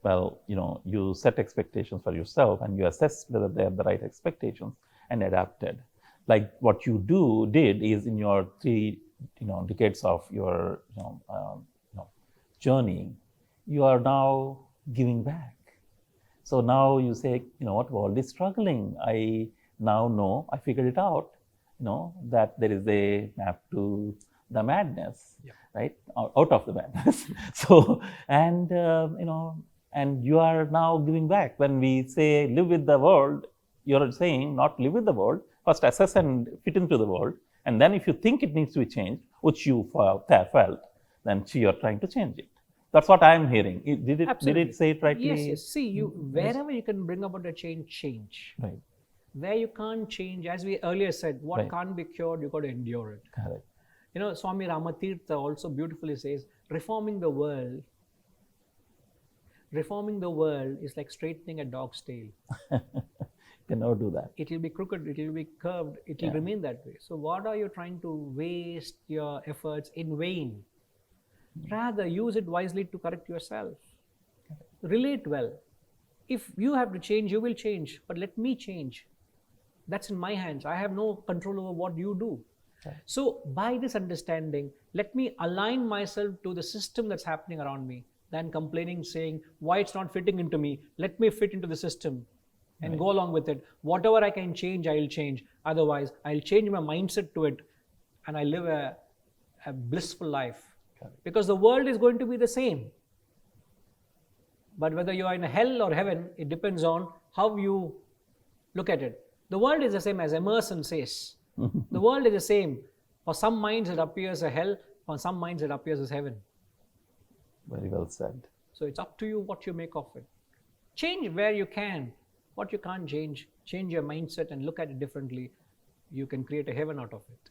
well, you set expectations for yourself and you assess whether they are the right expectations and adapted. Like what you did is in your 3, decades of your, journey, you are now giving back. So now you say, what, world is struggling. I now know, I figured it out, that there is a map to the madness, right? Out of the madness. So, and, and you are now giving back. When we say live with the world, you're saying not live with the world, first assess and fit into the world. And then if you think it needs to be changed, which you felt, then you're trying to change it. That's what I'm hearing. Did it say it rightly? Yes. See, wherever you can bring about a change. Right. Where you can't change, as we earlier said, what Right. can't be cured, you got to endure it. Correct. Swami Ramatirtha also beautifully says, reforming the world is like straightening a dog's tail. You cannot do that. It will be crooked, it will be curved, it will remain that way. So what are you trying to waste your efforts in vain? Rather, use it wisely to correct yourself. Relate well. If you have to change, you will change. But let me change. That's in my hands. I have no control over what you do. Okay. So by this understanding, let me align myself to the system that's happening around me, than complaining, saying, why it's not fitting into me. Let me fit into the system and go along with it. Whatever I can change, I'll change. Otherwise, I'll change my mindset to it and I live a blissful life. Because the world is going to be the same. But whether you are in hell or heaven, it depends on how you look at it. The world is the same, as Emerson says. The world is the same. For some minds it appears a hell, for some minds it appears as heaven. Very well said. So it's up to you what you make of it. Change where you can. What you can't change your mindset and look at it differently. You can create a heaven out of it.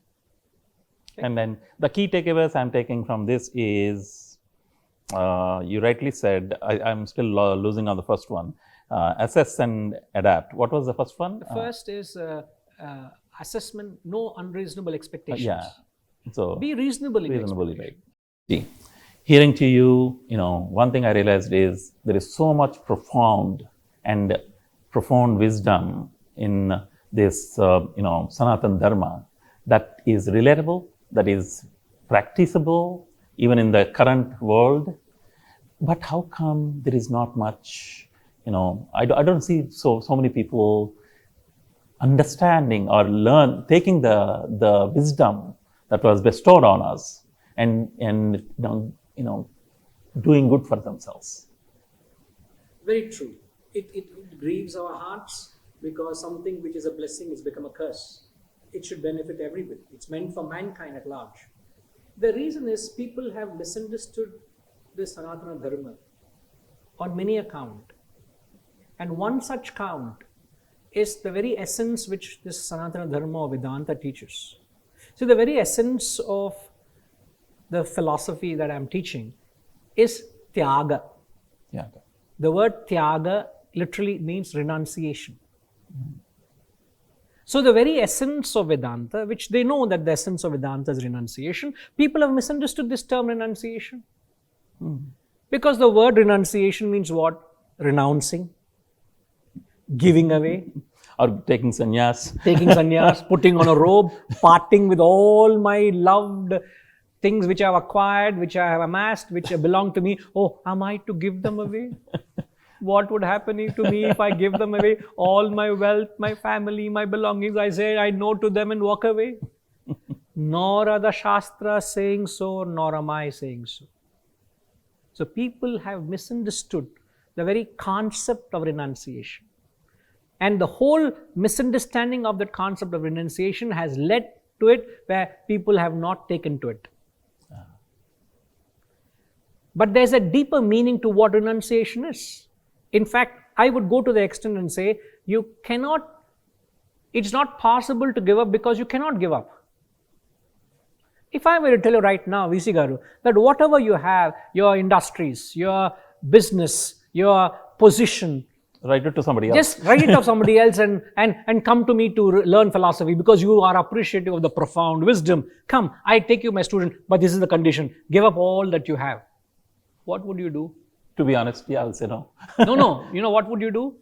Okay? And then the key takeaways I'm taking from this is, you rightly said, I'm still losing on the first one, assess and adapt. What was the first one? The first is assessment, no unreasonable expectations. So be reasonable in reasonably right. See, hearing to you, one thing I realized is there is so much profound wisdom in this, Sanatana Dharma that is relatable, that is practicable, even in the current world. But how come there is not much, I don't see so many people understanding or taking the wisdom that was bestowed on us and doing good for themselves. Very true. It grieves our hearts because something which is a blessing has become a curse. It should benefit everybody. It's meant for mankind at large. The reason is people have misunderstood this Sanatana Dharma on many accounts. And one such count is the very essence which this Sanatana Dharma or Vedanta teaches. So the very essence of the philosophy that I'm teaching is Tyaga. Yeah. The word Tyaga literally means renunciation. So the very essence of Vedanta, which they know that the essence of Vedanta is renunciation, people have misunderstood this term renunciation. Because the word renunciation means what? Renouncing, giving away. Or taking sannyas. Taking sannyas, putting on a robe, parting with all my loved things which I have acquired, which I have amassed, which belong to me. Oh, am I to give them away? What would happen to me if I give them away? All my wealth, my family, my belongings, I say I no to them and walk away. Nor are the Shastras saying so, nor am I saying so. So people have misunderstood the very concept of renunciation. And the whole misunderstanding of that concept of renunciation has led to it where people have not taken to it. But there's a deeper meaning to what renunciation is. In fact, I would go to the extent and say, it's not possible to give up because you cannot give up. If I were to tell you right now, VC Garu, that whatever you have, your industries, your business, your position, Write it to somebody else. Just write it of somebody else and come to me to learn philosophy because you are appreciative of the profound wisdom. Come, I take you my student, but this is the condition. Give up all that you have. What would you do? To be honest, yeah, I'll say no. No. You know what would you do?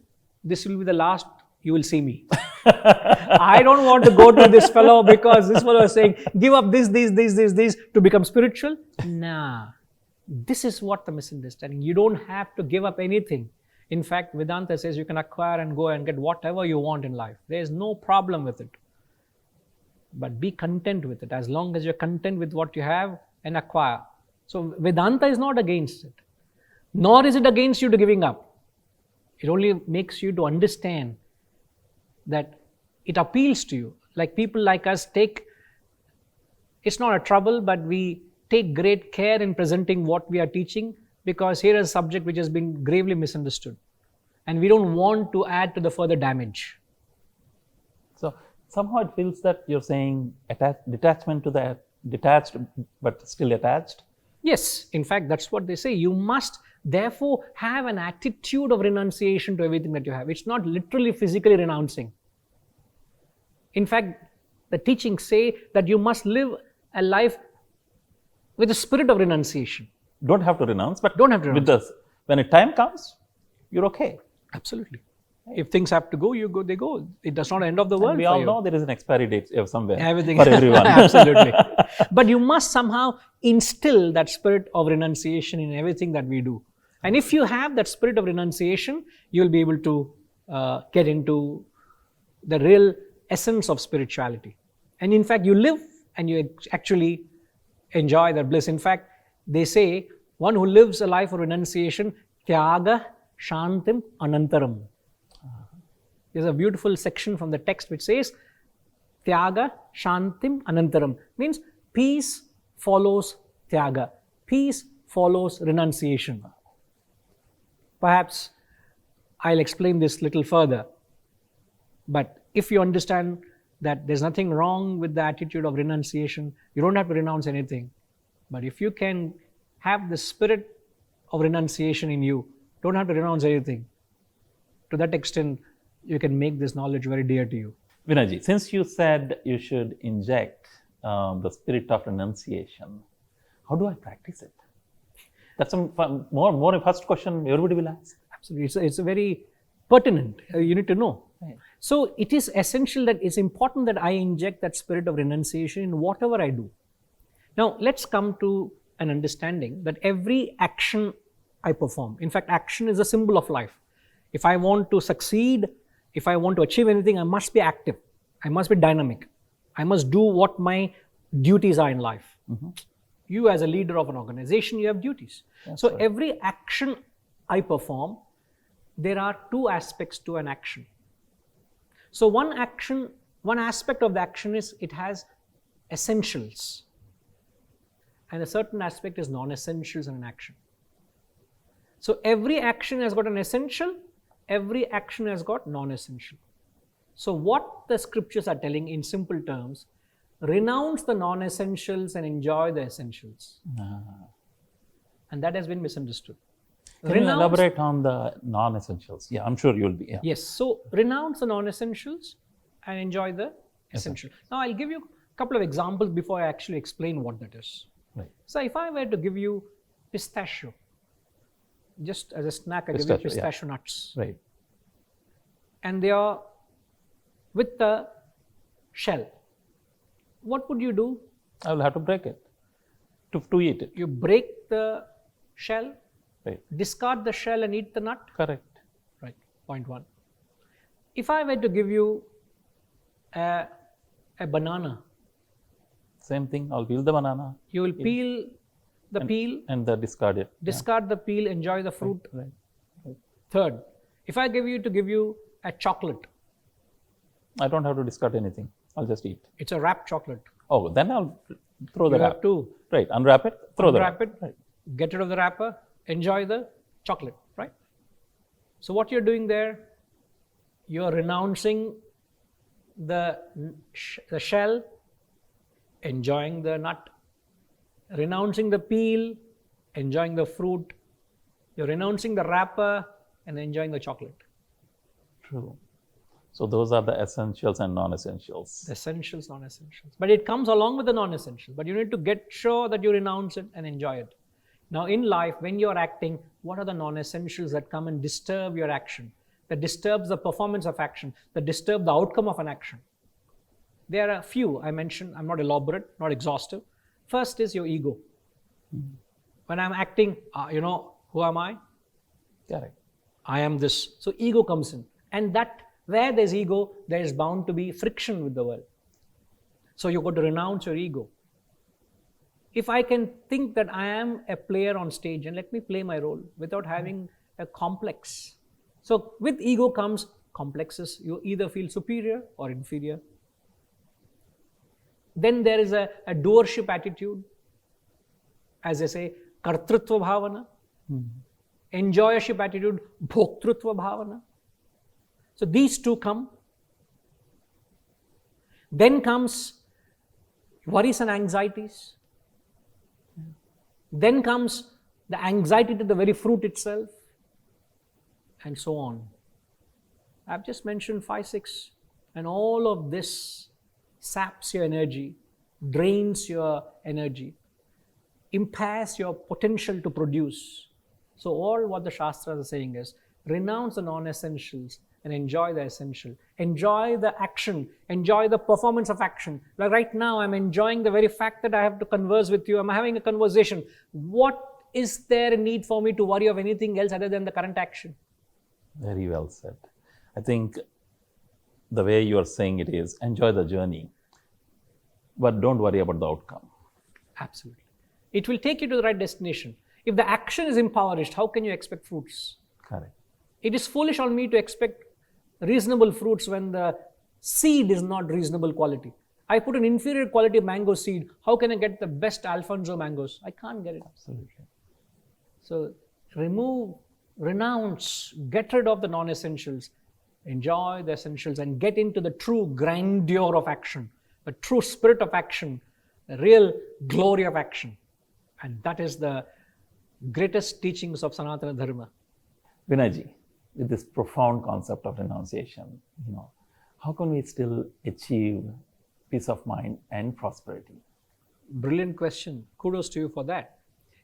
This will be the last you will see me. I don't want to go to this fellow because this fellow is saying, give up this to become spiritual. Nah. This is what the misunderstanding. You don't have to give up anything. In fact, Vedanta says you can acquire and go and get whatever you want in life. There is no problem with it. But be content with it. As long as you're content with what you have and acquire. So Vedanta is not against it. Nor is it against you to giving up. It only makes you to understand that it appeals to you. Like people like us take, it's not a trouble, but we take great care in presenting what we are teaching because here is a subject which has been gravely misunderstood. And we don't want to add to the further damage. So somehow it feels that you're saying detachment to the detached but still attached. Yes, in fact, that's what they say. You must therefore have an attitude of renunciation to everything that you have. It's not literally physically renouncing. In fact, the teachings say that you must live a life with a spirit of renunciation. Don't have to renounce, but Don't have to renounce. When a time comes, you're okay. Absolutely. If things have to go, you go, they go. It does not end of the world. And we for all you. know there is an expiry date somewhere Everything. for everyone. Absolutely. But you must somehow instill that spirit of renunciation in everything that we do. And if you have that spirit of renunciation, you'll be able to get into the real essence of spirituality. And in fact, you live and you actually enjoy that bliss. In fact, they say one who lives a life of renunciation, tyaga shantim anantaram. There's a beautiful section from the text which says, tyaga shantim anantaram. Means peace follows tyaga. Peace follows renunciation. Perhaps I'll explain this little further. But if you understand that there's nothing wrong with the attitude of renunciation, you don't have to renounce anything. But if you can have the spirit of renunciation in you, don't have to renounce anything. To that extent, you can make this knowledge very dear to you. Vinayji, since you said you should inject the spirit of renunciation, how do I practice it? That's more a first question everybody will ask. Absolutely. It's a very pertinent. You need to know. Right. So it is essential that it's important that I inject that spirit of renunciation in whatever I do. Now, let's come to an understanding that every action I perform, in fact, action is a symbol of life. If I want to succeed, if I want to achieve anything, I must be active. I must be dynamic. I must do what my duties are in life. Mm-hmm. You as a leader of an organization, you have duties. That's so right. Every action I perform, there are two aspects to an action. So one aspect of the action is it has essentials. And a certain aspect is non-essentials in an action. So every action has got an essential, every action has got non-essential. So what the scriptures are telling in simple terms, renounce the non-essentials and enjoy the essentials. And that has been misunderstood. Can you elaborate on the non-essentials? Yeah, I'm sure you'll be. Yeah. Yes, so renounce the non-essentials and enjoy the essential. Now I'll give you a couple of examples before I actually explain what that is. Right. So if I were to give you pistachio, just as a snack, I give you pistachio nuts. Right. And they are with the shell. What would you do? I will have to break it to eat it. You break the shell, right. Discard the shell and eat the nut. Correct. Right. Point one. If I were to give you a banana, same thing. I'll peel the banana. You will peel the peel and discard it. Discard the peel. Enjoy the fruit. Right. Third, if I give you a chocolate, I don't have to discard anything. I'll just eat. It's a wrapped chocolate. Oh, then I'll throw the You wrap. have to Right. Unwrap it. Throw the wrap. Unwrap it. Right. Get rid of the wrapper. Enjoy the chocolate. Right. So what you're doing there, you're renouncing the shell, enjoying the nut, renouncing the peel, enjoying the fruit. You're renouncing the wrapper and enjoying the chocolate. True. So those are the essentials and non-essentials. Essentials, non-essentials. But it comes along with the non-essentials. But you need to get sure that you renounce it and enjoy it. Now in life, when you're acting, what are the non-essentials that come and disturb your action? That disturbs the performance of action, that disturb the outcome of an action. There are a few I mentioned. I'm not elaborate, not exhaustive. First is your ego. When I'm acting, who am I? Correct. I am this. So ego comes in. And that where there's ego, there is bound to be friction with the world. So you've got to renounce your ego. If I can think that I am a player on stage and let me play my role without having a complex. So with ego comes complexes. You either feel superior or inferior. Then there is a doership attitude. As they say, kartrutva bhavana. Enjoyership attitude, bhoktrutva bhavana. So these two come. Then comes worries and anxieties. Then comes the anxiety to the very fruit itself, and so on. I've just mentioned 5, 6, and all of this saps your energy, drains your energy, impairs your potential to produce. So all what the Shastras are saying is, renounce the non-essentials and enjoy the essential. Enjoy the action. Enjoy the performance of action. Like right now, I'm enjoying the very fact that I have to converse with you. I'm having a conversation. What is there a need for me to worry of anything else other than the current action? Very well said. I think the way you are saying it is, enjoy the journey, but don't worry about the outcome. Absolutely. It will take you to the right destination. If the action is impoverished, how can you expect fruits? Correct. It is foolish on me to expect reasonable fruits when the seed is not reasonable quality. I put an inferior quality mango seed. How can I get the best Alfonso mangoes? I can't get it. Absolutely. So remove, renounce, get rid of the non-essentials, enjoy the essentials, and get into the true grandeur of action, the true spirit of action, the real glory of action. And that is the greatest teachings of Sanatana Dharma. Vinayji, with this profound concept of renunciation, how can we still achieve peace of mind and prosperity? Brilliant question. Kudos to you for that.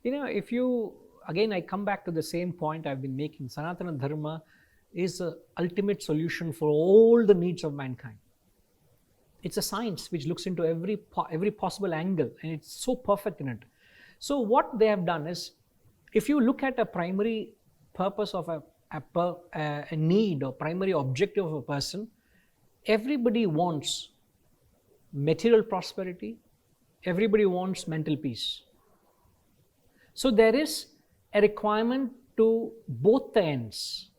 If you, again, I come back to the same point I've been making. Sanatana Dharma is the ultimate solution for all the needs of mankind. It's a science which looks into every possible angle, and it's so perfect in it. So what they have done is, if you look at a primary purpose of a need or primary objective of a person, everybody wants material prosperity, everybody wants mental peace. So there is a requirement to both the ends.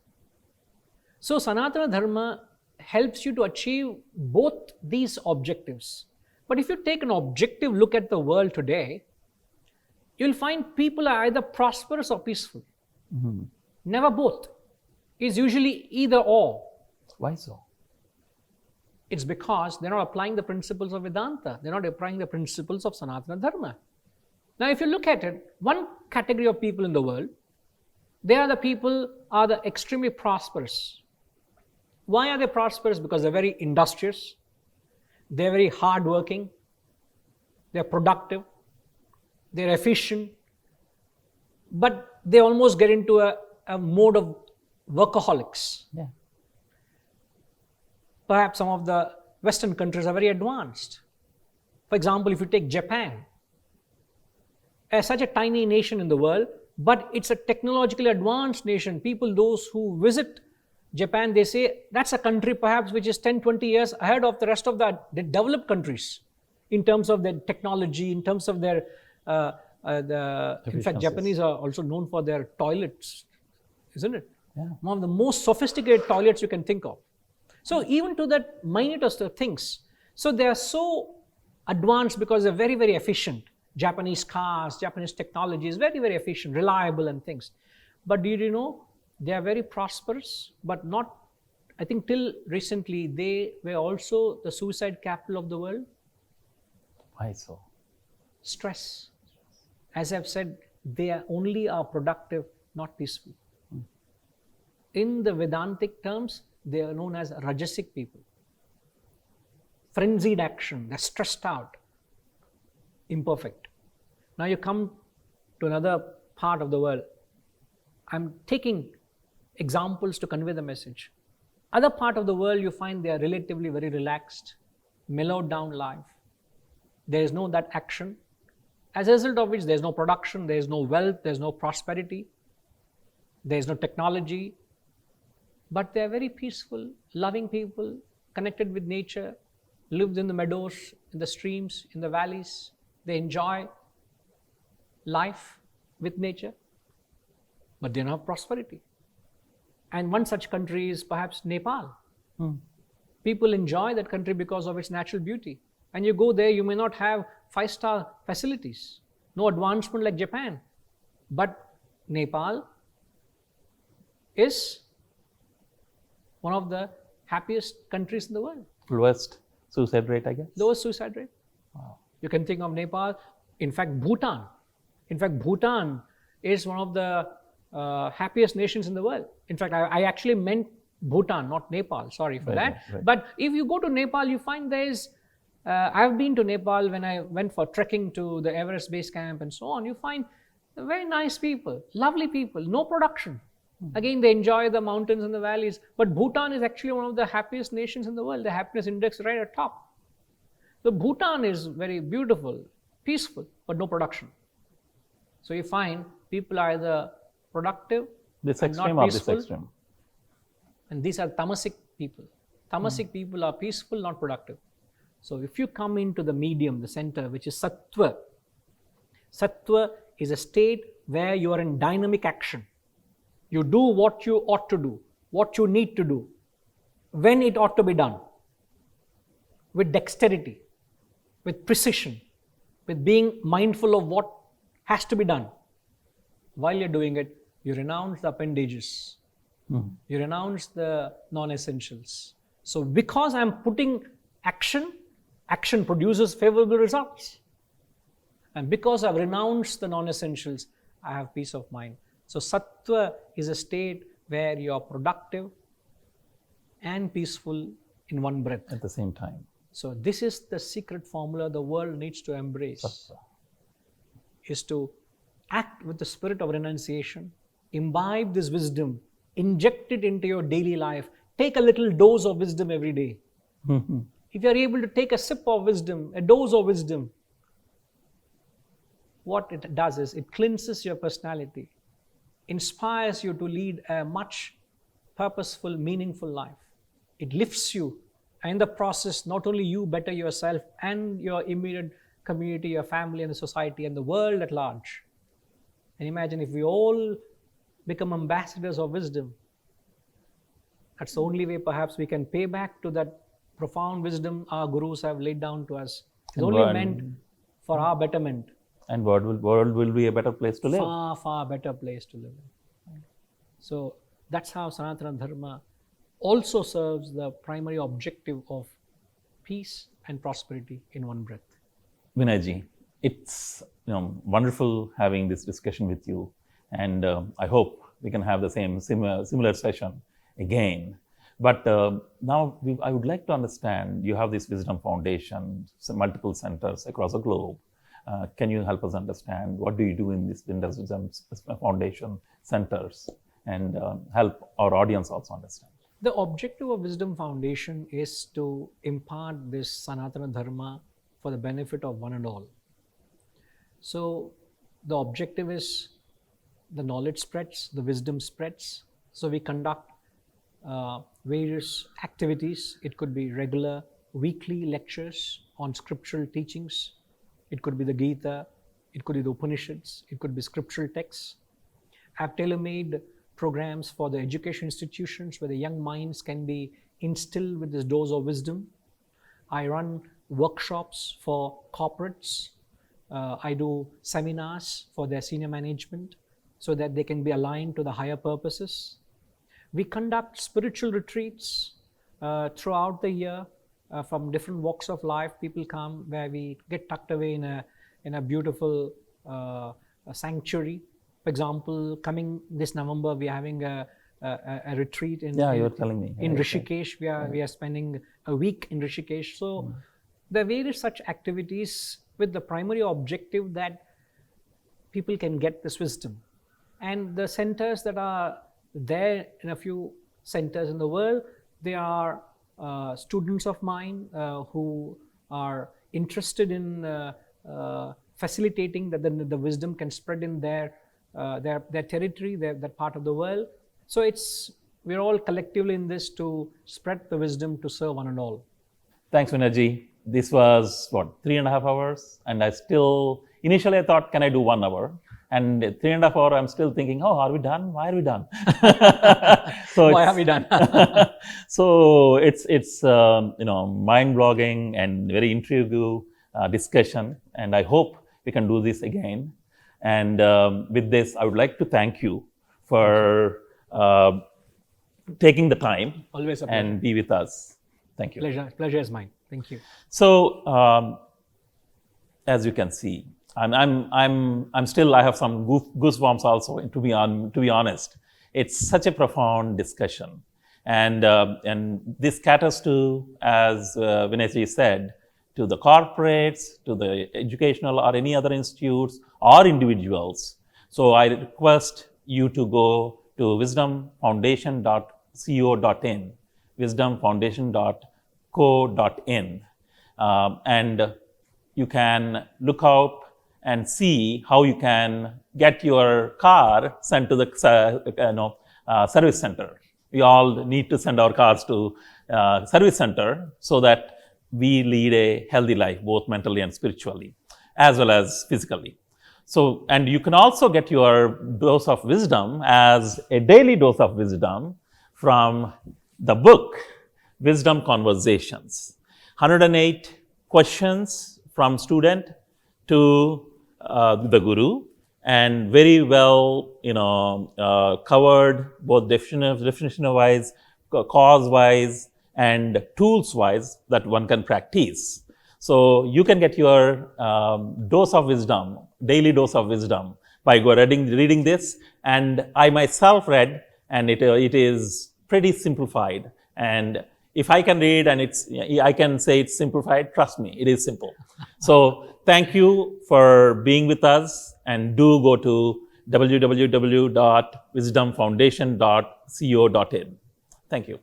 So Sanatana Dharma helps you to achieve both these objectives. But if you take an objective look at the world today, you'll find people are either prosperous or peaceful. Mm-hmm. Never both. It's usually either or. Why so? It's because they're not applying the principles of Vedanta. They're not applying the principles of Sanatana Dharma. Now, if you look at it, one category of people in the world, they are the people are the extremely prosperous. Why are they prosperous? Because they're very industrious, they're very hardworking, they're productive, they're efficient, but they almost get into a mode of workaholics. Yeah. Perhaps some of the Western countries are very advanced. For example, if you take Japan, as such a tiny nation in the world, but it's a technologically advanced nation. People, those who visit Japan, they say that's a country perhaps which is 10, 20 years ahead of the rest of the developed countries in terms of their technology, in terms of their, in fact, Japanese are also known for their toilets, isn't it? Yeah. One of the most sophisticated toilets you can think of. So even to that minutest of things. So they are so advanced because they're very, very efficient. Japanese cars, Japanese technology is very, very efficient, reliable and things. But do you know, they are very prosperous, but not, I think till recently, they were also the suicide capital of the world. Why so? Stress. As I've said, they are productive, not peaceful. In the Vedantic terms, they are known as rajasic people. Frenzied action, they're stressed out, imperfect. Now you come to another part of the world. I'm taking examples to convey the message. Other part of the world, you find they are relatively very relaxed, mellowed down life. There is no that action. As a result of which, there is no production, there is no wealth, there is no prosperity, there is no technology. But they are very peaceful, loving people, connected with nature, live in the meadows, in the streams, in the valleys. They enjoy life with nature, but they don't have prosperity. And one such country is perhaps Nepal. People enjoy that country because of its natural beauty. And you go there, you may not have 5-star facilities, no advancement like Japan. But Nepal is one of the happiest countries in the world. Lowest suicide rate, I guess? Lowest suicide rate. Wow. You can think of Nepal. In fact, Bhutan. Bhutan is one of the happiest nations in the world. In fact, I actually meant Bhutan, not Nepal. Sorry for that. Right. But if you go to Nepal, you find there is, I've been to Nepal when I went for trekking to the Everest base camp and so on. You find very nice people, lovely people, no production. Again, they enjoy the mountains and the valleys. But Bhutan is actually one of the happiest nations in the world. The happiness index is right at top. So Bhutan is very beautiful, peaceful, but no production. So you find people are either productive, This and extreme not or this peaceful. extreme? And these are tamasic people. Tamasic people are peaceful, not productive. So if you come into the medium, the center, which is sattva. Sattva is a state where you are in dynamic action. You do what you ought to do, what you need to do, when it ought to be done, with dexterity, with precision, with being mindful of what has to be done. While you're doing it, you renounce the appendages. You renounce the non-essentials. So because I'm putting action produces favorable results. And because I've renounced the non-essentials, I have peace of mind. So sattva is a state where you are productive and peaceful in one breath. At the same time. So this is the secret formula the world needs to embrace. Sattva. Is to act with the spirit of renunciation, imbibe this wisdom, inject it into your daily life. Take a little dose of wisdom every day. If you are able to take a sip of wisdom, a dose of wisdom, what it does is it cleanses your personality, inspires you to lead a much purposeful, meaningful life. It lifts you, and in the process, not only you better yourself and your immediate community, your family and the society and the world at large. And imagine if we all become ambassadors of wisdom. That's the only way perhaps we can pay back to that profound wisdom our gurus have laid down to us. It's only meant for our betterment. And world will be a better place to live. Far, far better place to live in. So that's how Sanatana Dharma also serves the primary objective of peace and prosperity in one breath. Vinayji, it's wonderful having this discussion with you, and I hope we can have the similar session again. But now I would like to understand, you have this Wisdom Foundation, multiple centers across the globe. Can you help us understand what do you do in this Wisdom Foundation centers and help our audience also understand? The objective of Wisdom Foundation is to impart this Sanatana Dharma for the benefit of one and all. So the objective is the knowledge spreads, the wisdom spreads. So we conduct various activities. It could be regular weekly lectures on scriptural teachings. It could be the Gita, it could be the Upanishads, it could be scriptural texts. I have tailor-made programs for the education institutions where the young minds can be instilled with this dose of wisdom. I run workshops for corporates. I do seminars for their senior management so that they can be aligned to the higher purposes. We conduct spiritual retreats throughout the year from different walks of life. People come where we get tucked away in a beautiful sanctuary. For example, coming this November, we are having a a retreat in Yeah, you were telling me. in Right, Rishikesh. We are spending a week in Rishikesh. So there are various such activities with the primary objective that people can get this wisdom. And the centers that are there, in a few centers in the world, they are students of mine who are interested in facilitating that the wisdom can spread in their territory, that part of the world. So we're all collectively in this to spread the wisdom to serve one and all. Thanks, Vinerji. This was what, 3.5 hours? And initially I thought, can I do 1 hour? And 3.5 hours, I'm still thinking, oh, are we done? Why are we done? So why are we done? So it's mind-blogging and very intriguing discussion. And I hope we can do this again. And with this, I would like to thank you for taking the time. Always a pleasure. And be with us. Thank you. Pleasure is mine. Thank you. So, as you can see, I'm still, I have some goosebumps also. And to be honest, it's such a profound discussion, and this caters to, as Vinayji said, to the corporates, to the educational or any other institutes or individuals. So I request you to go to wisdomfoundation.co.in, wisdomfoundation.co.in, and you can look out and see how you can get your car sent to the service center. We all need to send our cars to service center so that we lead a healthy life, both mentally and spiritually, as well as physically. So, and you can also get your dose of wisdom as a daily dose of wisdom from the book, Wisdom Conversations. 108 questions from student to the guru, and very well, covered both definition-wise, cause-wise, and tools-wise that one can practice. So you can get your dose of wisdom, daily dose of wisdom, by reading this. And I myself read, and it is pretty simplified. And if I can read and I can say it's simplified, trust me, it is simple. So thank you for being with us, and do go to www.wisdomfoundation.co.in. Thank you.